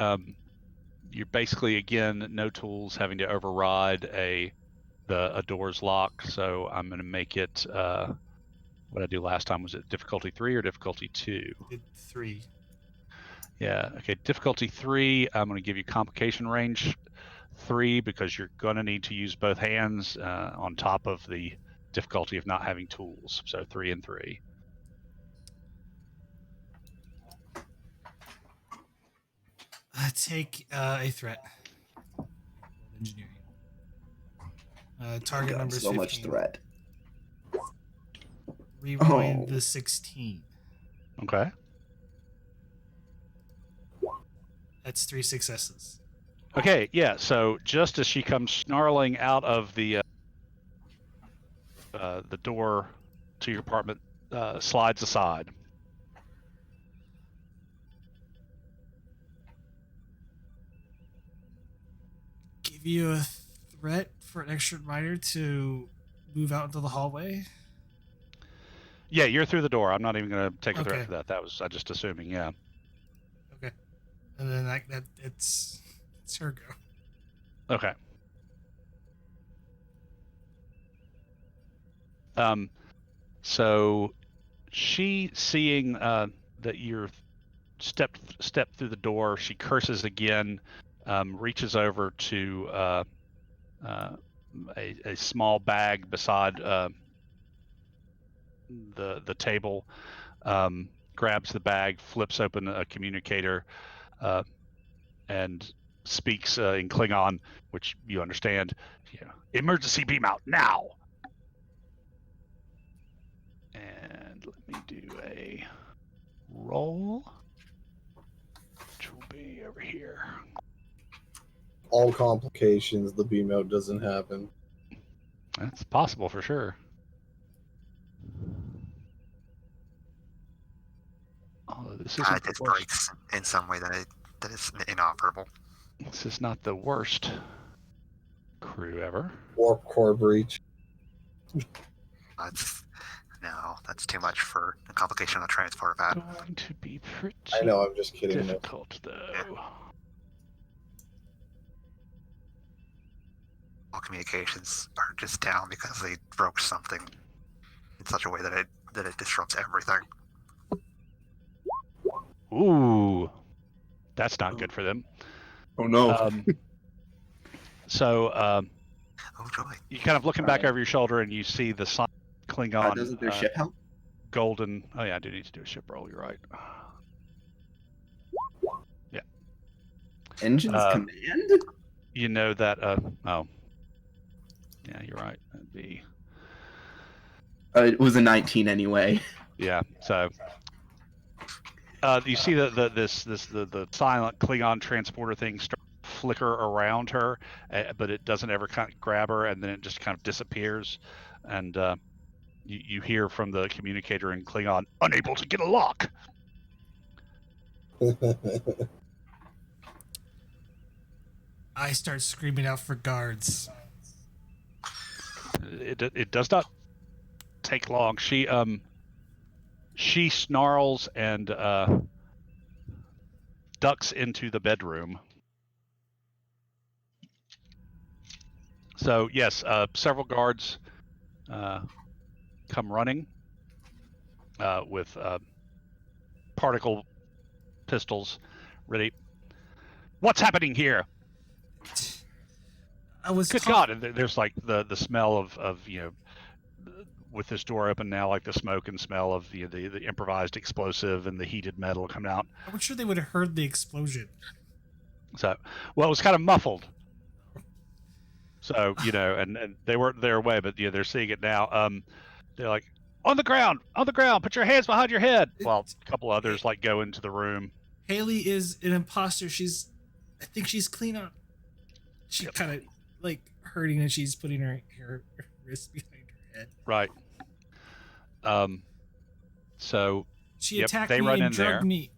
you're basically, again, no tools, having to override a door's lock. So I'm going to make it, what I do last time, was it difficulty 3 or difficulty 2? Did 3. Yeah, okay, difficulty 3, I'm going to give you complication range 3 because you're going to need to use both hands on top of the difficulty of not having tools. So 3 and 3. Take a threat. Engineering. Target number is so 15. much threat. Rewind the 16. Okay. That's 3 successes. Okay, yeah. So just as she comes snarling out of the door to your apartment, slides aside. Give you a threat for an extra reminder to move out into the hallway. Yeah, you're through the door. I'm not even going to take a threat Okay. for that. That was I just assuming. Yeah. Okay. And then that it's her go. Okay. So she seeing that you're step through the door, she curses again, reaches over to a small bag beside the table, grabs the bag, flips open a communicator, and speaks in Klingon, which you understand. Emergency beam out now. And let me do a roll, which will be over here. All complications, the beam out doesn't happen. That's possible for sure. Although this isn't the This worst. breaks in some way that is inoperable. This is not the worst crew ever. Warp core breach. That's too much for a complication on a transport pad. Going to be pretty I know, I'm just kidding. difficult though. All communications are just down because they broke something in such a way that it disrupts everything. Ooh, that's not good for them. Oh no. So Oh joy! you kind of looking back over your shoulder and you see the sign Klingon doesn't their ship help? golden. Oh yeah, I do need to do a ship roll. You're right. Yeah. Engines command? You know that. Oh. Yeah, you're right. That'd be. It was a 19 anyway. Yeah. So. You see the silent Klingon transporter thing start to flicker around her, but it doesn't ever kind of grab her, and then it just kind of disappears, and you hear from the communicator in Klingon, unable to get a lock. I start screaming out for guards. It does not take long. She snarls and ducks into the bedroom. So yes, several guards come running with particle pistols ready. What's happening here? I was Good God! And there's like the smell of with this door open now, like the smoke and smell of the improvised explosive and the heated metal coming out. I'm sure they would have heard the explosion. So, well, it was kind of muffled. So and they weren't their way, but they're seeing it now. They're like, on the ground, put your hands behind your head. While a couple others like go into the room. Haley is an imposter. I think she's clean on. She kind of like hurting, and she's putting her wrist behind her head. Right. So she attacked they me run and in drugged there. me.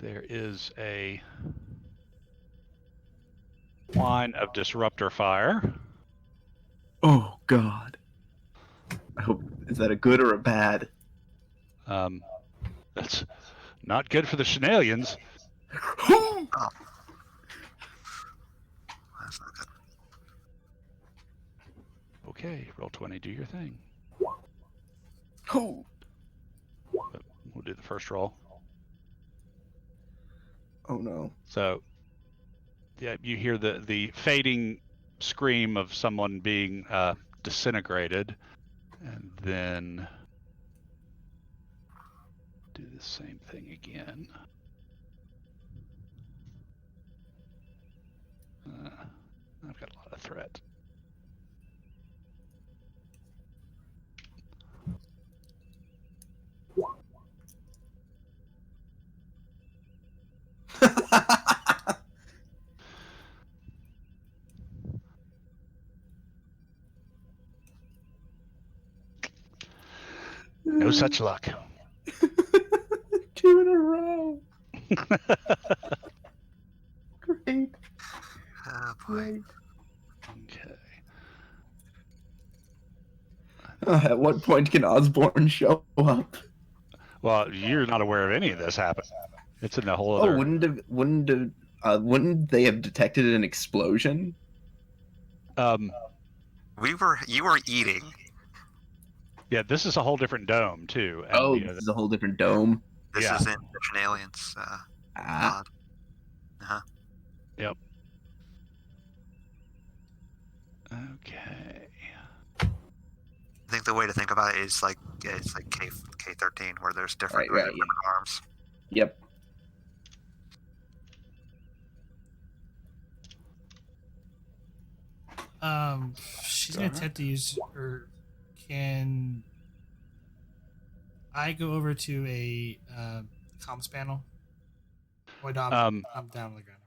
There is a line of disruptor fire. Oh God. I hope, is that a good or a bad? That's not good for the shenanigans. Oh. That's not good. Okay, roll 20, do your thing. Oh. We'll do the first roll. Oh no. So, yeah, you hear the fading scream of someone being disintegrated, and then do the same thing again. I've got a lot of threat. such luck. 2 in a row. Great. Oh boy. Okay. At what point can Osborne show up? Well, you're not aware of any of this happen. It's in the whole Oh, other. wouldn't they have detected an explosion? You were eating. Yeah, this is a whole different dome too. And, This is a whole different dome. This Yeah. is in Mission Aliens. Ah, Pod. Yep. Okay. I think the way to think about it is like it's like K13 where there's different Right, different arms. yep. She's gonna attempt to use, or can I go over to a comms panel? Wait, no, I'm down on the ground.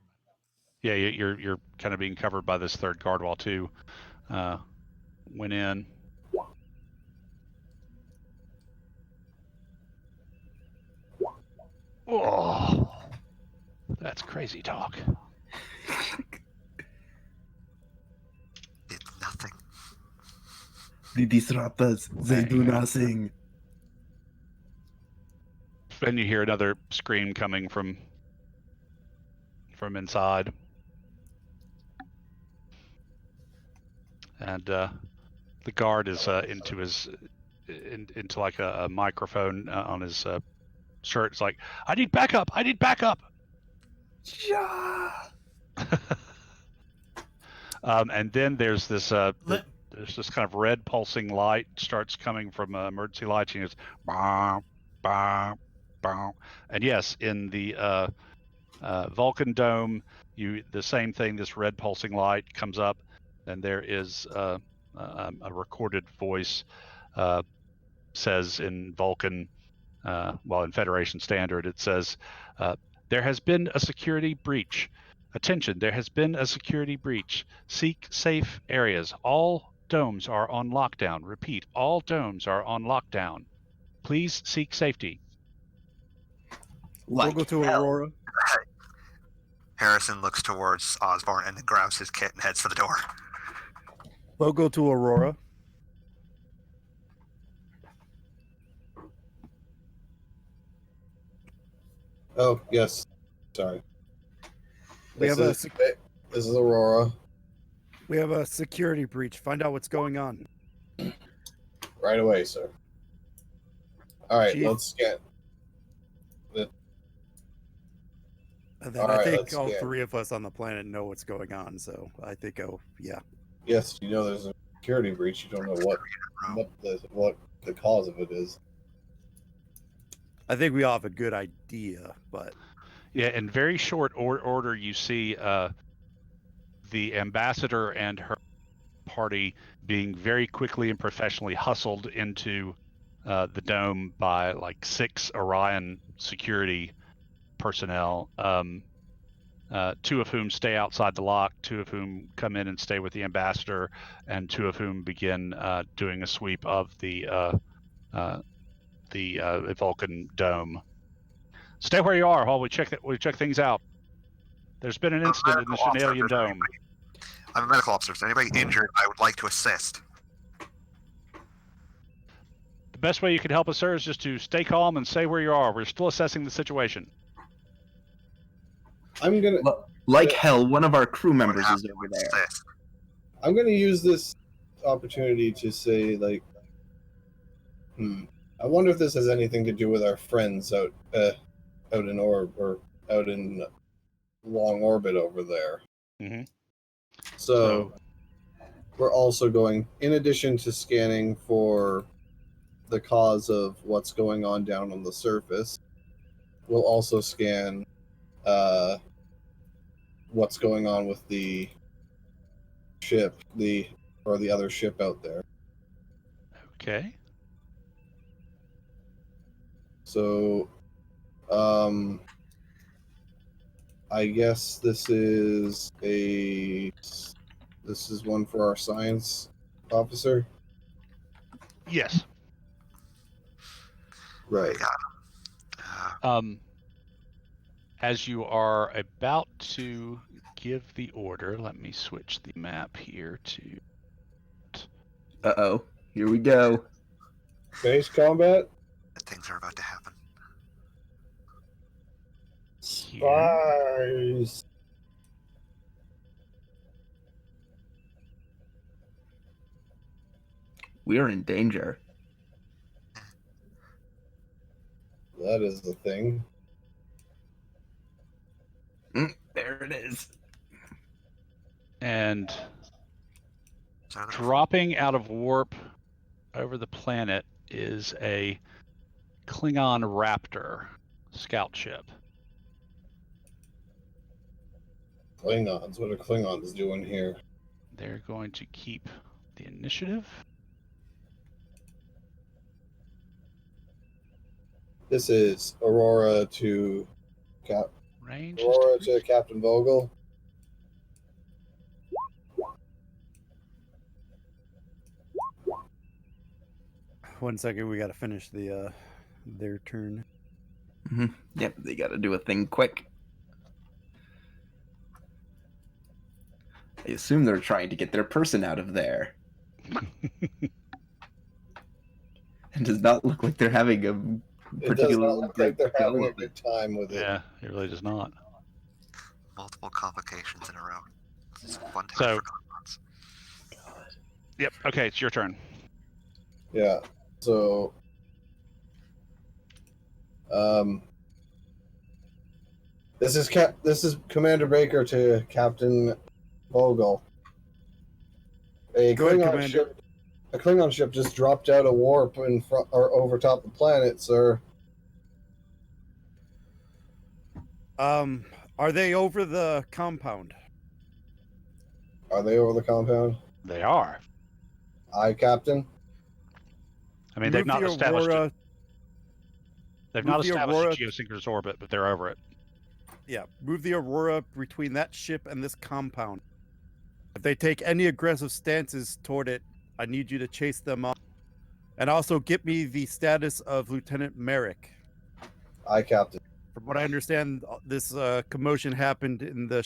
Yeah, you're kind of being covered by this third guard wall too. Went in. Oh, that's crazy talk. Did nothing. The disruptors, they do nothing. Then you hear another scream coming from inside, and the guard is into his into like a microphone on his shirt. It's like, I need backup. I need backup. Yeah. And then there's this there's this kind of red pulsing light starts coming from emergency lights, and it's bah, bah, bah. And yes, in the Vulcan dome, the same thing. This red pulsing light comes up, and there is a recorded voice says in Vulcan, in Federation Standard, it says, "There has been a security breach. Attention, there has been a security breach. Seek safe areas. All domes are on lockdown. Repeat, all domes are on lockdown. Please seek safety." Like We'll go to hell. Aurora. Harrison looks towards Osborne and then grabs his kit and heads for the door. We'll go to Aurora. Oh, yes. Sorry. We have a This is Aurora. We have a security breach. Find out what's going on. Right away, sir. All right, Chief. let's get. And then All I right, think let's all get- three of us on the planet know what's going on. So I think, yeah. Yes, you know there's a security breach. You don't know what the cause of it is. I think we all have a good idea, but Yeah, in very short order, you see the ambassador and her party being very quickly and professionally hustled into the dome by like 6 Orion security personnel, 2 of whom stay outside the lock, 2 of whom come in and stay with the ambassador, and 2 of whom begin doing a sweep of the Vulcan dome. Stay where you are while we check things out. There's been an incident in the Chenalian dome. I'm a medical officer. If there's anybody injured, I would like to assist. The best way you can help us, sir, is just to stay calm and stay where you are. We're still assessing the situation. I'm gonna Like hell, one of our crew members is over there. Assist. I'm gonna use this opportunity to say like, I wonder if this has anything to do with our friends out in orb or out in long orbit over there. Mm-hmm. So we're also going, in addition to scanning for the cause of what's going on down on the surface, we'll also scan what's going on with the ship, the other ship out there. Okay. So, I guess this is one for our science officer. Yes. Right. As you are about to give the order, let me switch the map here to Uh-oh. Here we go. Base combat. Things are about to happen. here. Spies. We're in danger. That is the thing. There it is. And So they're- dropping out of warp over the planet is a Klingon Raptor scout ship. Klingons. What are Klingons doing here? They're going to keep the initiative. This is Aurora to Range is Aurora to to Captain Vogel. One second, we got to finish the their turn. Yep, they gotta do a thing quick. I assume they're trying to get their person out of there. It does not look like they're having a It does not particularly look great like they're go having a of good it. time with it. Yeah, it really does not. multiple complications in a row. This is one time So- for Klingons. Yep. Okay, it's your turn. Yeah. So, this is Commander Baker to Captain Vogel. Go ahead, Commander. A Klingon ship just dropped out of warp in front or over top the planet, sir. Are they over the compound? Are they over the compound? They are. Aye, Captain. I mean, they've Move not the established. Aurora. They've move not the established Aurora- a geosynchronous orbit, but they're over it. Yeah, move the Aurora between that ship and this compound. If they take any aggressive stances toward it, I need you to chase them off. And also get me the status of Lieutenant Merrick. Aye, Captain. From what I understand, this commotion happened in the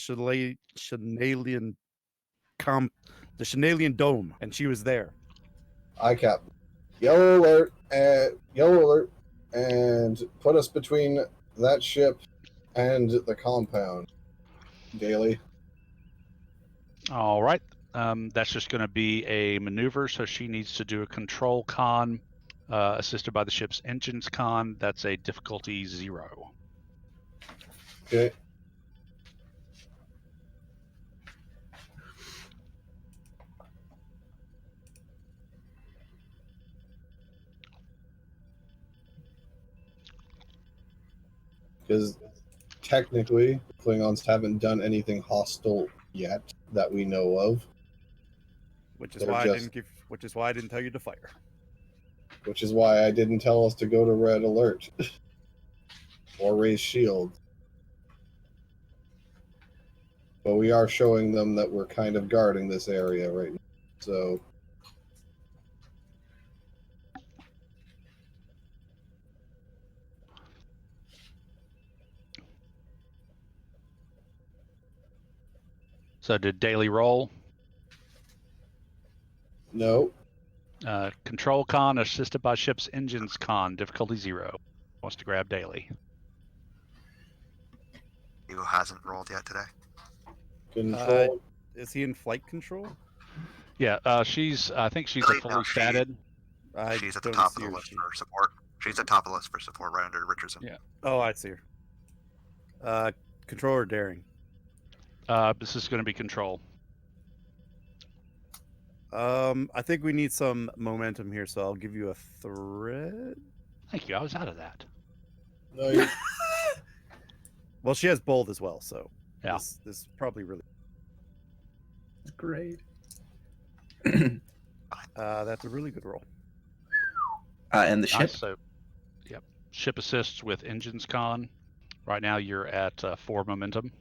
Chenalian Dome, and she was there. Aye, Captain. Yellow alert, and put us between that ship and the compound. Daily. All right. That's just going to be a maneuver, so she needs to do a control con, assisted by the ship's engines con. That's a difficulty 0. Okay. Because technically, Klingons haven't done anything hostile yet that we know of, Which is They're why just- which is why I didn't tell you to fire. which is why I didn't tell us to go to red alert or raise shield. But we are showing them that we're kind of guarding this area right now. So, So did daily roll, no. control con, assisted by ship's engines con, difficulty 0. Wants to grab daily. Who hasn't rolled yet today? Control. Is he in flight control? Yeah, she's. I think she's a Really? fully No, she- statted. I She's at the don't top of see the her. list for support. She's at top of the list for support right under Richardson. Yeah. Oh, I see her. Control or daring? This is going to be control. I think we need some momentum here, so I'll give you a threat. Thank you. I was out of that. No, you, Well, she has bold as well, so Yeah. this probably really. Great. That's a really good roll. And the ship. Nice. So, yep. Ship assists with engines con. Right now you're at 4 momentum.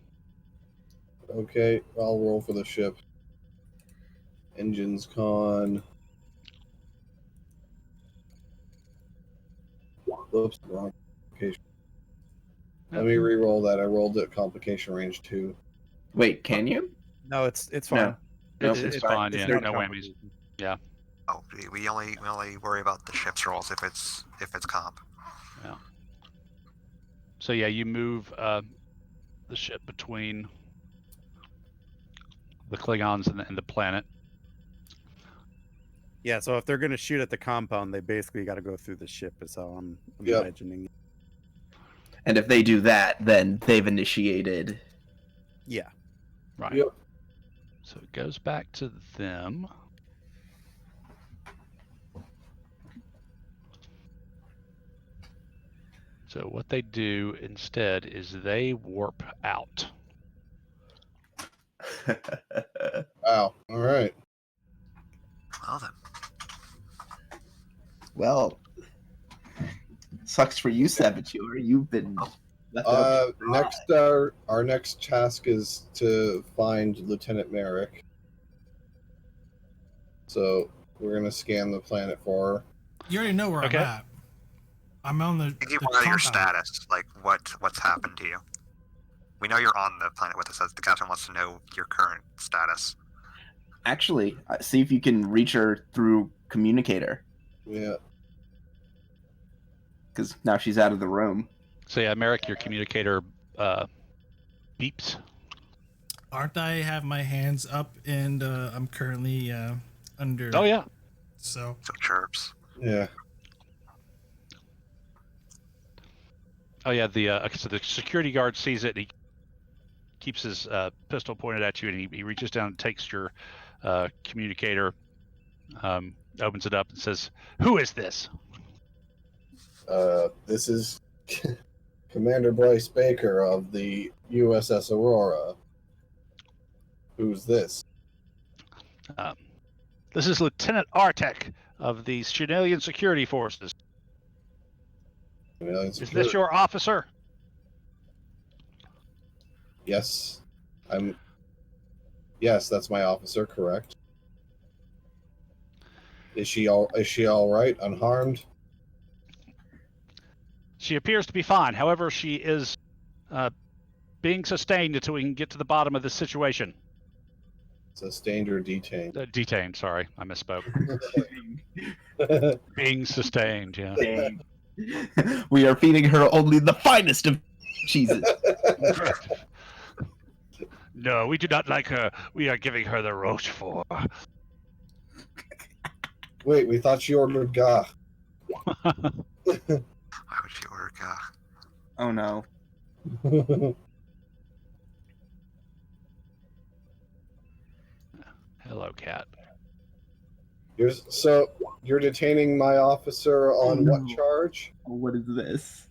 okay, I'll roll for the ship. Engines con. Oops, wrong complication. Let me re-roll that. I rolled it complication range 2. Wait, can you? No, it's fine. No. Nope, It's it's fine. It's Yeah, not no whammies. complicated. Yeah. Oh, we only worry about the ship's rolls if it's comp. Yeah. So yeah, you move the ship between the Klingons and the planet. Yeah, so if they're going to shoot at the compound, they basically got to go through the ship, is how I'm Yep. imagining it. And if they do that, then they've initiated. Yeah. Right. Yep. So it goes back to them. So what they do instead is they warp out. Wow. All right. Well then. Well, sucks for you, Saboteur. You've been left out to dry. Next, our next task is to find Lieutenant Merrick. So we're gonna scan the planet for her. You already know where Okay. I'm at. I'm on the. You the want your compound. status, like what's happened to you. We know you're on the planet with us. The captain wants to know your current status. Actually, see if you can reach her through communicator, Yeah. because now she's out of the room. So yeah, Merrick, your communicator beeps. Aren't I have my hands up and I'm currently under. Oh yeah. So So chirps. Yeah. Oh yeah. So the security guard sees it. And he keeps his pistol pointed at you, and he reaches down and takes your communicator, opens it up, and says, "Who is this?" This is Commander Bryce Baker of the USS Aurora. Who's this? This is Lieutenant Artek of the Chenalian Security Forces. Is this your officer? Yes. Yes, that's my officer, correct. Is she all right, unharmed? She appears to be fine. However, she is being sustained until we can get to the bottom of this situation. Sustained or detained? Detained, sorry. I misspoke. Being sustained, yeah. Dang. We are feeding her only the finest of cheeses. No, we do not like her. We are giving her the Rochefort. Wait, we thought she ordered gah. Why would she order gah? Oh no. Hello, cat. You're detaining my officer on what charge? What is this?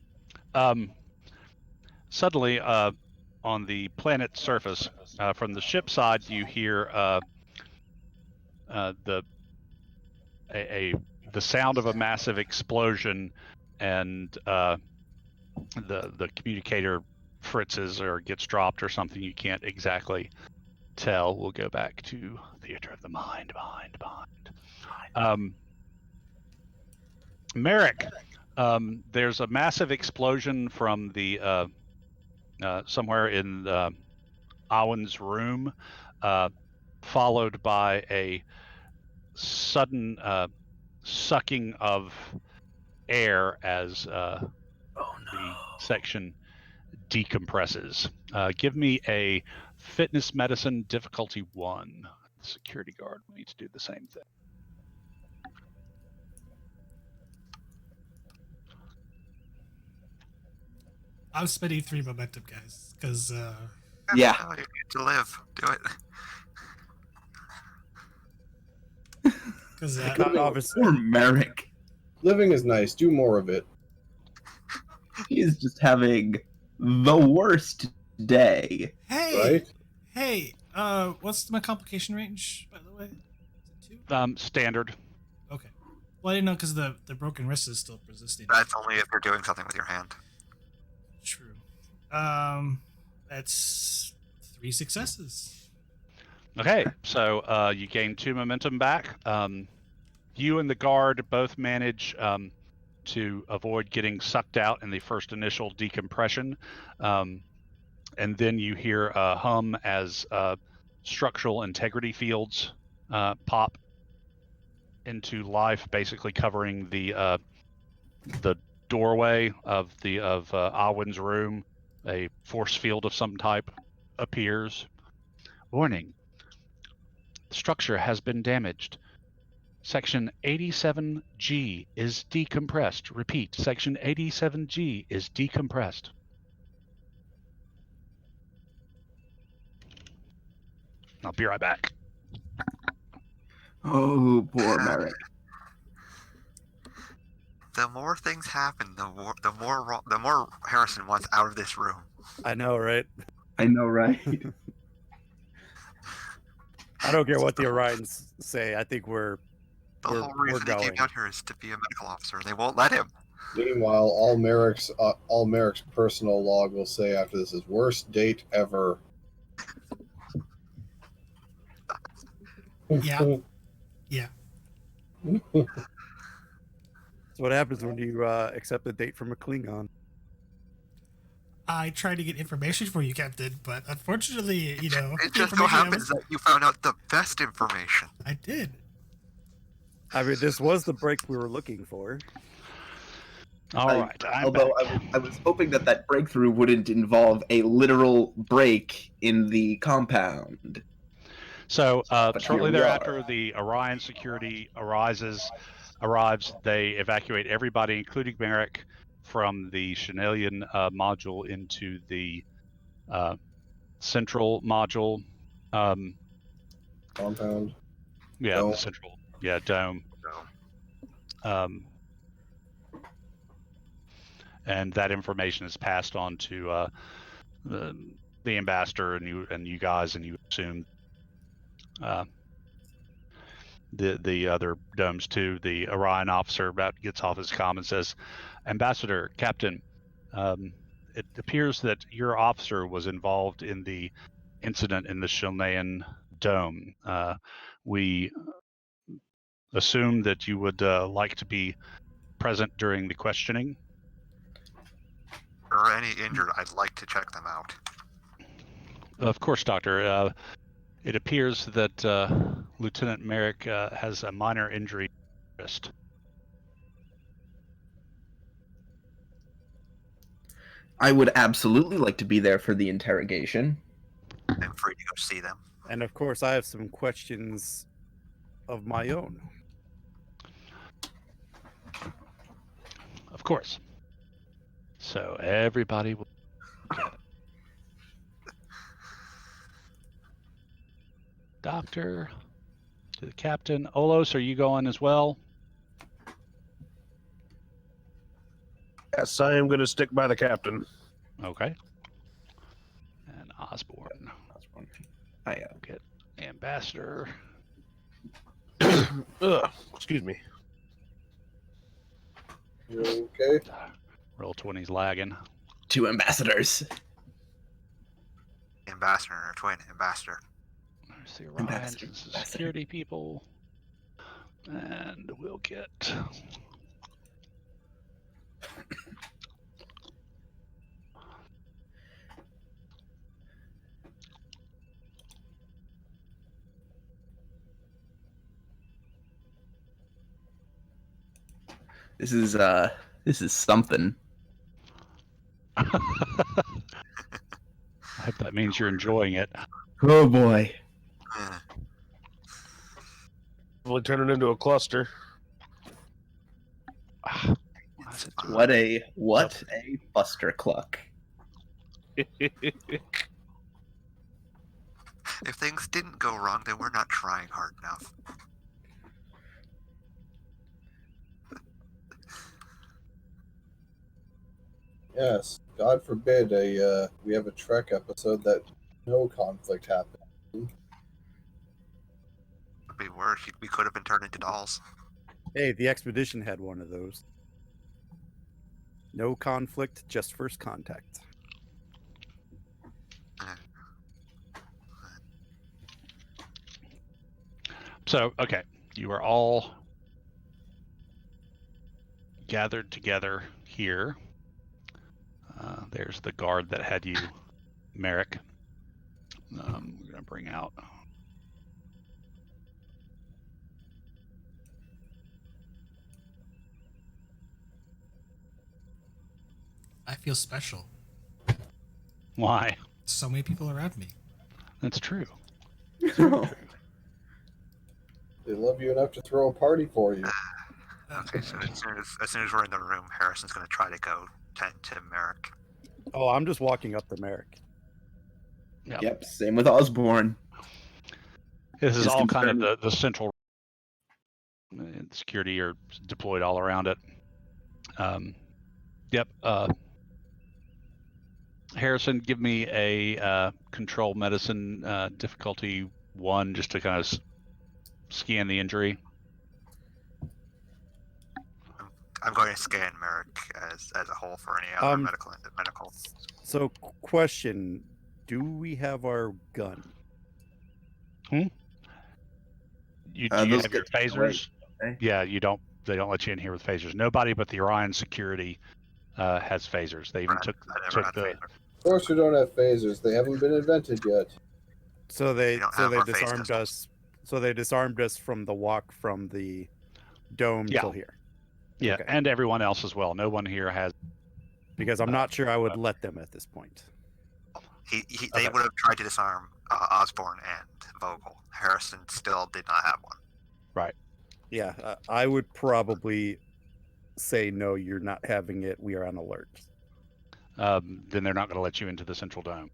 Suddenly, on the planet's surface, from the ship side, you hear the sound of a massive explosion, and the communicator fritzes or gets dropped or something. You can't exactly tell. We'll go back to Theater of the Mind. Merrick, there's a massive explosion from the somewhere in Owen's room, followed by a sudden sucking of air as the section decompresses. Give me a fitness medicine difficulty 1. The security guard will need to do the same thing. I'm spending 3 momentum, guys, because Yeah. You get to live. Do it. because Poor Merrick. Living is nice. Do more of it. He is just having the worst day. hey, Right? what's my complication range, by the way? Is it 2? Standard. Okay. Well, I didn't know because the broken wrist is still persisting. That's only if you're doing something with your hand. True. That's 3 successes. Okay, so you gain 2 momentum back. You and the guard both manage to avoid getting sucked out in the first initial decompression. And then you hear a hum as structural integrity fields pop into life, basically covering the doorway of Awin's room. A force field of some type appears. Warning: the structure has been damaged. Section 87G is decompressed. Repeat, Section 87G is decompressed. I'll be right back. Oh, poor Merrick. The more things happen, the more Harrison wants out of this room. I know, right? I know, right? I don't care what the Orions say. I think we're whole reason he came going. out here is to be a medical officer. They won't let him. Meanwhile, all Merrick's personal log will say after this is worst date ever. Yeah. Yeah. That's what happens when you accept a date from a Klingon. I tried to get information for you, Captain, but unfortunately, It the just so information happens that you found out the best information. I did. I mean, this was the break we were looking for. All right. Although I was hoping that breakthrough wouldn't involve a literal break in the compound. So But shortly here we thereafter, are. the Orion security arrives. They evacuate everybody, including Merrick, from the Chenalian module into the central module. Compound. Yeah, Dome. the central. Yeah, dome. And that information is passed on to the ambassador and you guys, and you assume the other domes too. The Orion officer gets off his comm and says, "Ambassador, Captain, it appears that your officer was involved in the incident in the Shilnean dome. We assume that you would like to be present during the questioning." Or any injured, I'd like to check them out. Of course, Doctor. It appears that Lieutenant Merrick has a minor injury to the wrist. I would absolutely like to be there for the interrogation. I'm free to go see them. And of course, I have some questions of my own. Of course. So everybody will get it. Doctor, to the captain. Olos, are you going as well? Yes, I am going to stick by the captain. Okay. And Osborne. I Get ambassador. Ugh, excuse me. You okay? Roll 20's lagging. 2 ambassadors. Ambassador or twin ambassador. There's the Orions Ambassador, and some ambassador. security people. And we'll get... This is something. I hope that means you're enjoying it. Oh boy. Eh, We'll turn it into a cluster. Why is it doing What a buster cluck. If things didn't go wrong, then we're not trying hard enough. Yes. God forbid we have a Trek episode that no conflict happened. It'd be worse. We could have been turned into dolls. Hey, the expedition had one of those. No conflict, just first contact. So, okay, you are all gathered together here. There's the guard that had you, Merrick. We're going to bring out. I feel special. Why? So many people around me. That's true. They love you enough to throw a party for you. Okay, so as soon as we're in the room, Harrison's going to try to go to Merrick. Oh, I'm just walking up to Merrick. Yep, same with Osborne. This is Just all kind of confirm- the central security are deployed all around it. Yep. Harrison, give me a control medicine difficulty 1 just to kind of scan the injury. I'm going to scan Merrick as a whole for any other medical. So, question: do we have our gun? Do you those have your get taken away, phasers? okay. Yeah, you don't. They don't let you in here with phasers. Nobody but the Orion security has phasers. They even Right, took I never had the. phaser. Of course, we don't have phasers. They haven't been invented yet. So they We don't have our phase disarmed pistols. us. So they disarmed us from the walk from the dome Yeah. till here. Yeah, Okay. and everyone else as well. No one here has. Because I'm not sure I would let them at this point. They Okay. would have tried to disarm Osborne and Vogel. Harrison still did not have one. Yeah, I would probably say no. You're not having it. We are on alert. Then they're not going to let you into the central dome.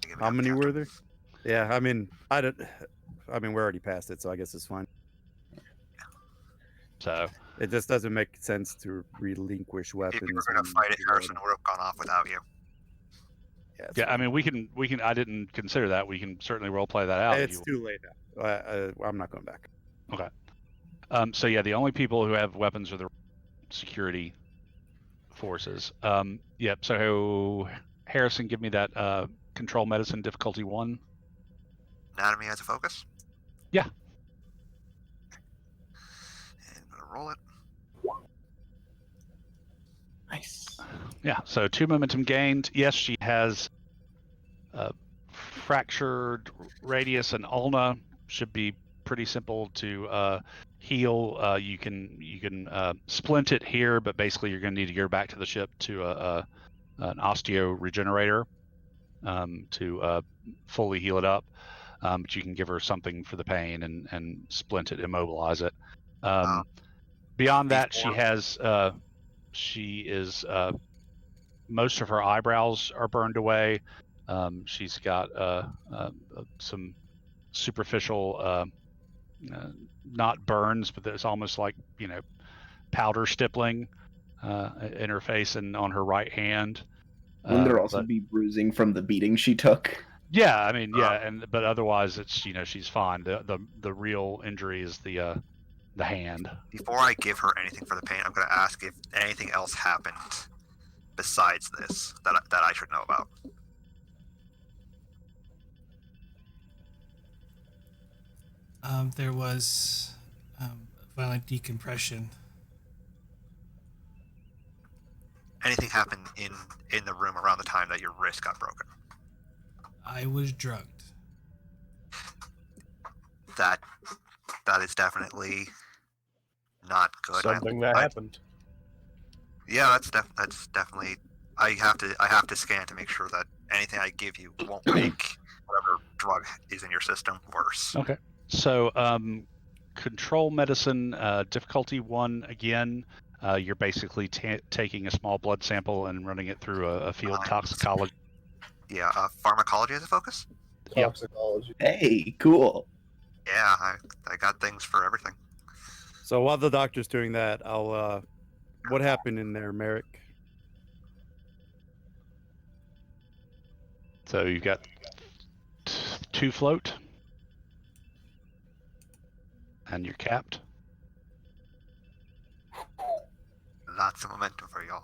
Give it How up, many were Captain. there? Yeah, I mean, we're already past it, so I guess it's fine. So It just doesn't make sense to relinquish weapons. If you were going to fight it, Harrison would have gone off without you. Yeah, it's yeah, I fine. mean, we can. I didn't consider that. We can certainly role play that out. if It's you too late now. I'm not going back. So yeah, the only people who have weapons are the security forces. Yep. So Harrison, give me that control medicine difficulty 1. Anatomy as a focus. Yeah. And I'm going to roll it. Nice. Yeah. So 2 momentum gained. Yes, she has fractured radius and ulna. Should be pretty simple to heal. You can splint it here, but basically you're going to need to go back to the ship to an osteo regenerator to fully heal it up. But you can give her something for the pain and splint it, immobilize it. Beyond that, she is most of her eyebrows are burned away. She's got some superficial, not burns, but there's almost like powder stippling in her face and on her right hand. Wouldn't there also But be bruising from the beating she took? yeah, I mean, yeah, but otherwise it's she's fine. The real injury is the hand. Before I give her anything for the pain, I'm going to ask if anything else happened besides this that I should know about. There was violent decompression. Anything happened in the room around the time that your wrist got broken? I was drugged. That is definitely not good. Something that happened. Yeah, that's definitely. I have to scan to make sure that anything I give you won't make whatever drug is in your system worse. Okay. So control medicine difficulty 1 again. You're basically taking a small blood sample and running it through a field toxicology. Yeah, pharmacology as a focus. Yep. Toxicology. Hey, cool. Yeah, I got things for everything. So while the doctor's doing that, I'll. What happened in there, Merrick? So you've got 2 float, and you're capped. Lots of momentum for y'all.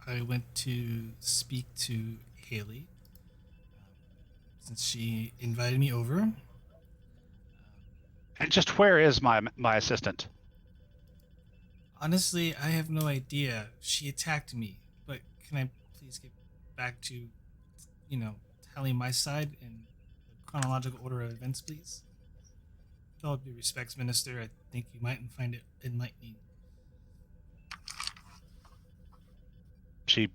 I went to speak to Haley since she invited me over. And just where is my assistant? Honestly, I have no idea. She attacked me, but can I please get back to, telling my side in the chronological order of events, please? With all due respects, Minister, I think you might find it enlightening. She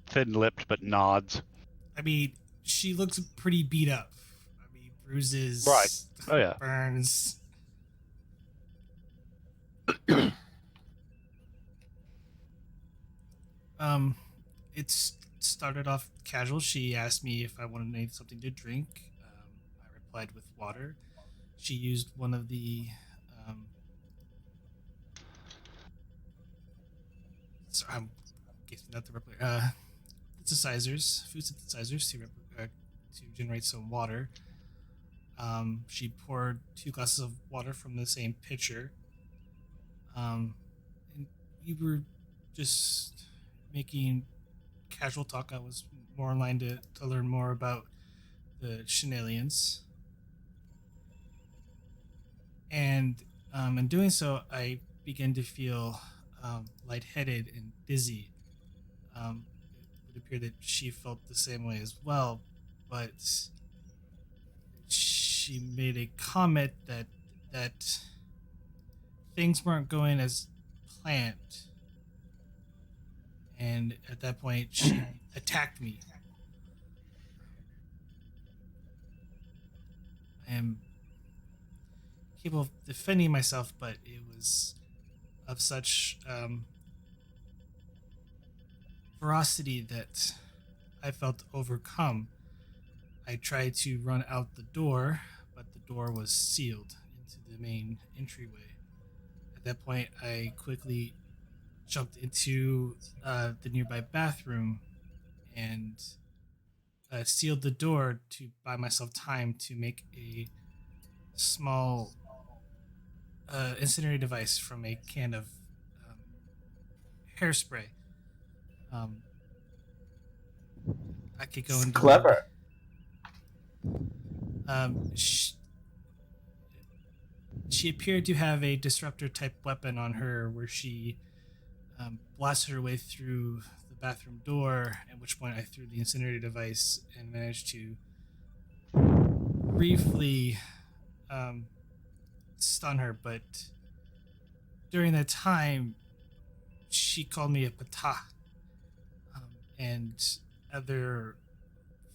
thin-lipped but nods. I mean, she looks pretty beat up. I mean, bruises, Right. Oh yeah. burns. It started off casual. She asked me if I wanted something to drink. I replied with water. She used one of the sorry, I'm guessing not the replica. Food synthesizers to generate some water. She poured 2 glasses of water from the same pitcher. And we were just making casual talk. I was more inclined to learn more about the Chenalians. And in doing so, I began to feel lightheaded and dizzy. It would appear that she felt the same way as well, but she made a comment that things weren't going as planned. And at that point, she attacked me. I am capable of defending myself, but it was of such ferocity that I felt overcome. I tried to run out the door, but the door was sealed into the main entryway. At that point, I quickly jumped into the nearby bathroom and sealed the door to buy myself time to make a small incendiary device from a can of hairspray. I could go into Clever. She appeared to have a disruptor type weapon on her, where she blasted her way through the bathroom door. At which point, I threw the incendiary device and managed to briefly stun her. But during that time, she called me a patah and other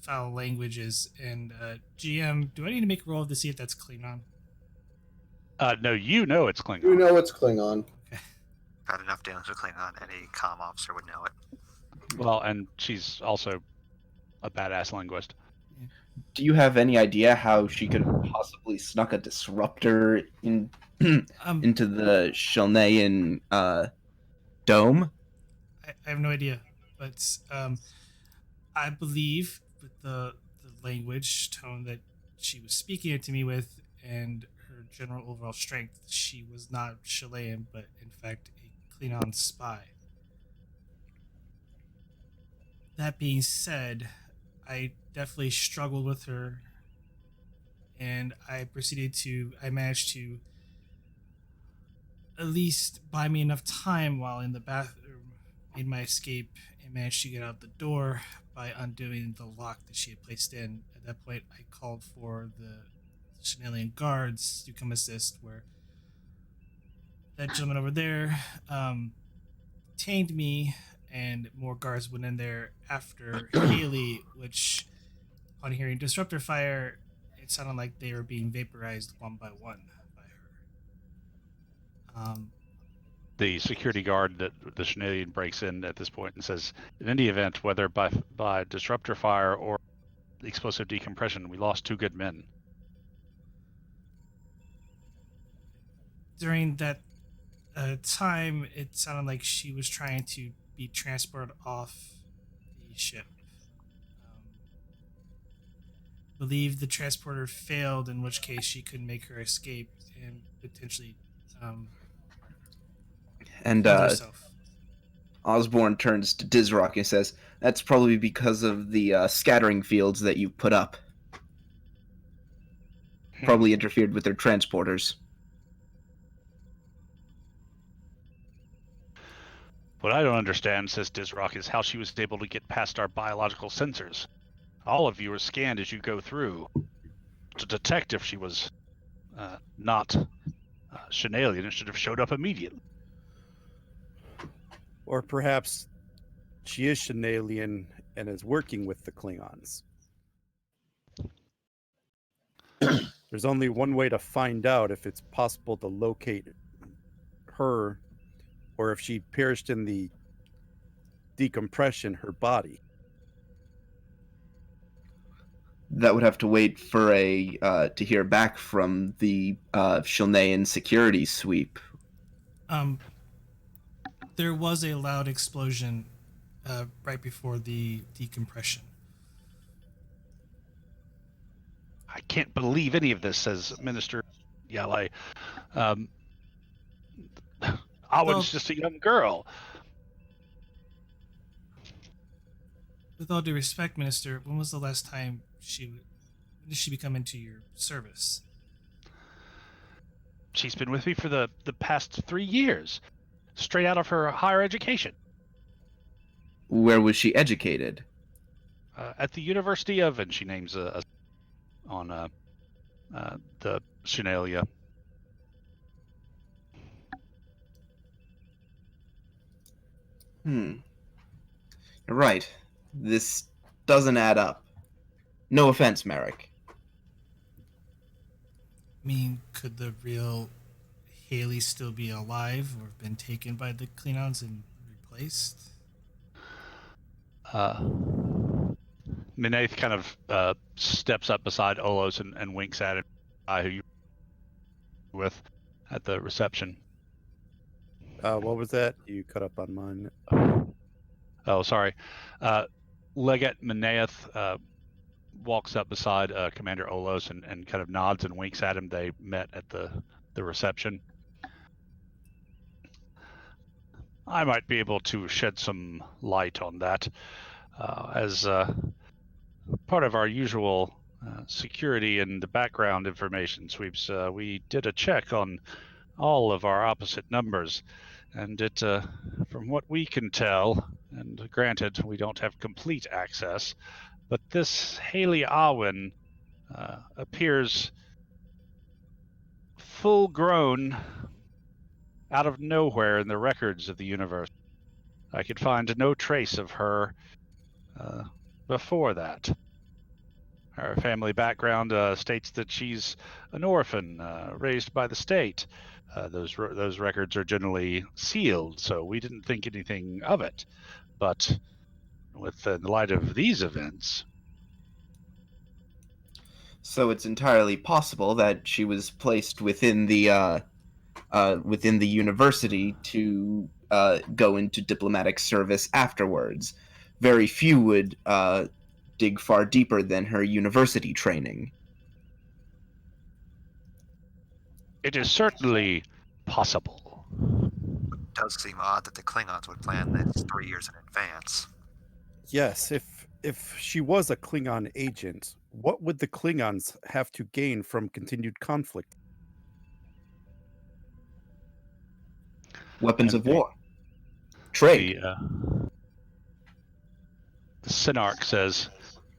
foul languages. And GM, do I need to make a roll to see if that's Klingon? No, you know it's Klingon. You know it's Klingon. Okay. Got enough dealings with Klingon. Any comm officer would know it. Well, and she's also a badass linguist. Do you have any idea how she could have possibly snuck a disruptor in into the Shilnean dome? I have no idea, but I believe with the language tone that she was speaking it to me with and her general overall strength, she was not Chilean, but in fact a Klingon spy. That being said, I definitely struggled with her, and I managed to at least buy me enough time while in the bathroom, made my escape, and managed to get out the door by undoing the lock that she had placed in. At that point, I called for the Chenalian guards to come assist, where that gentleman over there detained me, and more guards went in there after Haley, which, upon hearing disruptor fire, it sounded like they were being vaporized one by one by her. The security guard that the Chenalian breaks in at this point and says, in any event, whether by disruptor fire or explosive decompression, we lost 2 good men. During that time, it sounded like she was trying to be transported off the ship. Believe the transporter failed, in which case she could make her escape and potentially And kill herself. Osborne turns to Dizrock and says, "That's probably because of the scattering fields that you put up." Probably interfered with their transporters. What I don't understand, says Dizrock, is how she was able to get past our biological sensors. All of you are scanned as you go through to detect if she was not Shenalian. It should have showed up immediately. Or perhaps she is Shenalian and is working with the Klingons. There's only one way to find out if it's possible to locate her, or if she perished in the decompression, her body. That would have to wait for to hear back from the Shilnean security sweep. There was a loud explosion right before the decompression. I can't believe any of this, says Minister Yale. Awen's just a young girl. With all due respect, Minister, when was the last time when did she become into your service? She's been with me for the past 3 years, straight out of her higher education. Where was she educated? At the University of, and she names on the Shenalia. You're right. This doesn't add up. No offense, Merrick. I mean, could the real Haley still be alive or have been taken by the Klingons and replaced? Minath kind of steps up beside Olos and winks at him, who you were with at the reception. What was that? You cut up on mine. Oh, sorry. Legate Minath walks up beside Commander Olos and kind of nods and winks at him. They met at the reception. I might be able to shed some light on that. As part of our usual security and background information sweeps, we did a check on all of our opposite numbers, and it, from what we can tell, and granted we don't have complete access, but this Haley Awen appears full grown out of nowhere in the records of the universe. I could find no trace of her before that. Her family background states that she's an orphan raised by the state. Those records are generally sealed, so we didn't think anything of it. But with the light of these events, So it's entirely possible that she was placed within the university to go into diplomatic service afterwards. Very few would dig far deeper than her university training. it is certainly possible. It does seem odd that the Klingons would plan this 3 years in advance. Yes, if she was a Klingon agent, what would the Klingons have to gain from continued conflict? Weapons of And war. Trade. The Synarch says,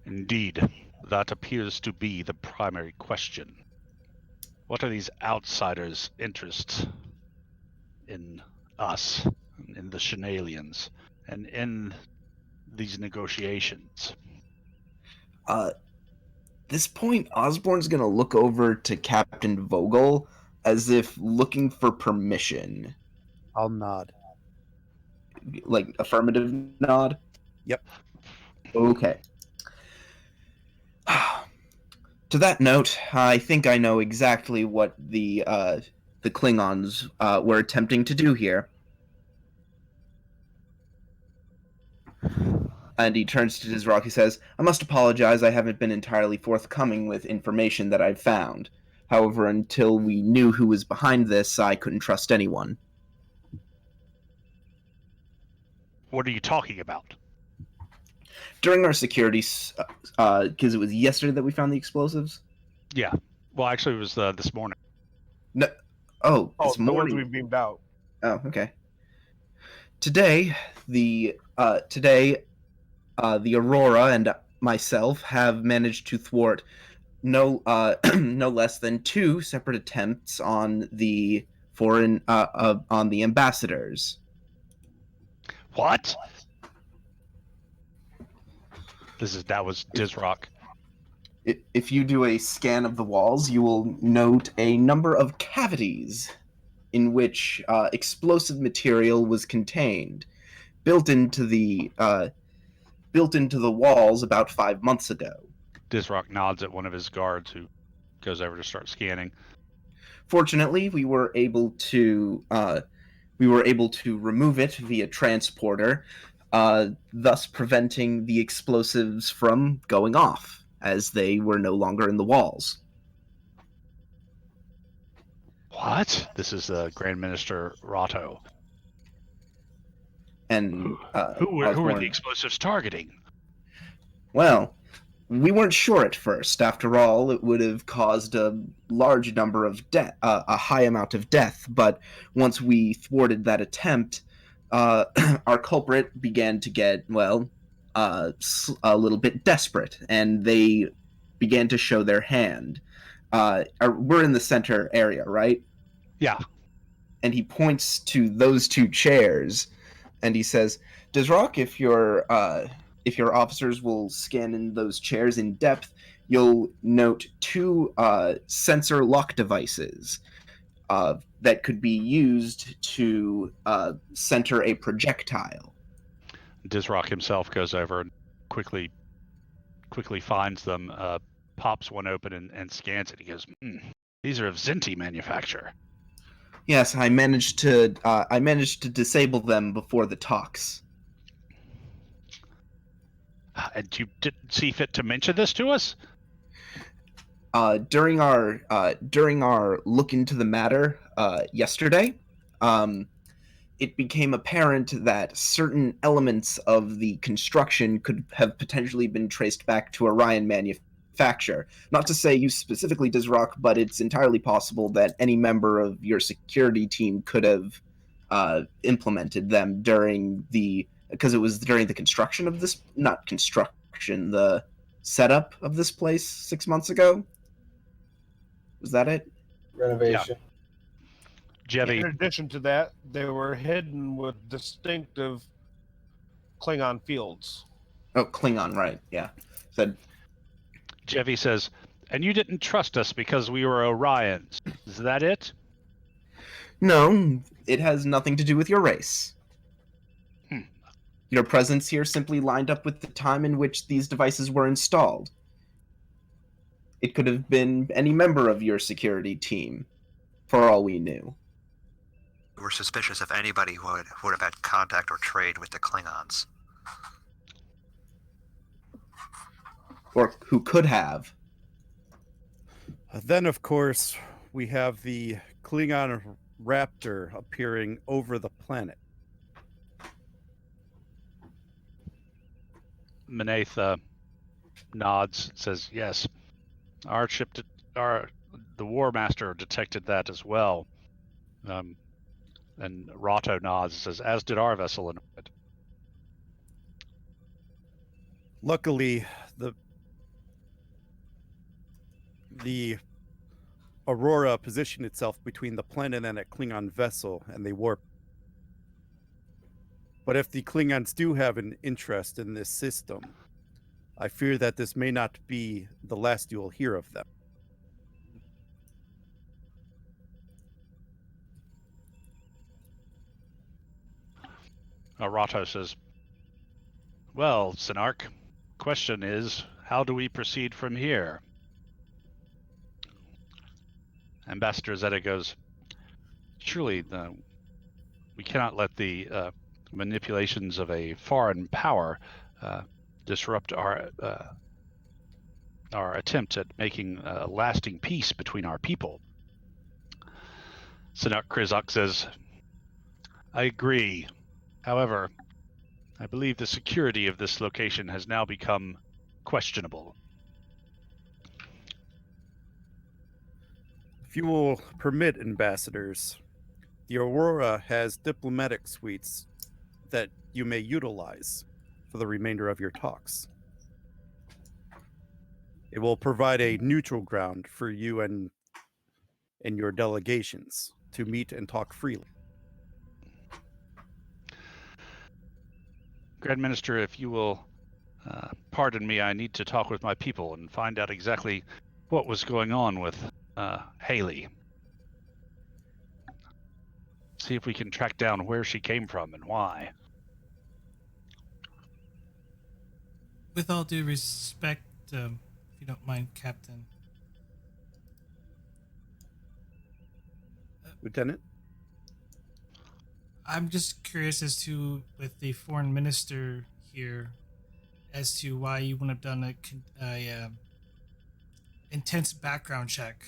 indeed, that appears to be the primary question. What are these outsiders' interests in us, in the Shenalians, and in these negotiations? This point, Osborne's gonna look over to Captain Vogel as if looking for permission. I'll nod. Like, affirmative nod? Yep. Okay. To that note, I think I know exactly what the Klingons were attempting to do here. And he turns to Dizrock. He says, I must apologize, I haven't been entirely forthcoming with information that I've found. However, until we knew who was behind this, I couldn't trust anyone. What are you talking about? During our security, because it was yesterday that we found the explosives? Yeah. Well, actually, it was this morning. No. Oh, Oh, this the ones morning. we beamed out. Oh, okay. Today, the Aurora and myself have managed to thwart no no less than 2 separate attempts on the foreign on the ambassadors. What? That was Dizrock. If you do a scan of the walls, you will note a number of cavities in which explosive material was contained, built into the walls about 5 months ago. Dizrock nods at one of his guards who goes over to start scanning. Fortunately, we were able to remove it via transporter, thus preventing the explosives from going off, as they were no longer in the walls. What? This is Grand Minister Rotto. And Who were the Osborne, explosives targeting? well, we weren't sure at first. After all, it would have caused a large number of a high amount of death. But once we thwarted that attempt, our culprit began to get a little bit desperate, and they began to show their hand. We're in the center area, right? Yeah. And he points to those 2 chairs, and he says, "Dizrock, if your officers will scan in those chairs in depth, you'll note 2 sensor lock devices that could be used to center a projectile." Dizrock himself goes over and quickly finds them, pops one open and scans it. He goes, these are of Zinti manufacture. Yes, I managed to disable them before the talks. And you didn't see fit to mention this to us? During our look into the matter yesterday, it became apparent that certain elements of the construction could have potentially been traced back to Orion manufacture. Not to say you specifically, Dizrock, but it's entirely possible that any member of your security team could have implemented them because it was during the construction of this, not construction, the setup of this place 6 months ago. Was that it? Renovation. Jevy, In addition to that, they were hidden with distinctive Klingon fields. Oh, Klingon, right? Yeah. Said Jevy says, and you didn't trust us because we were Orions. Is that it? no. It has nothing to do with your race. Hmm. Your presence here simply lined up with the time in which these devices were installed. It could have been any member of your security team, for all we knew. We were suspicious of anybody who would have had contact or trade with the Klingons. Or who could have. Then, of course, we have the Klingon raptor appearing over the planet. Manetha nods, says, yes. Our ship, the War Master detected that as well. And Rotto nods and says, as did our vessel in it. Luckily, the Aurora positioned itself between the planet and a Klingon vessel, and they warped. But if the Klingons do have an interest in this system, I fear that this may not be the last you will hear of them. Rotto says, well, Synarch, question is, how do we proceed from here? Ambassador Zeta goes, surely we cannot let the manipulations of a foreign power disrupt our attempt at making a lasting peace between our people. Synarch Krizak says, I agree. However, I believe the security of this location has now become questionable. If you will permit, ambassadors, the Aurora has diplomatic suites that you may utilize for the remainder of your talks. It will provide a neutral ground for you and your delegations to meet and talk freely. Grand Minister, if you will pardon me, I need to talk with my people and find out exactly what was going on with Haley. See if we can track down where she came from and why. With all due respect, if you don't mind, Captain. Lieutenant? I'm just curious as to, with the foreign minister here, as to why you wouldn't have done a intense background check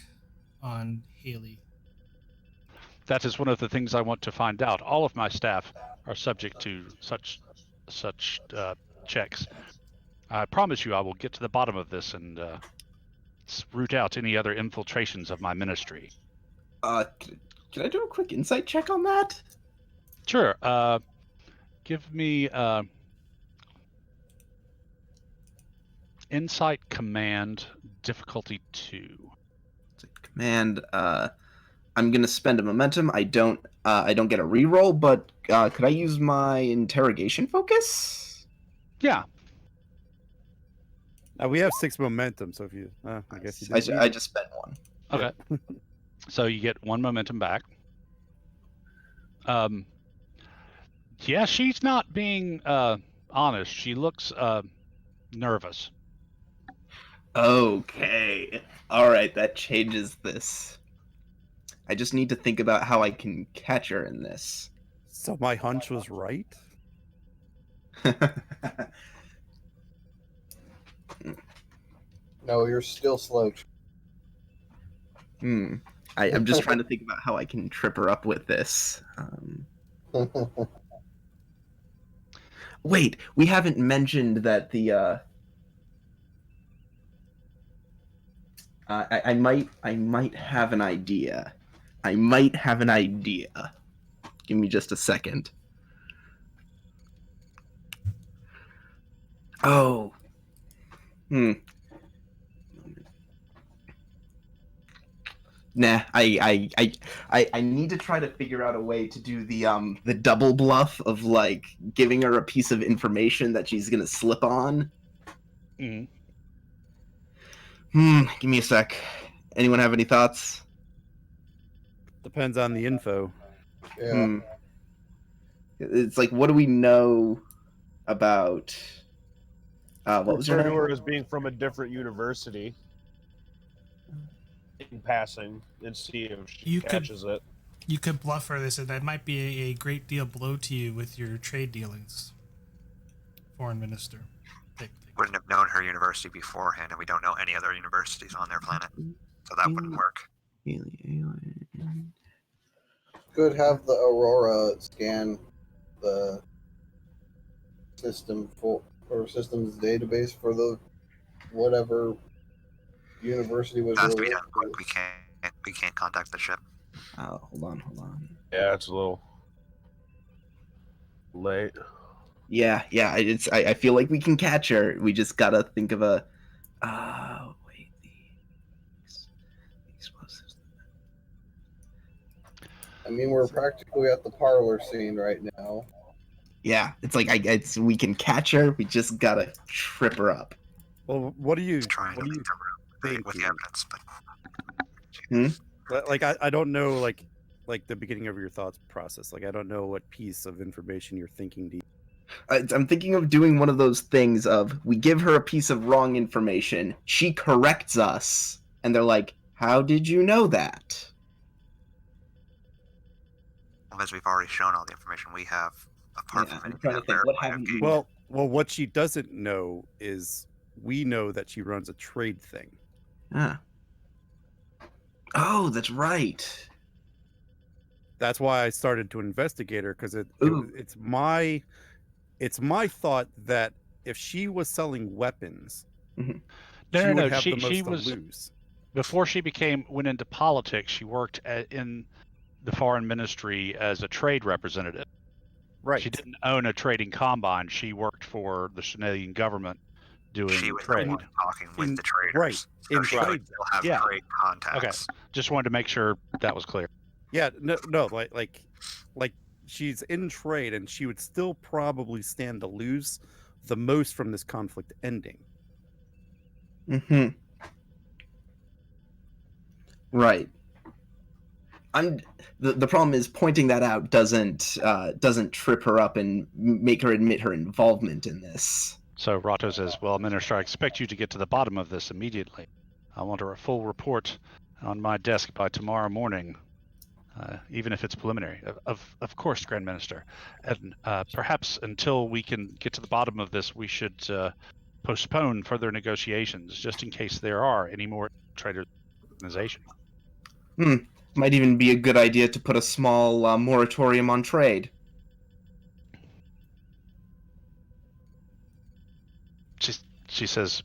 on Haley. That is one of the things I want to find out. All of my staff are subject to such checks. I promise you I will get to the bottom of this and root out any other infiltrations of my ministry. Can I do a quick insight check on that? Sure. Give me Insight Command difficulty 2. Command. I'm gonna spend a momentum. I don't get a reroll, but could I use my interrogation focus? Yeah. We have 6 momentum, so if you, I guess you didn't I just spent 1. Okay. So you get 1 momentum back. Yeah, she's not being honest. She looks nervous. Okay. All right, that changes this. I just need to think about how I can catch her in this. So my hunch was right? No, you're still slow. I'm just trying to think about how I can trip her up with this. Wait, we haven't mentioned that the I might have an idea. Give me just a second. Oh. Nah, I need to try to figure out a way to do the double bluff of like giving her a piece of information that she's gonna slip on. Mm. Give me a sec. Anyone have any thoughts? Depends on the info. Yeah. It's like, what do we know about? What was her Refer to name? her as being from a different university. In passing, and see if she You could- catches it. You could bluff her this, and that might be a great deal blow to you with your trade dealings, foreign minister. Wouldn't have known her university beforehand, and we don't know any other universities on their planet, so that wouldn't work. Could have the Aurora scan the system systems database for the whatever university was It has to be related done quick. We can't contact the ship. Oh, hold on. Yeah, it's a little late. Yeah. I feel like we can catch her. We just gotta think of a. Wait, the explosives. I mean, we're practically at the parlor scene right now. Yeah, it's like we can catch her. We just gotta trip her up. Well, what do you Just trying to what do make you the room think? with the evidence, but Like I don't know like the beginning of your thoughts process. Like I don't know what piece of information you're thinking deep. I'm thinking of doing one of those things of we give her a piece of wrong information, she corrects us, and they're like, "How did you know that?" as we've already shown all the information we have, apart Yeah, from I'm trying to think. What haven't we? Well, what she doesn't know is we know that she runs a trade thing. Ah. Oh, that's right. That's why I started to investigate her because Ooh. it's my thought that if she was selling weapons, No, she no, would no. have She the most to was lose. before she went into politics, she worked in the foreign ministry as a trade representative. Right. She didn't own a trading combine. She worked for the Canadian government doing She was trade. the one talking with the traders. Right. So In she trade. would still have Yeah. trade contacts. Just wanted to make sure that was clear. Yeah, no, like she's in trade, and she would still probably stand to lose the most from this conflict ending. Mm-hmm. Right. The problem is pointing that out doesn't trip her up and make her admit her involvement in this. So Rato says, well, Minister, I expect you to get to the bottom of this immediately. I want a full report on my desk by tomorrow morning, even if it's preliminary. Of course, Grand Minister. And perhaps until we can get to the bottom of this, we should postpone further negotiations, just in case there are any more trade organizations. Might even be a good idea to put a small moratorium on trade. She says,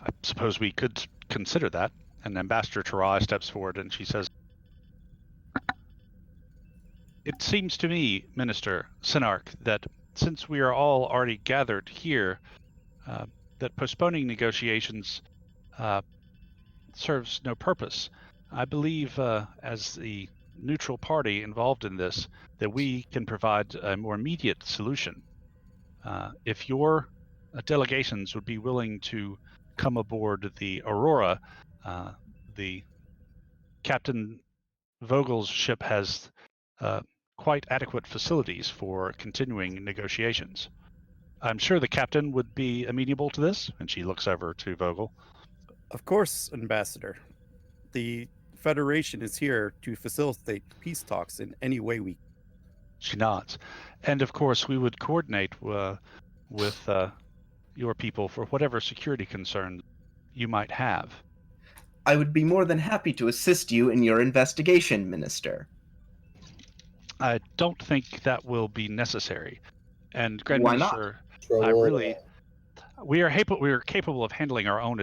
I suppose we could consider that. And Ambassador Tarai steps forward and she says, it seems to me, Minister Sinark, that since we are all already gathered here, that postponing negotiations serves no purpose. I believe, as the neutral party involved in this, that we can provide a more immediate solution. If your delegations would be willing to come aboard the Aurora, the Captain Vogel's ship has quite adequate facilities for continuing negotiations. I'm sure the captain would be amenable to this, and she looks over to Vogel. Of course, Ambassador. The Federation is here to facilitate peace talks in any way we. She nods. And of course, we would coordinate with your people for whatever security concerns you might have. I would be more than happy to assist you in your investigation, Minister. I don't think that will be necessary. And Grand Why not? Minister, we are capable of handling our own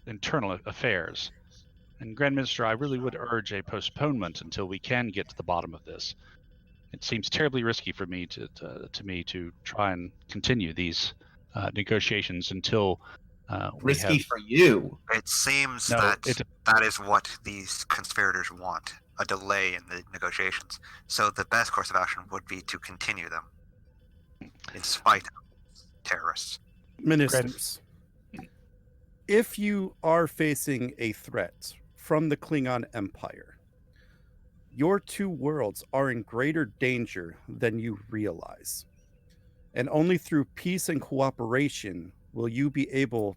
internal affairs. And Grand Minister, I really would urge a postponement until we can get to the bottom of this. It seems terribly risky for me to try and continue these negotiations until risky for you. It seems that is what these conspirators want, a delay in the negotiations. So the best course of action would be to continue them, in spite of terrorists. Ministers, if you are facing a threat from the Klingon Empire, your two worlds are in greater danger than you realize. And only through peace and cooperation will you be able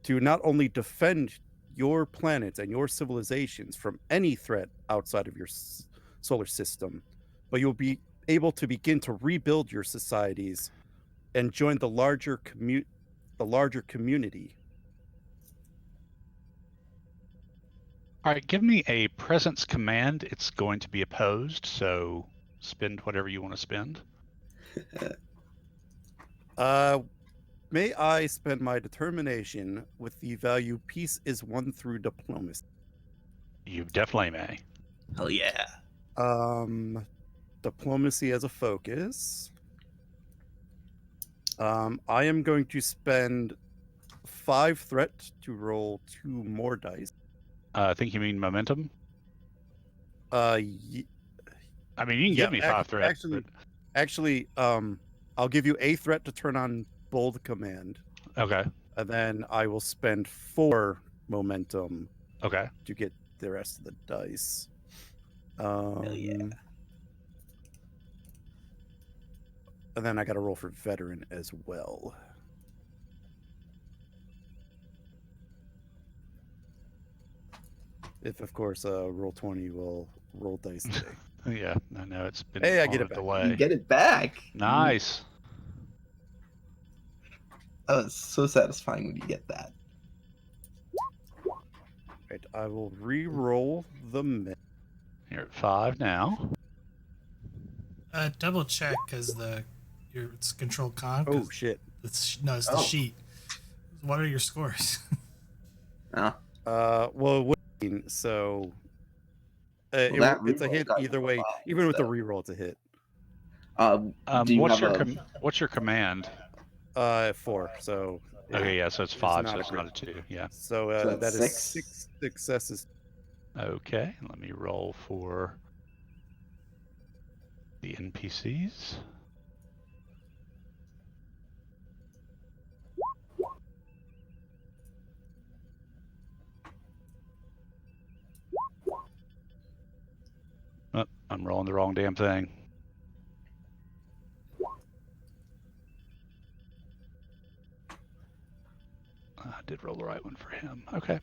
to not only defend your planets and your civilizations from any threat outside of your solar system, but you'll be able to begin to rebuild your societies and join the larger community. All right, give me a presence command. It's going to be opposed, so spend whatever you want to spend. May I spend my determination with the value peace is won through diplomacy? You definitely may. Hell yeah. Diplomacy as a focus. I am going to spend 5 threat to roll 2 more dice. I think you mean momentum. I mean, you can give me 5 threat. Actually, I'll give you a threat to turn on bold command. Okay. And then I will spend 4 momentum. Okay. To get the rest of the dice. Hell yeah. And then I got to roll for veteran as well. If, of course, roll 20 will roll dice today. Yeah, I know it's been. Hey, I get it back. Delay. You get it back. Nice. Oh, it's so satisfying when you get that. Right, I will re-roll the You're at 5 now. Double check because it's control con. Oh shit! It's the sheet. What are your scores? Well, it would mean, so That it's a reroll hit got either you way. 5, Even with the so. reroll, it's a hit. Do you What's have your a? what's your command? 4. So Okay, yeah, so it's 5, so not a it's crit. not a 2. Yeah. So So that's that is 6. 6 successes. Okay, let me roll for the NPCs. Oh, I'm rolling the wrong damn thing. I did roll the right one for him. Okay.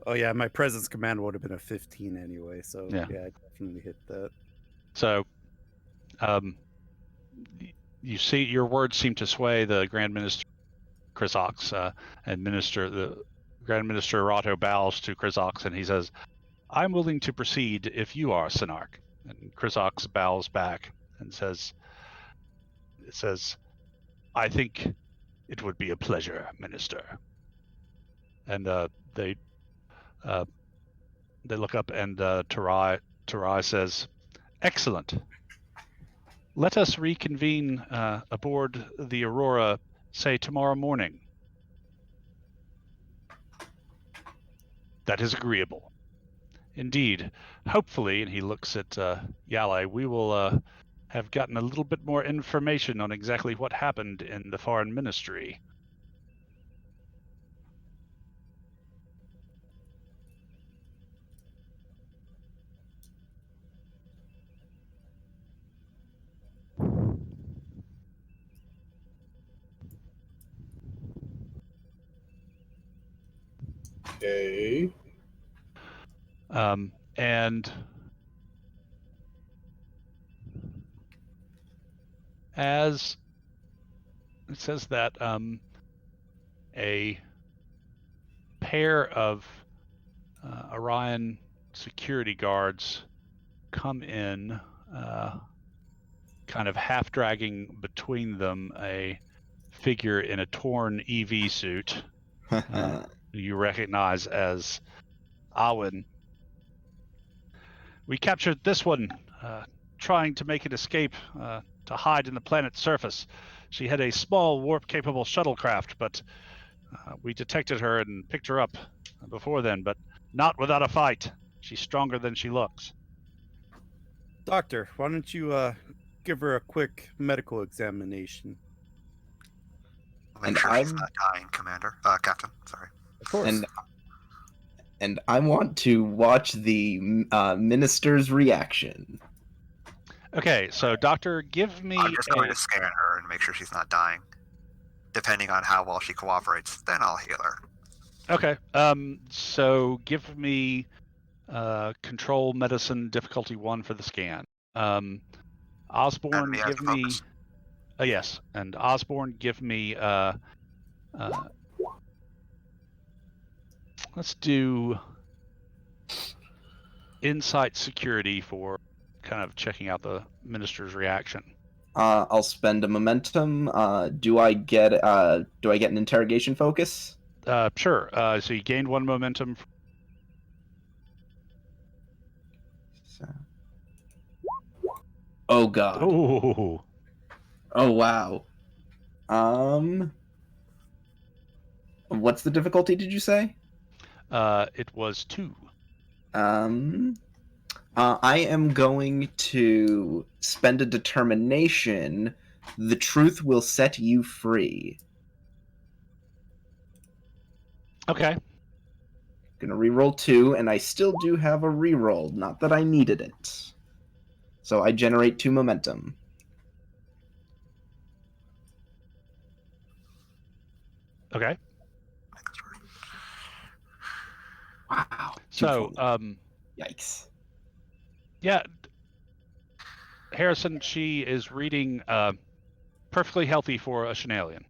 Oh yeah, my presence command would have been a 15 anyway. So Yeah. I definitely hit that. So, you see, your words seem to sway the Grand Minister Chrysox, and the Grand Minister Rato bows to Chrysox, and he says, "I'm willing to proceed if you are, Synarch." And Chrysox bows back and says, "I think it would be a pleasure, Minister." And they look up, and Tarai says, "Excellent. Let us reconvene aboard the Aurora, say tomorrow morning." "That is agreeable. Indeed. Hopefully," and he looks at Yale, "we will have gotten a little bit more information on exactly what happened in the foreign ministry." Okay. And as it says that a pair of Orion security guards come in, kind of half dragging between them a figure in a torn EV suit, who you recognize as Awen. "We captured this one, trying to make an escape to hide in the planet's surface. She had a small warp-capable shuttlecraft, but we detected her and picked her up before then, but not without a fight. She's stronger than she looks." Doctor, why don't you give her a quick medical examination? Make And sure she's I'm- not dying, Commander. Captain, sorry. Of course. And I want to watch the minister's reaction. Okay, so Doctor, give me I'm just going to scan her and make sure she's not dying. Depending on how well she cooperates, then I'll heal her. Okay, so give me control medicine difficulty 1 for the scan. Osborne, me as give a me focus. yes, and Osborne, give me let's do insight security for kind of checking out the minister's reaction. I'll spend a momentum. Do I get an interrogation focus? Sure. So you gained 1 momentum. Oh god. Oh. Oh wow. What's the difficulty? Did you say? It was 2. I am going to spend a determination. The truth will set you free. Okay. Gonna reroll 2, and I still do have a reroll. Not that I needed it. So I generate 2 momentum. Okay. Wow. So, 220. Yikes. yeah, Harrison, she is reading perfectly healthy for a Shenalian.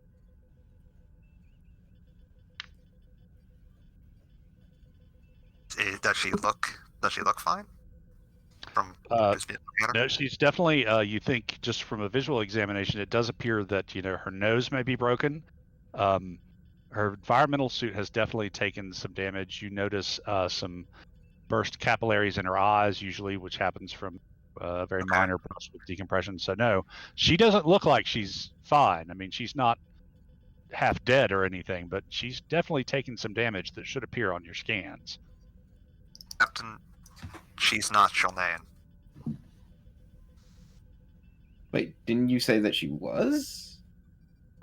Does she look fine? From just looking at her? No, she's definitely. You think just from a visual examination, it does appear that her nose may be broken, her her environmental suit has definitely taken some damage. You notice some burst capillaries in her eyes, usually, which happens from very minor bursts with decompression. So no, she doesn't look like she's fine. I mean, she's not half dead or anything, but she's definitely taken some damage that should appear on your scans. Captain, she's not Shalnayan. Wait, didn't you say that she was?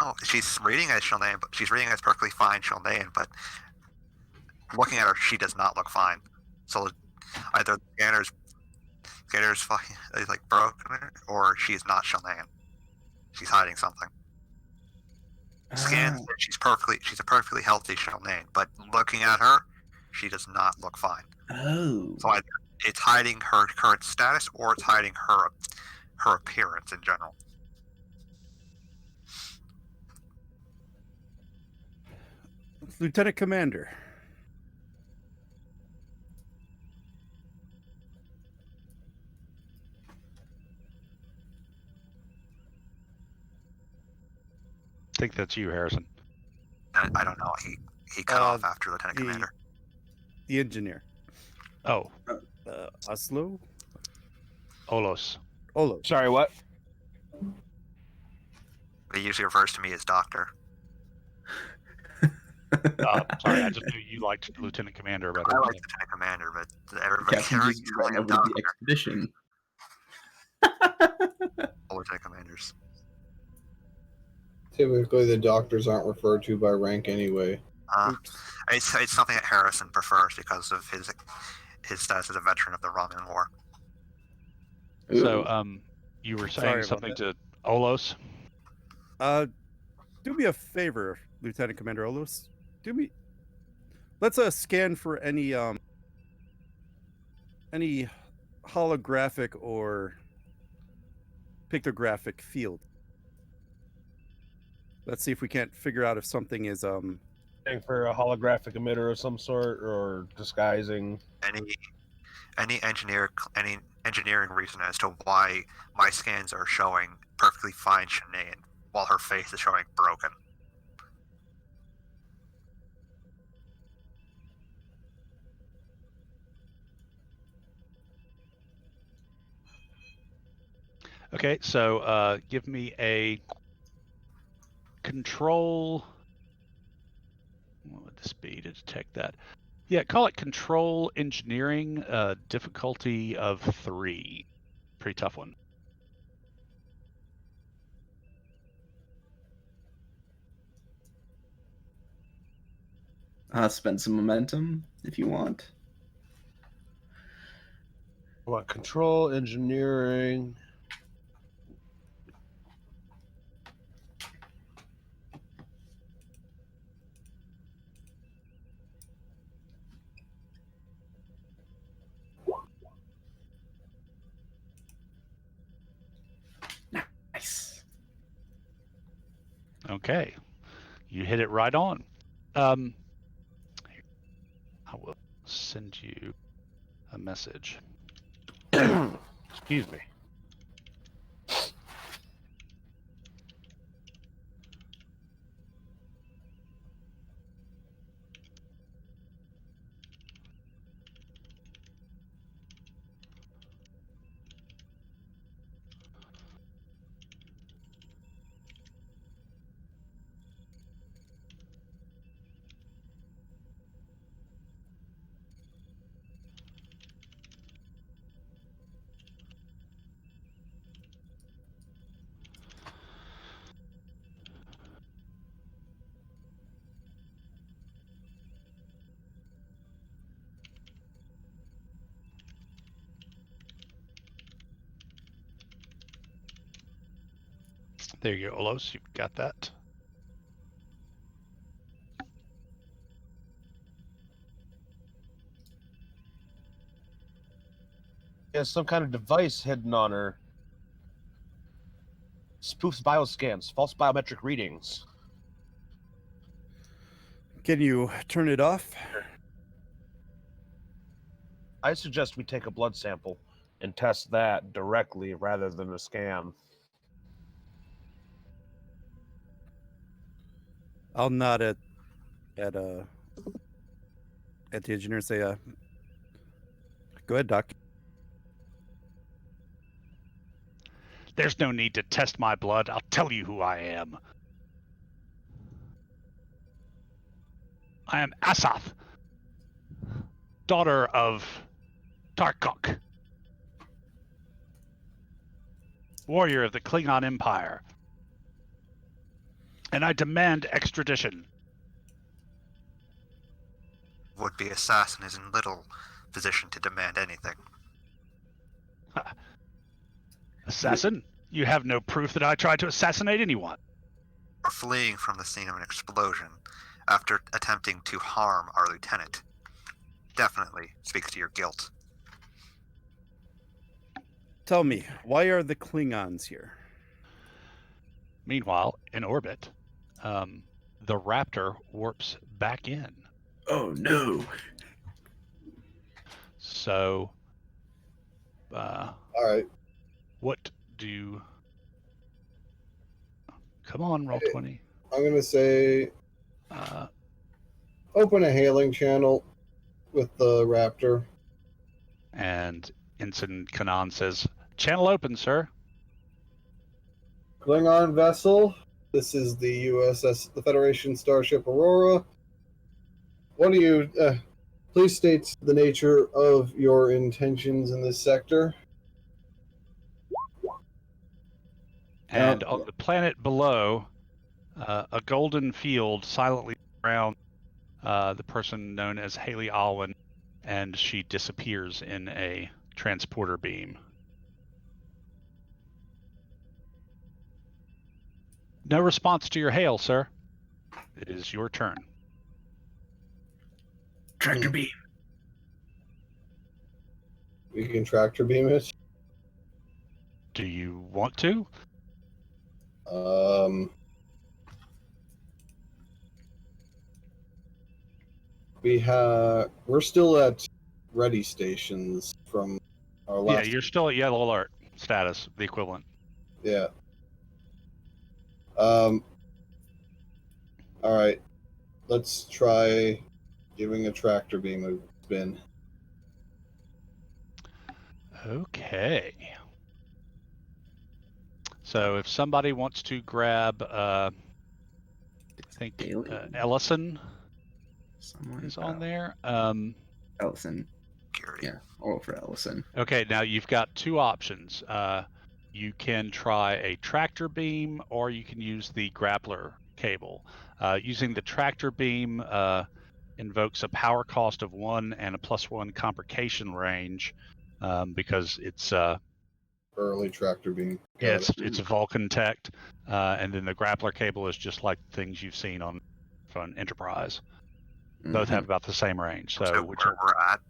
Oh, she's reading as Shalnayan, but she's reading as perfectly fine Shalnayan, but looking at her, she does not look fine. So either the scanner's fucking like broken, or she's not Shalnayan. She's hiding something. Scans that she's a perfectly healthy Shalnayan, but looking at her, she does not look fine. Oh. So either it's hiding her current status, or it's hiding her appearance in general. Lieutenant Commander. I think that's you, Harrison. I don't know. He cut off after Lieutenant Commander. The engineer. Oh, Oslo? Olos. Olo. Sorry, what? He usually refers to me as Doctor. Sorry, I just knew you liked Lieutenant Commander better. I like Lieutenant Commander, but everybody Captain just ran over to the expedition. all Lieutenant Commanders. Typically, the doctors aren't referred to by rank anyway. It's something that Harrison prefers because of his status as a veteran of the Romulan War. So, you were saying Sorry something about to Olos? Do me a favor, Lieutenant Commander Olos. Let's scan for any holographic or pictographic field. Let's see if we can't figure out if something is For a holographic emitter of some sort, or disguising. Any engineering reason as to why my scans are showing perfectly fine Shanaan while her face is showing broken. Okay, so give me a control. What would this be to detect that? Yeah, call it control engineering, difficulty of 3. Pretty tough one. Spend some momentum if you want. What? Control engineering. Nice. Okay, you hit it right on. I will send you a message. Excuse me. There you go, Olos. You've got that. Has some kind of device hidden on her. Spoofs bioscans, false biometric readings. Can you turn it off? I suggest we take a blood sample and test that directly rather than a scan. I'll nod at at the engineer and say, "Go ahead, Doc." There's no need to test my blood. I'll tell you who I am. I am Asath, daughter of Tarkok, warrior of the Klingon Empire. And I demand extradition. Would-be assassin is in little position to demand anything. Assassin? You have no proof that I tried to assassinate anyone. Or fleeing from the scene of an explosion after attempting to harm our lieutenant. Definitely speaks to your guilt. Tell me, why are the Klingons here? Meanwhile, in orbit, the Raptor warps back in. Oh no! So, All right. what do... Come on, roll 20. I'm gonna say Uh, open a hailing channel with the Raptor. and Ensign Kanan says, "Channel open, sir." Klingon vessel. This is the USS, the Federation Starship Aurora. What do you? Please state the nature of your intentions in this sector. And on the planet below, a golden field silently around the person known as Haley Alwyn, and she disappears in a transporter beam. No response to your hail, sir. It is your turn. Tractor beam. We can tractor beam it. Do you want to? We're still at ready stations from our last. Yeah, you're still at yellow alert status, the equivalent. Yeah. All right. Let's try giving a tractor beam a spin. Okay. So if somebody wants to grab, I think Ellison is on there. Ellison. Security. Yeah, all for Ellison. Okay, now you've got two options. You can try a tractor beam, or you can use the grappler cable. Using the tractor beam invokes a power cost of 1 and a +1 complication range because it's Early tractor beam. yeah, it's Vulcan tech, and then the grappler cable is just like things you've seen on Enterprise. Both have about the same range. So where we're at,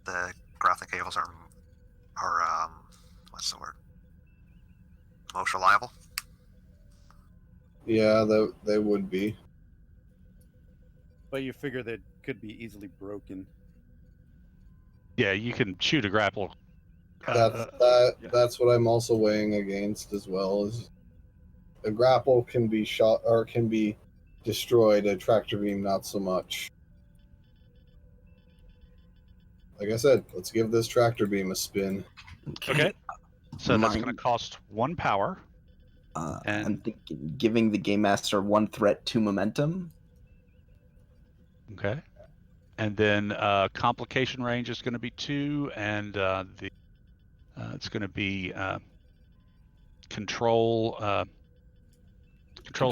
the grappling cables are what's the word? Most reliable. Yeah, they would be. But you figure that could be easily broken. yeah, you can shoot a grapple. That's what I'm also weighing against as well. Is a grapple can be shot or can be destroyed. A tractor beam, not so much. Like I said, let's give this tractor beam a spin. Okay. So that's Mine- going to cost 1 power. And- I'm thinking giving the Game Master 1 threat, 2 momentum. Okay. And then complication range is going to be 2, and it's going to be control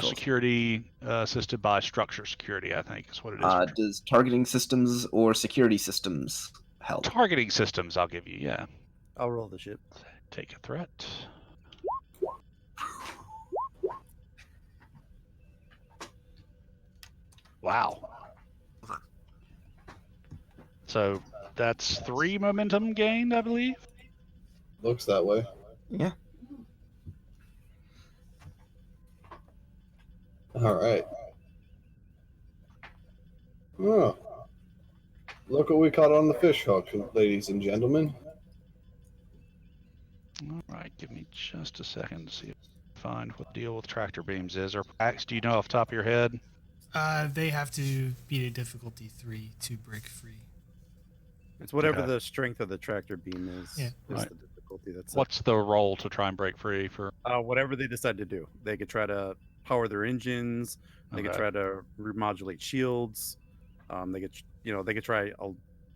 security assisted by structure security, I think is what it is. Does targeting systems or security systems help? Targeting systems, I'll give you, yeah. I'll roll the ship. Take a threat. Wow. So that's 3 momentum gained, I believe. Looks that way. Yeah. All right. Oh. Look what we caught on the fish hook, ladies and gentlemen. All right, give me just a second to see if I can find what the deal with tractor beams is. Or Pax, do you know off the top of your head? They have to beat a difficulty 3 to break free. It's whatever Okay. the strength of the tractor beam is. Yeah. Is Right. the difficulty that's What's the roll to try and break free for? whatever they decide to do. They could try to power their engines. They could Okay. try to remodulate shields. They could, they could try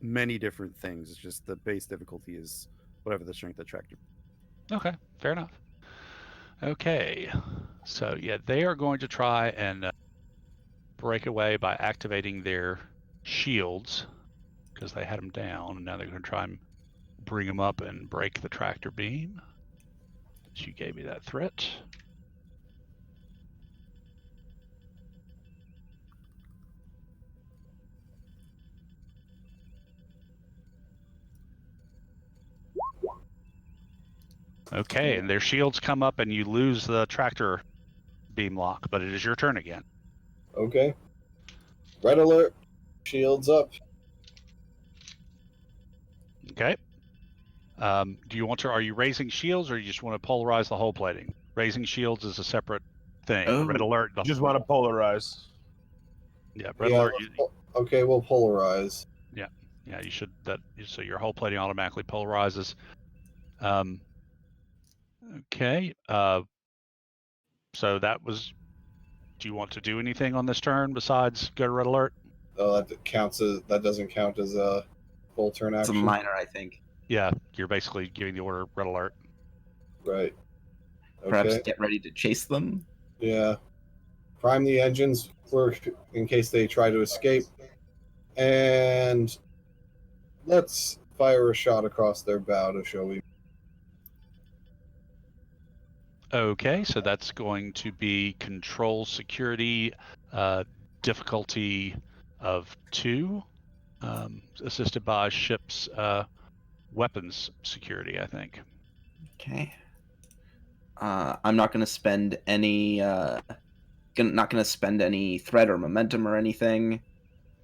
many different things. It's just the base difficulty is whatever the strength of the tractor. Okay, fair enough. Okay, so yeah, they are going to try and break away by activating their shields because they had them down, and now they're going to try and bring them up and break the tractor beam. You gave me that threat. Okay, and their shields come up and you lose the tractor beam lock, but it is your turn again. Okay. Red alert. Shields up. Okay. Do you want to? Are you raising shields, or you just want to polarize the whole plating? Raising shields is a separate thing. Oh. Red alert. Just want to polarize. Yeah, red Yeah, alert. okay, we'll polarize. Yeah, you should. So your whole plating automatically polarizes. Okay. So that was. Do you want to do anything on this turn besides go to red alert? Oh, that doesn't count as a full turn It's a action. minor, I think. Yeah, you're basically giving the order red alert. Right. Okay. Perhaps get ready to chase them. Yeah. Prime the engines in case they try to escape. And let's fire a shot across their bow to show we. Okay, so that's going to be control security, difficulty of 2, assisted by ship's weapons security, I think. Okay. I'm not going to spend any. Not going to spend any threat or momentum or anything.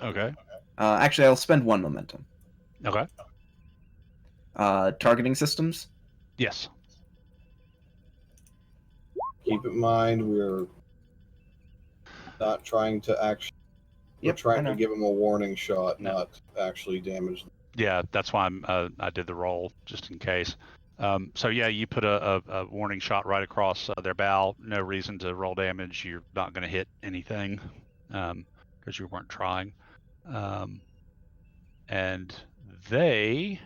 Okay. Actually, I'll spend 1 momentum. Okay. Targeting systems. Yes. Keep in mind, we're not trying to actually. We're Yep, trying I to know. give them a warning shot, No. not actually damage them. Yeah, that's why I did the roll just in case. So yeah, you put a warning shot right across their bow. No reason to roll damage. You're not going to hit anything because you weren't trying. And they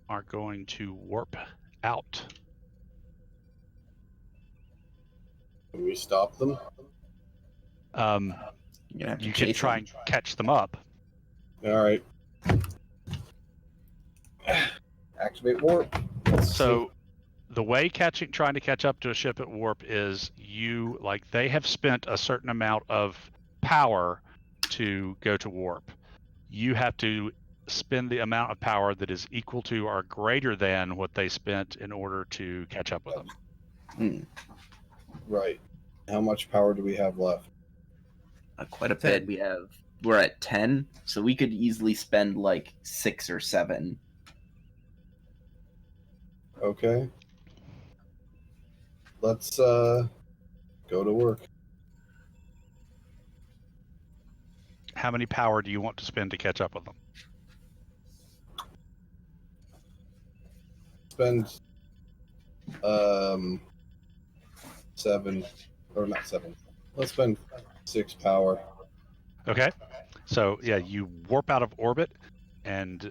are going to warp out. Can we stop them? You're going to have to You can chase try them. and catch them up. All right. Activate warp. Let's So the way trying to catch up to a ship at warp is they have spent a certain amount of power to go to warp. You have to spend the amount of power that is equal to or greater than what they spent in order to catch up with them. see. Right. How much power do we have left? Quite a 10. bit. We're at 10, so we could easily spend like 6 or 7. Okay. Let's go to work. How many power do you want to spend to catch up with them? Spend 7 or not 7. Let's spend 6 power. Okay. So yeah, you warp out of orbit, and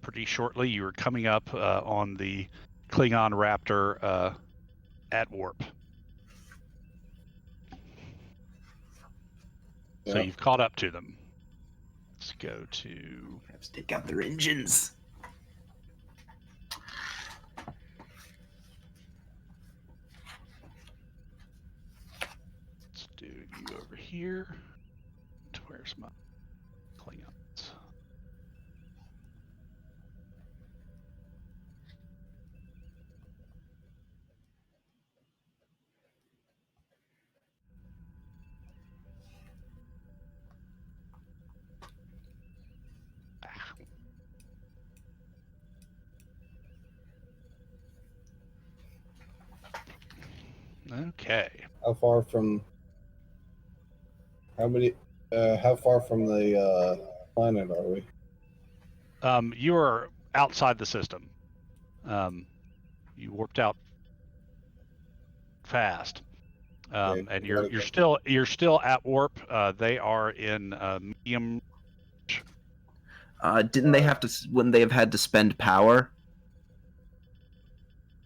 pretty shortly you are coming up on the Klingon Raptor at warp. So Yep. you've caught up to them. Let's go to. Perhaps take out their engines. Let's do you over here. Where's my Klingons? Okay. How far from How far from the planet are we? You are outside the system. You warped out fast, Okay, and we gotta you're still at warp. They are in medium. Didn't they have to when they have had to spend power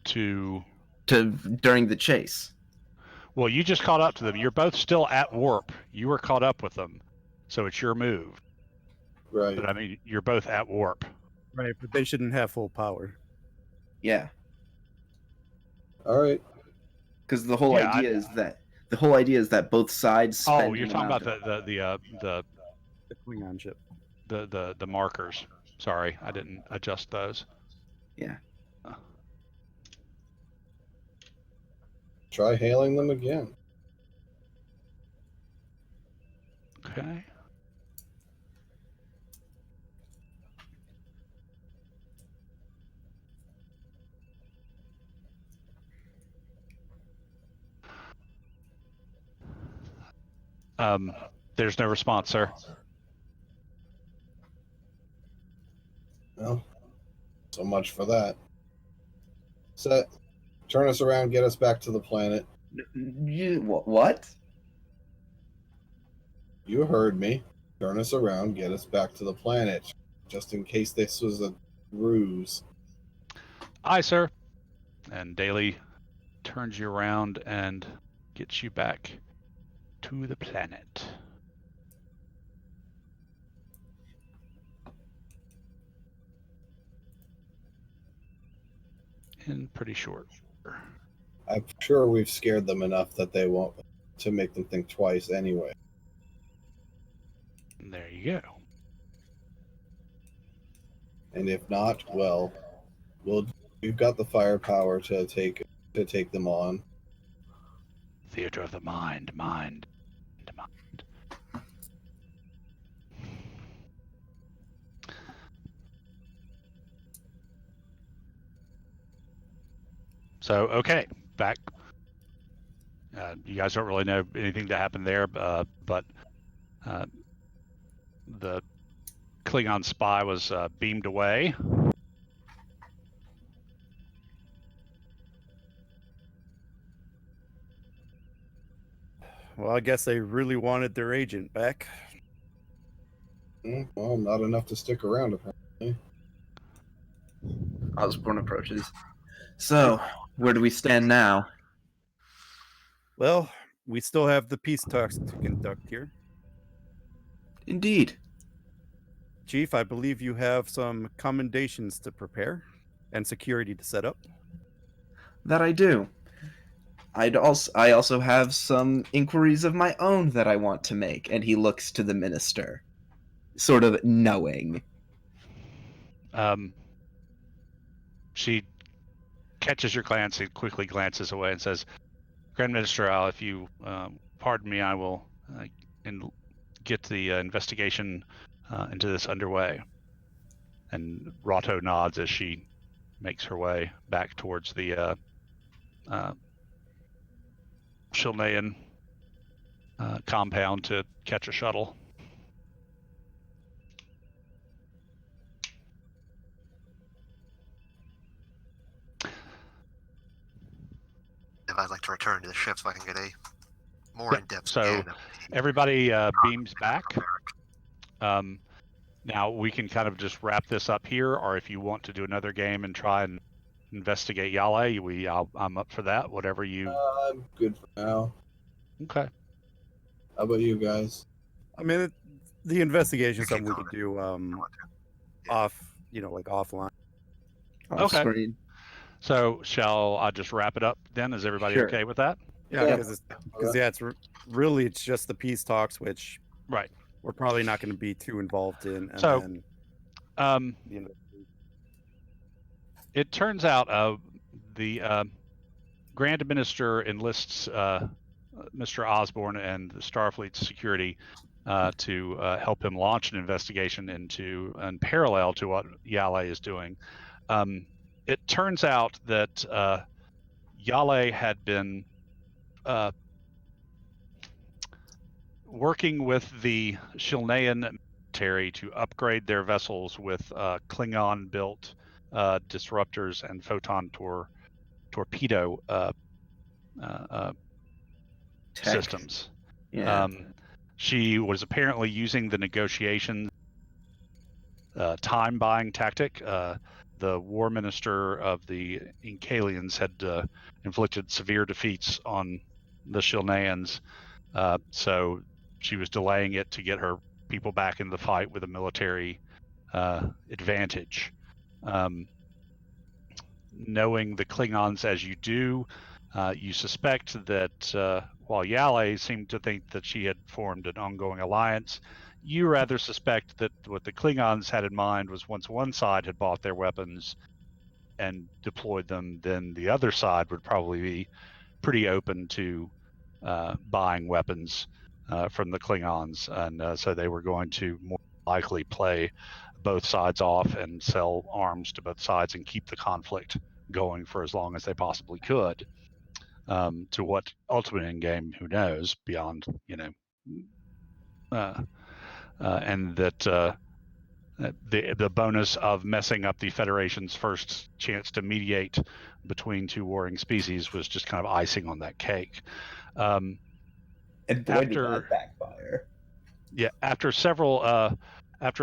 To during the chase? Well, you just caught up to them. You're both still at warp. You were caught up with them, so it's your move. Right. But I mean, you're both at warp. Right, but they shouldn't have full power. Yeah, All right. because the whole Yeah, idea is that both sides. Spend Oh, you're an talking amount about of- the The Klingon ship. the markers. Sorry, I didn't adjust those. Yeah. Try hailing them again. Okay. There's no response, sir. Well, so much for that. Set. Turn us around. Get us back to the planet. What? You heard me. Turn us around. Get us back to the planet. Just in case this was a ruse. Aye, sir. And Daly turns you around and gets you back to the planet. In pretty short. I'm sure we've scared them enough that they won't to make them think twice anyway. And there you go. And if not, well, we've got the firepower to take them on. Theater of the mind. So, okay, back. You guys don't really know anything that happened there, but the Klingon spy was beamed away. Well, I guess they really wanted their agent back. Well, not enough to stick around, apparently. Osborne approaches. So, where do we stand now? Well, we still have the peace talks to conduct here. Indeed. Chief, I believe you have some commendations to prepare and security to set up. That I do. I also have some inquiries of my own that I want to make, and he looks to the minister, sort of knowing. She catches your glance and quickly glances away and says, Grand Minister, if you pardon me, I will get the investigation into this underway. And Rato nods as she makes her way back towards the Shilnean compound to catch a shuttle. And I'd like to return to the ship so I can get a more in-depth So scan of everybody beams back. Now we can kind of just wrap this up here, or if you want to do another game and try and investigate Yale, I'm up for that. Whatever you. I'm good for now. Okay. How about you guys? I mean, the investigation is You something keep we could going. do You want to. off, like offline. Off Okay. screen. So shall I just wrap it up then? Is everybody Sure. okay with that? Yeah, Yeah. because it's really it's just the peace talks, which Right. we're probably not going to be too involved in. And So, then, It turns out the Grand Administrator enlists Mr. Osborne and the Starfleet security to help him launch an investigation into, and parallel to what Yale is doing. It turns out that Yale had been working with the Shilnean military to upgrade their vessels with Klingon-built disruptors and photon torpedo Tech. systems. Yeah. She was apparently using the negotiations time buying tactic. The war minister of the Incalians had inflicted severe defeats on the Shilneans, so she was delaying it to get her people back in the fight with a military advantage. Knowing the Klingons as you do, you suspect that while Yale seemed to think that she had formed an ongoing alliance, you rather suspect that what the Klingons had in mind was once one side had bought their weapons and deployed them, then the other side would probably be pretty open to buying weapons from the Klingons, and so they were going to more likely play both sides off and sell arms to both sides and keep the conflict going for as long as they possibly could. To what ultimate end game, who knows, beyond, and that the bonus of messing up the Federation's first chance to mediate between two warring species was just kind of icing on that cake. And boy, did that backfire. Yeah, after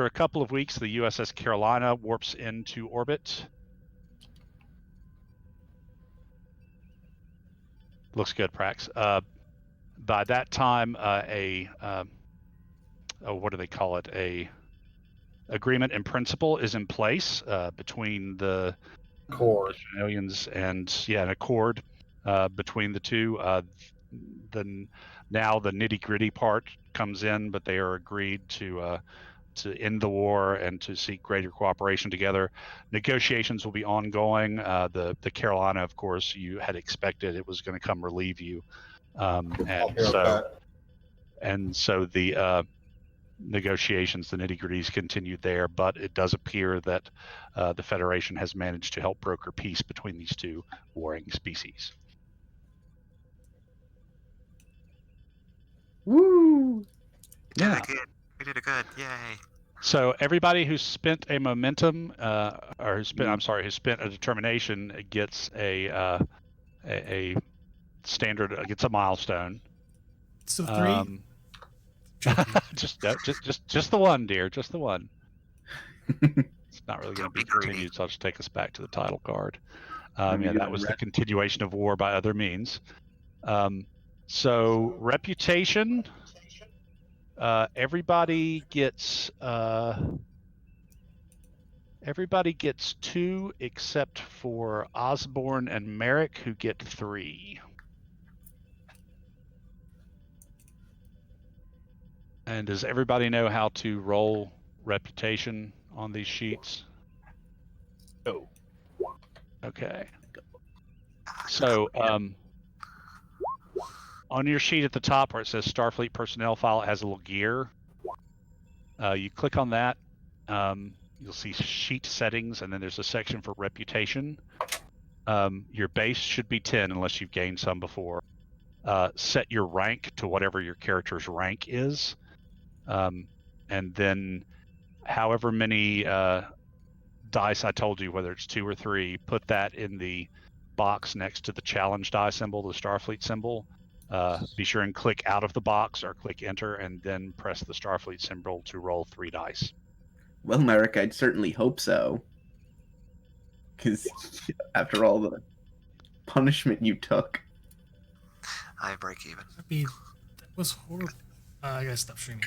a couple of weeks, the USS Carolina warps into orbit. Looks good, Prax. By that time, what do they call it? A agreement in principle is in place between the aliens, and an accord between the two. Now the nitty-gritty part comes in, but they are agreed to end the war and to seek greater cooperation together. Negotiations will be ongoing. The Carolina, of course, you had expected it was going to come relieve you, and so the negotiations, the nitty-gritties continued there, but it does appear that the Federation has managed to help broker peace between these two warring species. Woo! Yeah, we did it good. Yay! So everybody who spent a momentum, who spent a determination, gets a standard, gets a milestone. So 3. Just the one, dear, just the one. It's not really going to be continued, so I'll just take us back to the title card. That was the continuation of war by other means. So reputation. Everybody gets 2 except for Osborne and Merrick, who get 3. And does everybody know how to roll reputation on these sheets? No. Okay. So on your sheet at the top where it says Starfleet personnel file, it has a little gear. You click on that. You'll see sheet settings, and then there's a section for reputation. Your base should be 10 unless you've gained some before. Set your rank to whatever your character's rank is. And then however many dice I told you, whether it's 2 or 3, put that in the box next to the challenge die symbol, the Starfleet symbol. Be sure and click out of the box or click enter, and then press the Starfleet symbol to roll 3 dice. Well, Merrick, I'd certainly hope so. Because after all the punishment you took. I break even. That was horrible. I gotta stop streaming.